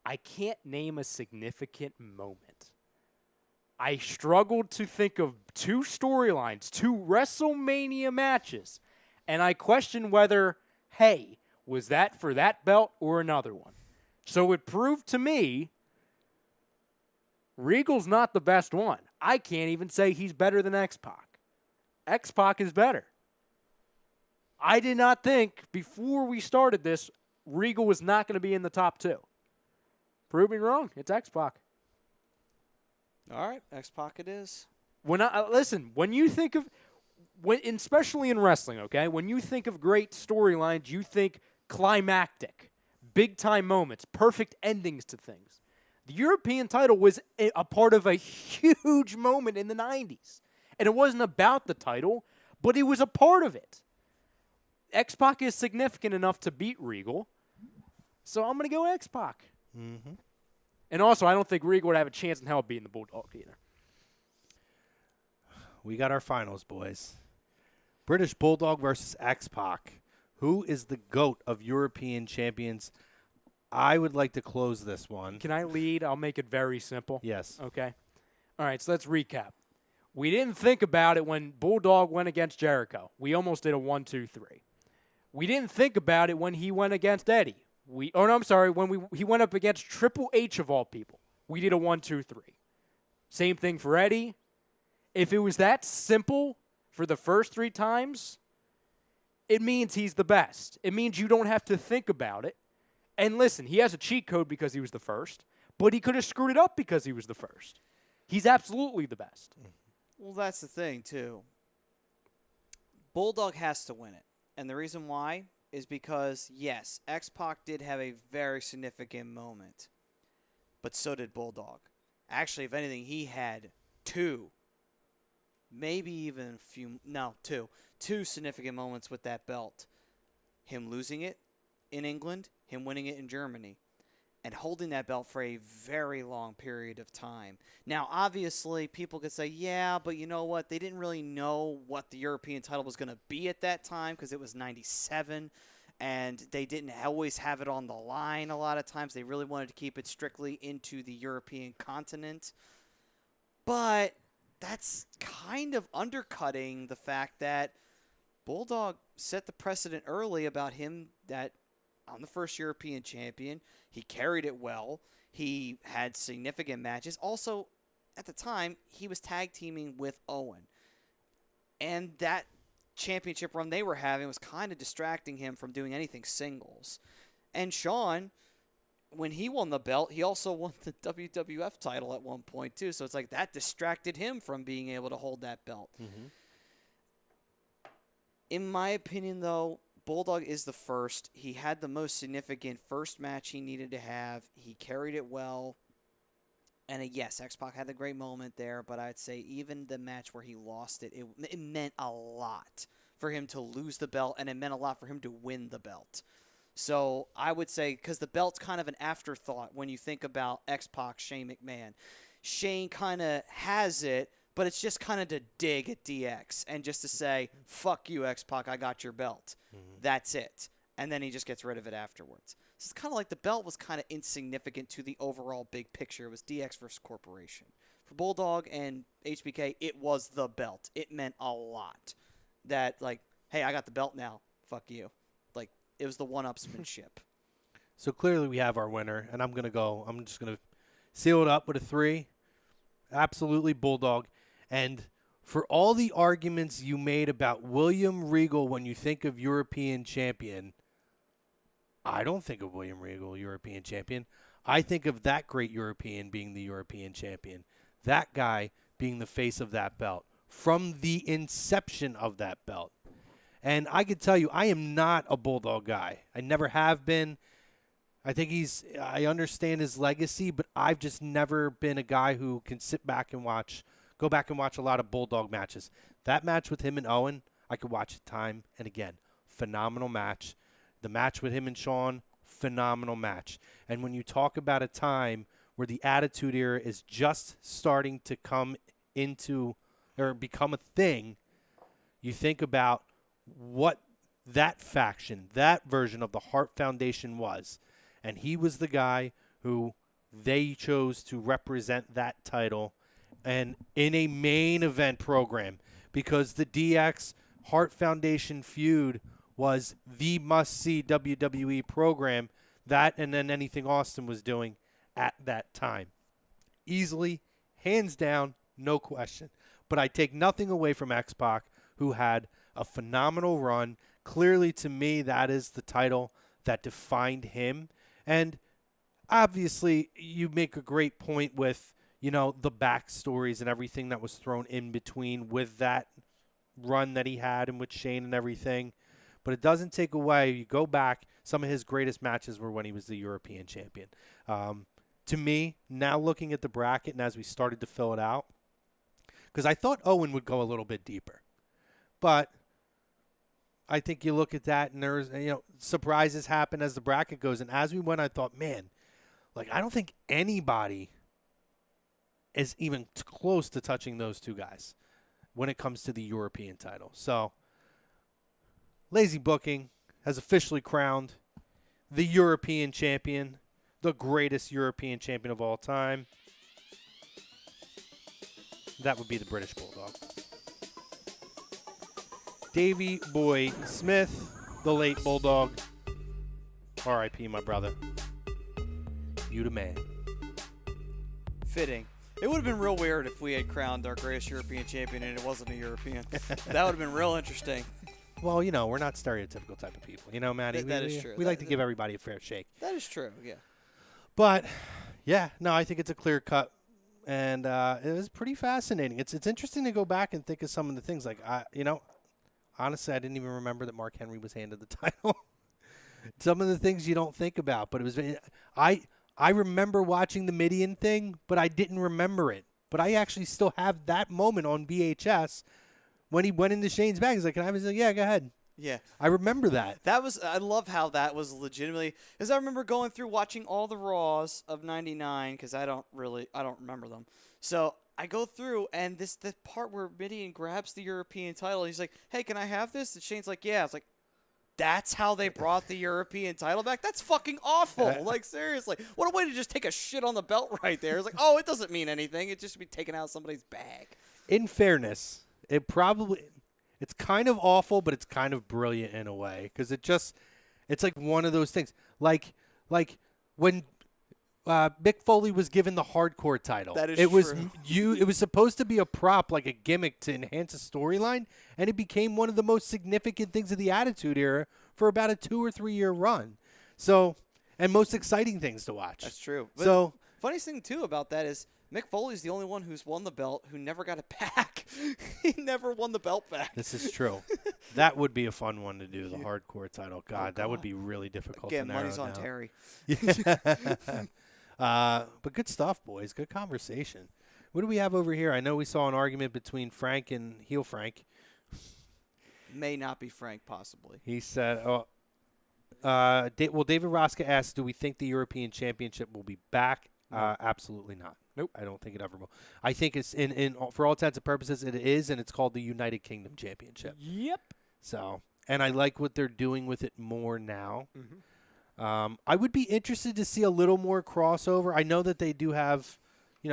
I can't name a significant moment. I struggled to think of two storylines, two WrestleMania matches, and I question whether, hey, was that for that belt or another one? So it proved to me Regal's not the best one. I can't even say he's better than X-Pac. X-Pac is better. I did not think before we started this Regal was not going to be in the top two. Prove me wrong. It's X-Pac. All right, X-Pac it is. Listen, when you think of, especially in wrestling, okay, when you think of great storylines, you think climactic, big-time moments, perfect endings to things. The European title was a part of a huge moment in the 90s. And it wasn't about the title, but it was a part of it. X-Pac is significant enough to beat Regal, so I'm going to go X-Pac. Mm-hmm. And also, I don't think Regal would have a chance in hell beating the Bulldog either. We got our finals, boys. British Bulldog versus X-Pac. Who is the GOAT of European champions? I would like to close this one. Can I lead? I'll make it very simple. Yes. Okay. All right, so let's recap. We didn't think about it when Bulldog went against Jericho. We almost did a 1-2-3. We didn't think about it when he went against Eddie. When he went up against Triple H of all people. We did a 1-2-3. Same thing for Eddie. If it was that simple for the first 3 times, it means he's the best. It means you don't have to think about it. And listen, he has a cheat code because he was the first, but he could have screwed it up because he was the first. He's absolutely the best. Well, that's the thing, too. Bulldog has to win it. And the reason why is because, yes, X-Pac did have a very significant moment, but so did Bulldog. Actually, if anything, he had 2, maybe even two significant moments with that belt. Him losing it in England, him winning it in Germany, and holding that belt for a very long period of time. Now, obviously, people could say, yeah, but you know what? They didn't really know what the European title was going to be at that time because it was 97, and they didn't always have it on the line a lot of times. They really wanted to keep it strictly into the European continent. But that's kind of undercutting the fact that Bulldog set the precedent early about him that on the first European champion, he carried it well. He had significant matches. Also, at the time, he was tag teaming with Owen. And that championship run they were having was kind of distracting him from doing anything singles. And Shawn, when he won the belt, he also won the WWF title at one point, too. So it's like that distracted him from being able to hold that belt. Mm-hmm. In my opinion, though, Bulldog is the first. He had the most significant first match he needed to have. He carried it well. And yes, X-Pac had a great moment there, but I'd say even the match where he lost it, it meant a lot for him to lose the belt, and it meant a lot for him to win the belt. So I would say, because the belt's kind of an afterthought when you think about X-Pac, Shane McMahon. Shane kind of has it, but it's just kind of to dig at DX and just to say, fuck you, X-Pac, I got your belt. Mm-hmm. That's it. And then he just gets rid of it afterwards. So it's kind of like the belt was kind of insignificant to the overall big picture. It was DX versus Corporation. For Bulldog and HBK, it was the belt. It meant a lot. That, like, hey, I got the belt now. Fuck you. Like, it was the one-upsmanship. So clearly we have our winner, and I'm just going to seal it up with a 3. Absolutely Bulldog. And for all the arguments you made about William Regal when you think of European champion, I don't think of William Regal, European champion. I think of that great European being the European champion. That guy being the face of that belt from the inception of that belt. And I can tell you, I am not a Bulldog guy. I never have been. I think I understand his legacy, but I've just never been a guy who can go back and watch a lot of Bulldog matches. That match with him and Owen, I could watch it time and again. Phenomenal match. The match with him and Shawn, phenomenal match. And when you talk about a time where the Attitude Era is just starting to come into or become a thing, you think about what that faction, that version of the Hart Foundation was. And he was the guy who they chose to represent that title and in a main event program, because the DX Hart Foundation feud was the must-see WWE program, that and then anything Austin was doing at that time. Easily, hands down, no question. But I take nothing away from X-Pac, who had a phenomenal run. Clearly, to me, that is the title that defined him. And obviously, you make a great point with, the backstories and everything that was thrown in between with that run that he had and with Shane and everything. But it doesn't take away. You go back, some of his greatest matches were when he was the European champion. To me, now looking at the bracket and as we started to fill it out, because I thought Owen would go a little bit deeper. But I think you look at that and there's, surprises happen as the bracket goes. And as we went, I thought, man, Like, I don't think anybody is even close to touching those two guys when it comes to the European title. So, Lazy Booking has officially crowned the European champion, the greatest European champion of all time. That would be the British Bulldog. Davey Boy Smith, the late Bulldog. R.I.P., my brother. You the man. Fitting. It would have been real weird if we had crowned our greatest European champion and it wasn't a European. That would have been real interesting. Well, you know, we're not stereotypical type of people. You know, Matty? That is true. We like to give everybody a fair shake. That is true, yeah. But, yeah, no, I think it's a clear cut. And it was pretty fascinating. It's interesting to go back and think of some of the things. Like, honestly, I didn't even remember that Mark Henry was handed the title. Some of the things you don't think about. But it was I remember watching the Midian thing, but I didn't remember it. But I actually still have that moment on VHS when he went into Shane's bag. He's like, can I have it? He's like, yeah, go ahead. Yeah. I remember that. I love how that was legitimately, because I remember going through watching all the Raws of 99, because I don't remember them. So I go through, and the part where Midian grabs the European title, he's like, hey, can I have this? And Shane's like, yeah. It's like, that's how they brought the European title back? That's fucking awful. Like, seriously. What a way to just take a shit on the belt right there. It's like, oh, it doesn't mean anything. It just should be taken out of somebody's bag. In fairness, it's kind of awful, but it's kind of brilliant in a way. Because it's like one of those things. Like when Mick Foley was given the hardcore title. That is true. true. It was supposed to be a prop, like a gimmick to enhance a storyline, and it became one of the most significant things of the Attitude Era for about a 2 or 3 year run. So, and most exciting things to watch. That's true. But So, funniest thing too about that is Mick Foley's the only one who's won the belt who never got it back. He never won the belt back. this is true. That would be a fun one to do, the hardcore title. God, that would be really difficult Again, to narrow money's on down. Terry. But good stuff, boys. Good conversation. What do we have over here? I know we saw an argument between Frank and Heel Frank. May not be Frank, possibly. He said, David Roska asked, do we think the European Championship will be back? Absolutely not. Nope. I don't think it ever will. I think it's, for all intents and purposes, it is, and it's called the United Kingdom Championship. Yep. So, and I like what they're doing with it more now. Mm-hmm. I would be interested to see a little more crossover. I know that they do have,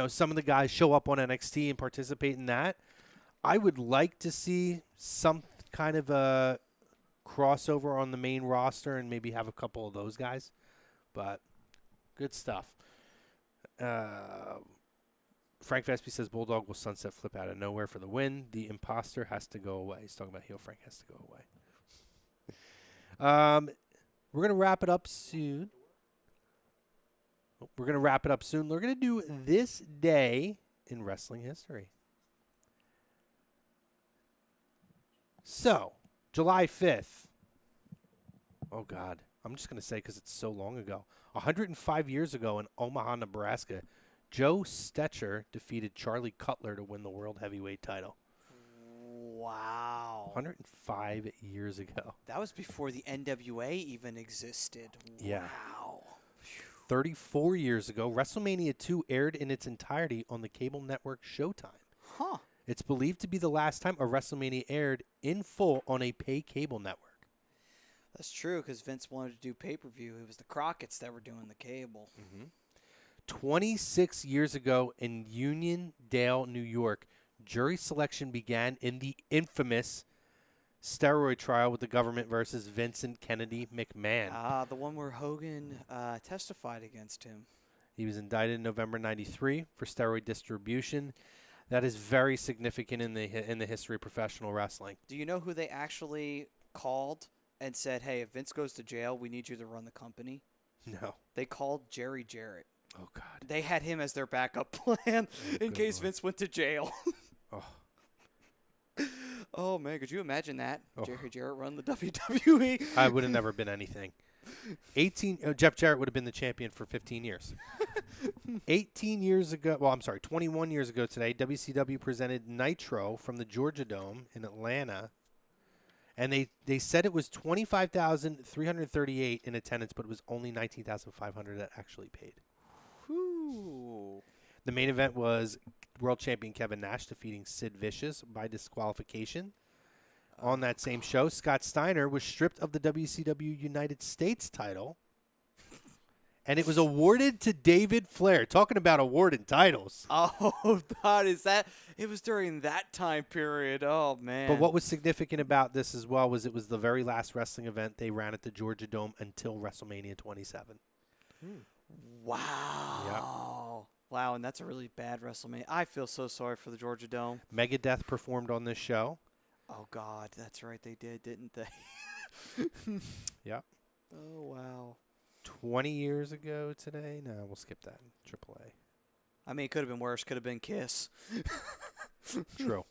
some of the guys show up on NXT and participate in that. I would like to see some kind of a crossover on the main roster and maybe have a couple of those guys. But good stuff. Frank Vespi says Bulldog will sunset flip out of nowhere for the win. The imposter has to go away. He's talking about heel Frank has to go away. We're going to wrap it up soon. We're going to do this day in wrestling history. So, July 5th. Oh, God. I'm just going to say because it's so long ago. 105 years ago in Omaha, Nebraska, Joe Stetcher defeated Charlie Cutler to win the World Heavyweight title. Wow. 105 years ago. That was before the NWA even existed. Yeah. Wow. 34 years ago, WrestleMania 2 aired in its entirety on the cable network Showtime. Huh. It's believed to be the last time a WrestleMania aired in full on a pay cable network. That's true because Vince wanted to do pay-per-view. It was the Crockett's that were doing the cable. 26 years ago in Uniondale, New York, jury selection began in the infamous steroid trial with the government versus Vincent Kennedy McMahon. The one where Hogan testified against him. He was indicted in November 93 for steroid distribution. That is very significant in the history of professional wrestling. Do you know who they actually called and said, hey, if Vince goes to jail, we need you to run the company? No. They called Jerry Jarrett. Oh, God. They had him as their backup plan in case Vince went to jail. Oh, man, could you imagine that? Jerry Jarrett run the WWE? I would have never been anything. 21 years ago today, WCW presented Nitro from the Georgia Dome in Atlanta. And they said it was 25,338 in attendance, but it was only 19,500 that actually paid. Ooh. The main event was world champion Kevin Nash defeating Sid Vicious by disqualification. On that same show, Scott Steiner was stripped of the WCW United States title, and it was awarded to David Flair. Talking about awarding titles. Oh, God, is that? It was during that time period. Oh, man. But what was significant about this as well was it was the very last wrestling event they ran at the Georgia Dome until WrestleMania 27. Wow. Wow, and that's a really bad WrestleMania. I feel so sorry for the Georgia Dome. Megadeth performed on this show. Oh, God, that's right. They did, didn't they? Yep. Oh, wow. 20 years ago today? No, we'll skip that. AAA. I mean, it could have been worse. Could have been Kiss. True.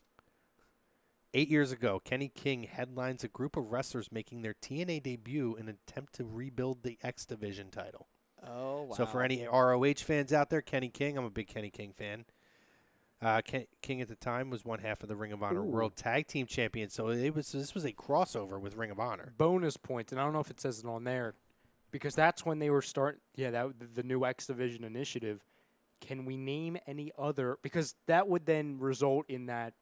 8 years ago, Kenny King headlines a group of wrestlers making their TNA debut in an attempt to rebuild the X Division title. Oh, wow. So for any ROH fans out there, Kenny King, I'm a big Kenny King fan. King at the time was one half of the Ring of Honor World Tag Team Champion, so this was a crossover with Ring of Honor. Bonus points, and I don't know if it says it on there, because that's when they were the new X Division initiative. Can we name any other? Because that would then result in that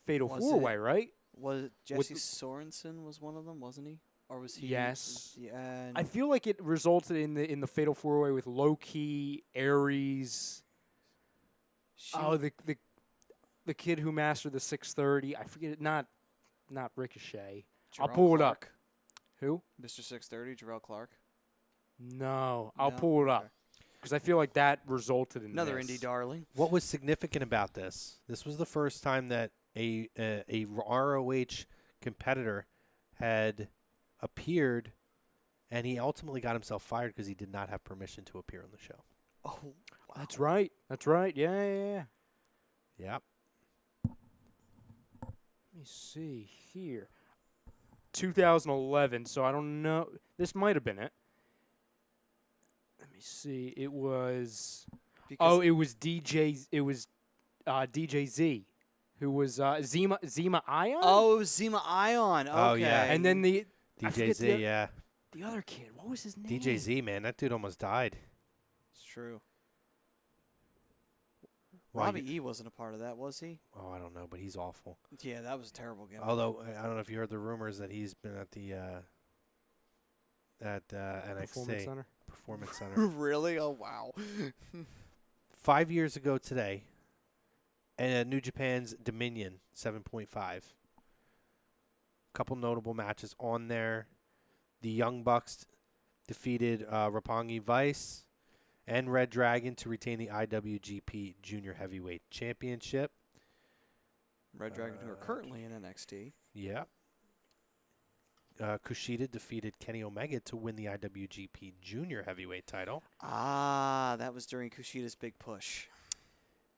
Fatal Four-Way, right? Was Jesse Sorensen was one of them, wasn't he? Or was he? Yes. Yeah. I feel like it resulted in the Fatal Four-Way with Low-Key, Aries. The kid who mastered the 630. I forget it. Not Ricochet. I'll pull it up. Who? Mr. 630, Jarrell Clark. No, I'll pull it up because I feel like that resulted in another this. indie darling. What was significant about this? This was the first time that a ROH competitor had appeared, and he ultimately got himself fired because he did not have permission to appear on the show. Oh, wow. That's right. That's right. Yeah. Yep. Let me see here. 2011. So I don't know. This might have been it. Let me see. It was. It was DJ. It was DJ Z, who was Zima Ion. Oh, Zima Ion. Okay. Oh, yeah. And then the DJ Z, yeah. The other kid. What was his name? DJ Z, man, that dude almost died. It's true. Well, Robbie E wasn't a part of that, was he? Oh, I don't know, but he's awful. Yeah, that was a terrible game. Although I don't know if you heard the rumors that he's been at the NXT Performance Center. Really? Oh, wow. 5 years ago today, New Japan's Dominion 7.5. Couple notable matches on there. The Young Bucks defeated Roppongi Vice and Red Dragon to retain the IWGP Junior Heavyweight Championship. Red Dragon, who are currently in NXT. Yeah. Kushida defeated Kenny Omega to win the IWGP Junior Heavyweight title. Ah, that was during Kushida's big push.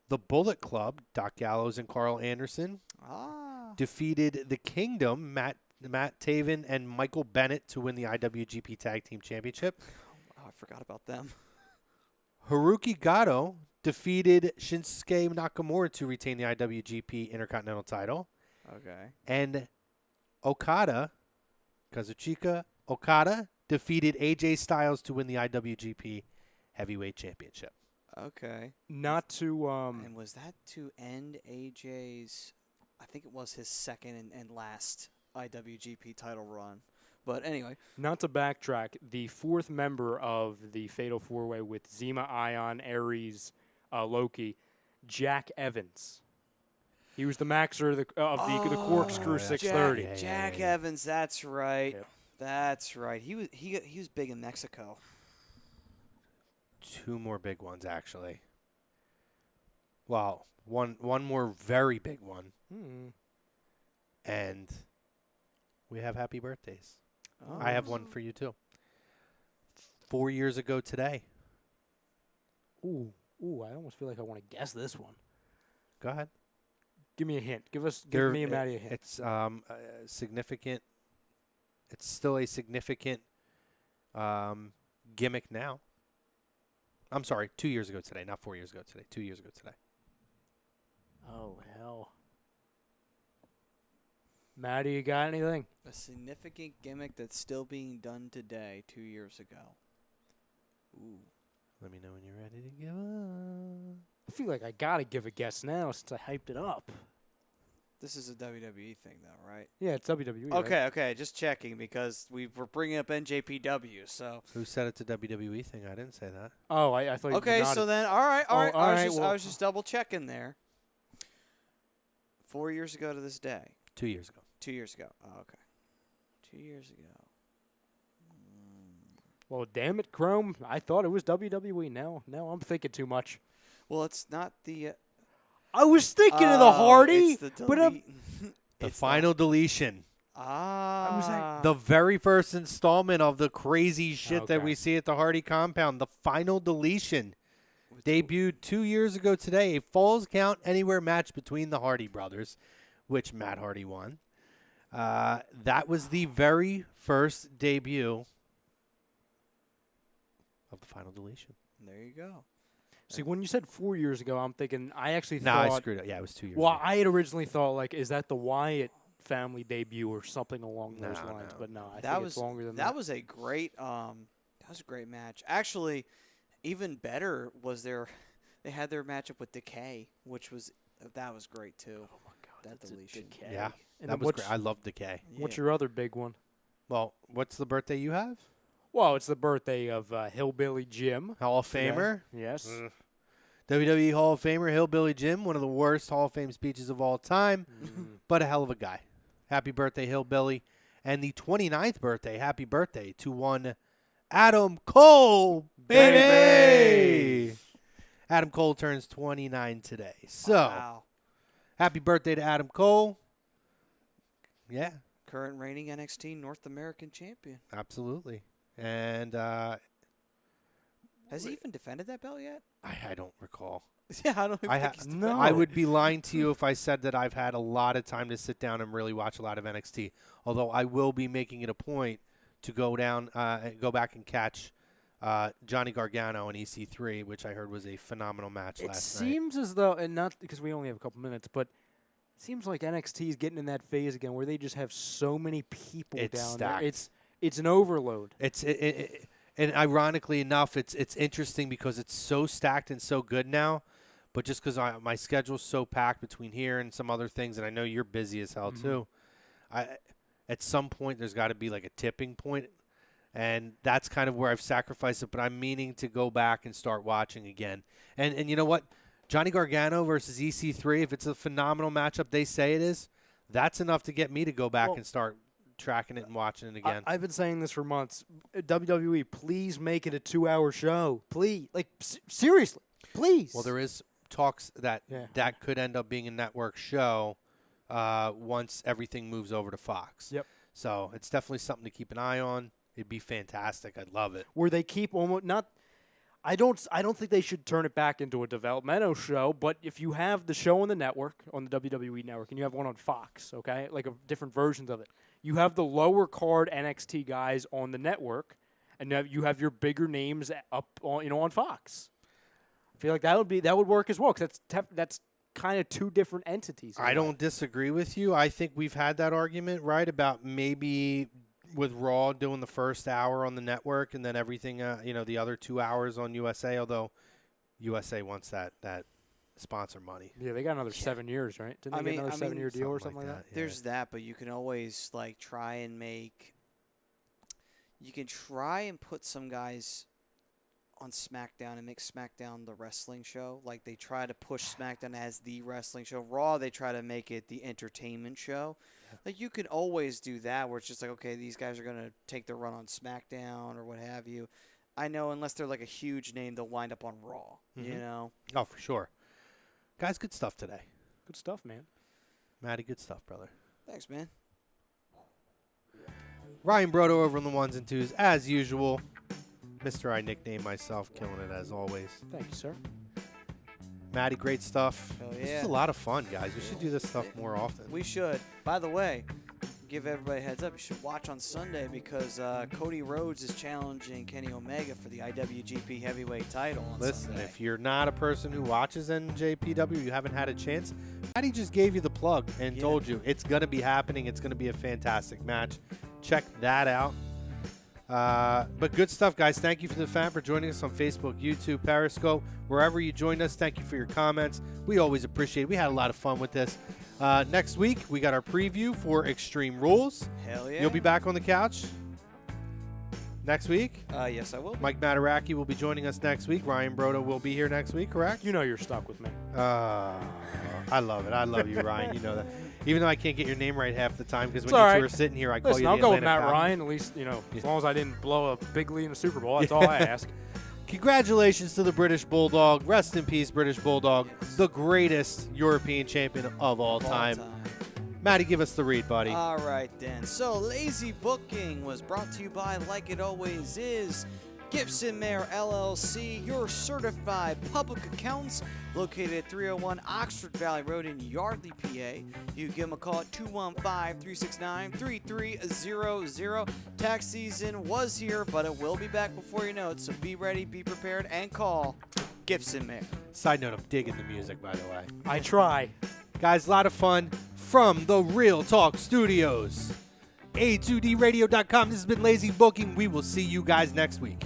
The Bullet Club, Doc Gallows and Carl Anderson, defeated the Kingdom, Matt Taven and Michael Bennett to win the IWGP Tag Team Championship. Oh, I forgot about them. Haruki Gato defeated Shinsuke Nakamura to retain the IWGP Intercontinental title. Okay. And Kazuchika Okada defeated AJ Styles to win the IWGP Heavyweight Championship. Okay. Not to And was that to end AJ's? I think it was his second and last IWGP title run. But anyway. Not to backtrack, the fourth member of the Fatal Four-Way with Zima Ion, Aries, Loki, Jack Evans. He was the maxer of the Corkscrew 630. Jack Evans, that's right. Yep. That's right. He was big in Mexico. Two more big ones, actually. Well, one more very big one. And we have happy birthdays. Oh. I have one for you, too. 4 years ago today. Ooh, I almost feel like I want to guess this one. Go ahead. Give me a hint. Give me and Maddie a hint. It's significant. It's still a significant gimmick now. I'm sorry, 2 years ago today, not 4 years ago today. 2 years ago today. Oh, hell. Maddie, you got anything? A significant gimmick that's still being done today, 2 years ago. Ooh. Let me know when you're ready to give up. I feel like I got to give a guess now since I hyped it up. This is a WWE thing, though, right? Yeah, it's WWE. Okay, right? okay. Just checking because we were bringing up NJPW. So. Who said it's a WWE thing? I didn't say that. Oh, I thought you Okay, nodded. so then, all right. all right, I well- was just double checking there. 4 years ago to this day. 2 years ago. 2 years ago. Oh, okay. 2 years ago. Well, damn it, Chrome. I thought it was WWE. Now I'm thinking too much. Well, it's not the. I was thinking of the Hardy, It's the but The final deletion. Ah. The very first installment of the crazy shit that Okay. we see at the Hardy compound. The final deletion. Debuted 2 years ago today. A Falls Count Anywhere match between the Hardy brothers, which Matt Hardy won. That was the very first debut of the final deletion. There you go. see, when you said 4 years ago, I'm thinking I actually No, thought. I screwed up. Yeah, it was 2 years Well, ago. I had originally thought like, is that the Wyatt family debut or something along those No, lines? no. But no, I That think was it's longer than that. that was a great that was a great match. Actually, even better was they had their matchup with Decay, which was that was great too. Oh my God, that that's a deletion. Decay. Yeah, And that then was what's, great. I love Decay. what's Yeah. your other big one? Well, what's the birthday you have? Well, it's the birthday of Hillbilly Jim. Hall of today. Famer. Yes. WWE Hall of Famer, Hillbilly Jim, one of the worst Hall of Fame speeches of all time, but a hell of a guy. Happy birthday, Hillbilly. And the 29th birthday, happy birthday to one Adam Cole, baby! Adam Cole turns 29 today. So, Wow. happy birthday to Adam Cole. Yeah, Current reigning NXT North American champion. absolutely. And Has he even defended that belt yet? I don't recall. Yeah, I don't even I, think ha- he's No. I would be lying to you if I said that I've had a lot of time to sit down and really watch a lot of NXT. Although I will be making it a point to go back and catch Johnny Gargano and EC3, which I heard was a phenomenal match It last night. seems as though, and not because we only have a couple minutes, but it seems like NXT is getting in that phase again where they just have so many people It's down stacked. there. It's an overload. And ironically enough, it's interesting because it's so stacked and so good now. But just because my schedule's so packed between here and some other things, and I know you're busy as hell too, at some point there's got to be like a tipping point, and that's kind of where I've sacrificed it. But I'm meaning to go back and start watching again. And you know what? Johnny Gargano versus EC3, if it's a phenomenal matchup they say it is, that's enough to get me to go back Well, and start tracking it and watching it again. I've been saying this for months. WWE, please make it a 2-hour show. Please. Like, seriously. Please. Well, there is talks that Yeah. that could end up being a network show once everything moves over to Fox. Yep. So it's definitely something to keep an eye on. It'd be fantastic. I'd love it. Where they keep almost not. I don't think they should turn it back into a developmental show. But if you have the show on the network, on the WWE network, and you have one on Fox, okay, like different versions of it, you have the lower card NXT guys on the network, and you have your bigger names up on Fox. I feel like that would work as well because that's kind of two different entities. I don't disagree with you. I think we've had that argument, right, about maybe with Raw doing the first hour on the network and then everything, the other 2 hours on USA, although USA wants that sponsor money. Yeah, they got another 7 years, right? Didn't they get another 7-year deal or something like that? Yeah. There's that, but you can always like try and put some guys on SmackDown and make SmackDown the wrestling show. Like they try to push SmackDown as the wrestling show. Raw, they try to make it the entertainment show. Like you can always do that where it's just like, okay, these guys are going to take their run on SmackDown or what have you. I know unless they're like a huge name, they'll wind up on Raw, you know? Oh, for sure. Guys, good stuff today. Good stuff, man. Matty, good stuff, brother. Thanks, man. Ryan Brodo over on the ones and twos, as usual. Mr. I nickname myself, killing it as always. Thank you, sir. Matty, great stuff. Hell This yeah. is a lot of fun, guys. We should do this stuff more often. We should. By the way, give everybody a heads up. You should watch on Sunday because Cody Rhodes is challenging Kenny Omega for the IWGP Heavyweight title on Listen, Sunday. if you're not a person who watches NJPW, you haven't had a chance, Matty just gave you the plug and Yeah. told you it's going to be happening. It's going to be a fantastic match. Check that out. But good stuff, guys. Thank you for the fan for joining us on Facebook, YouTube, Periscope, wherever you joined us. Thank you for your comments. We always appreciate it. We had a lot of fun with this. Next week, we got our preview for Extreme Rules. Hell yeah. You'll be back on the couch next week. Yes, I will. Mike Mataraki will be joining us next week. Ryan Broda will be here next week, correct? You know you're stuck with me. I love it. I love you, Ryan. You know that. Even though I can't get your name right half the time, because when It's all you two right. are sitting here, I call Listen, you the I'll go with Atlanta Matt Falcons. Ryan. At least, as long as I didn't blow a big lead in the Super Bowl. That's all I ask. Congratulations to the British Bulldog. Rest in peace, British Bulldog, the greatest European champion of all time. Matty, give us the read, buddy. All right, then. So, Lazy Booking was brought to you by, like it always is, Gibson Mayer LLC, your certified public accountants, located at 301 Oxford Valley Road in Yardley, PA. You give them a call at 215-369-3300. Tax season was here, but it will be back before you know it, so be ready, be prepared, and call Gibson Mayer. Side note, I'm digging the music, by the way. I try. Guys, a lot of fun from the Real Talk Studios. A2DRadio.com. This has been Lazy Booking. We will see you guys next week.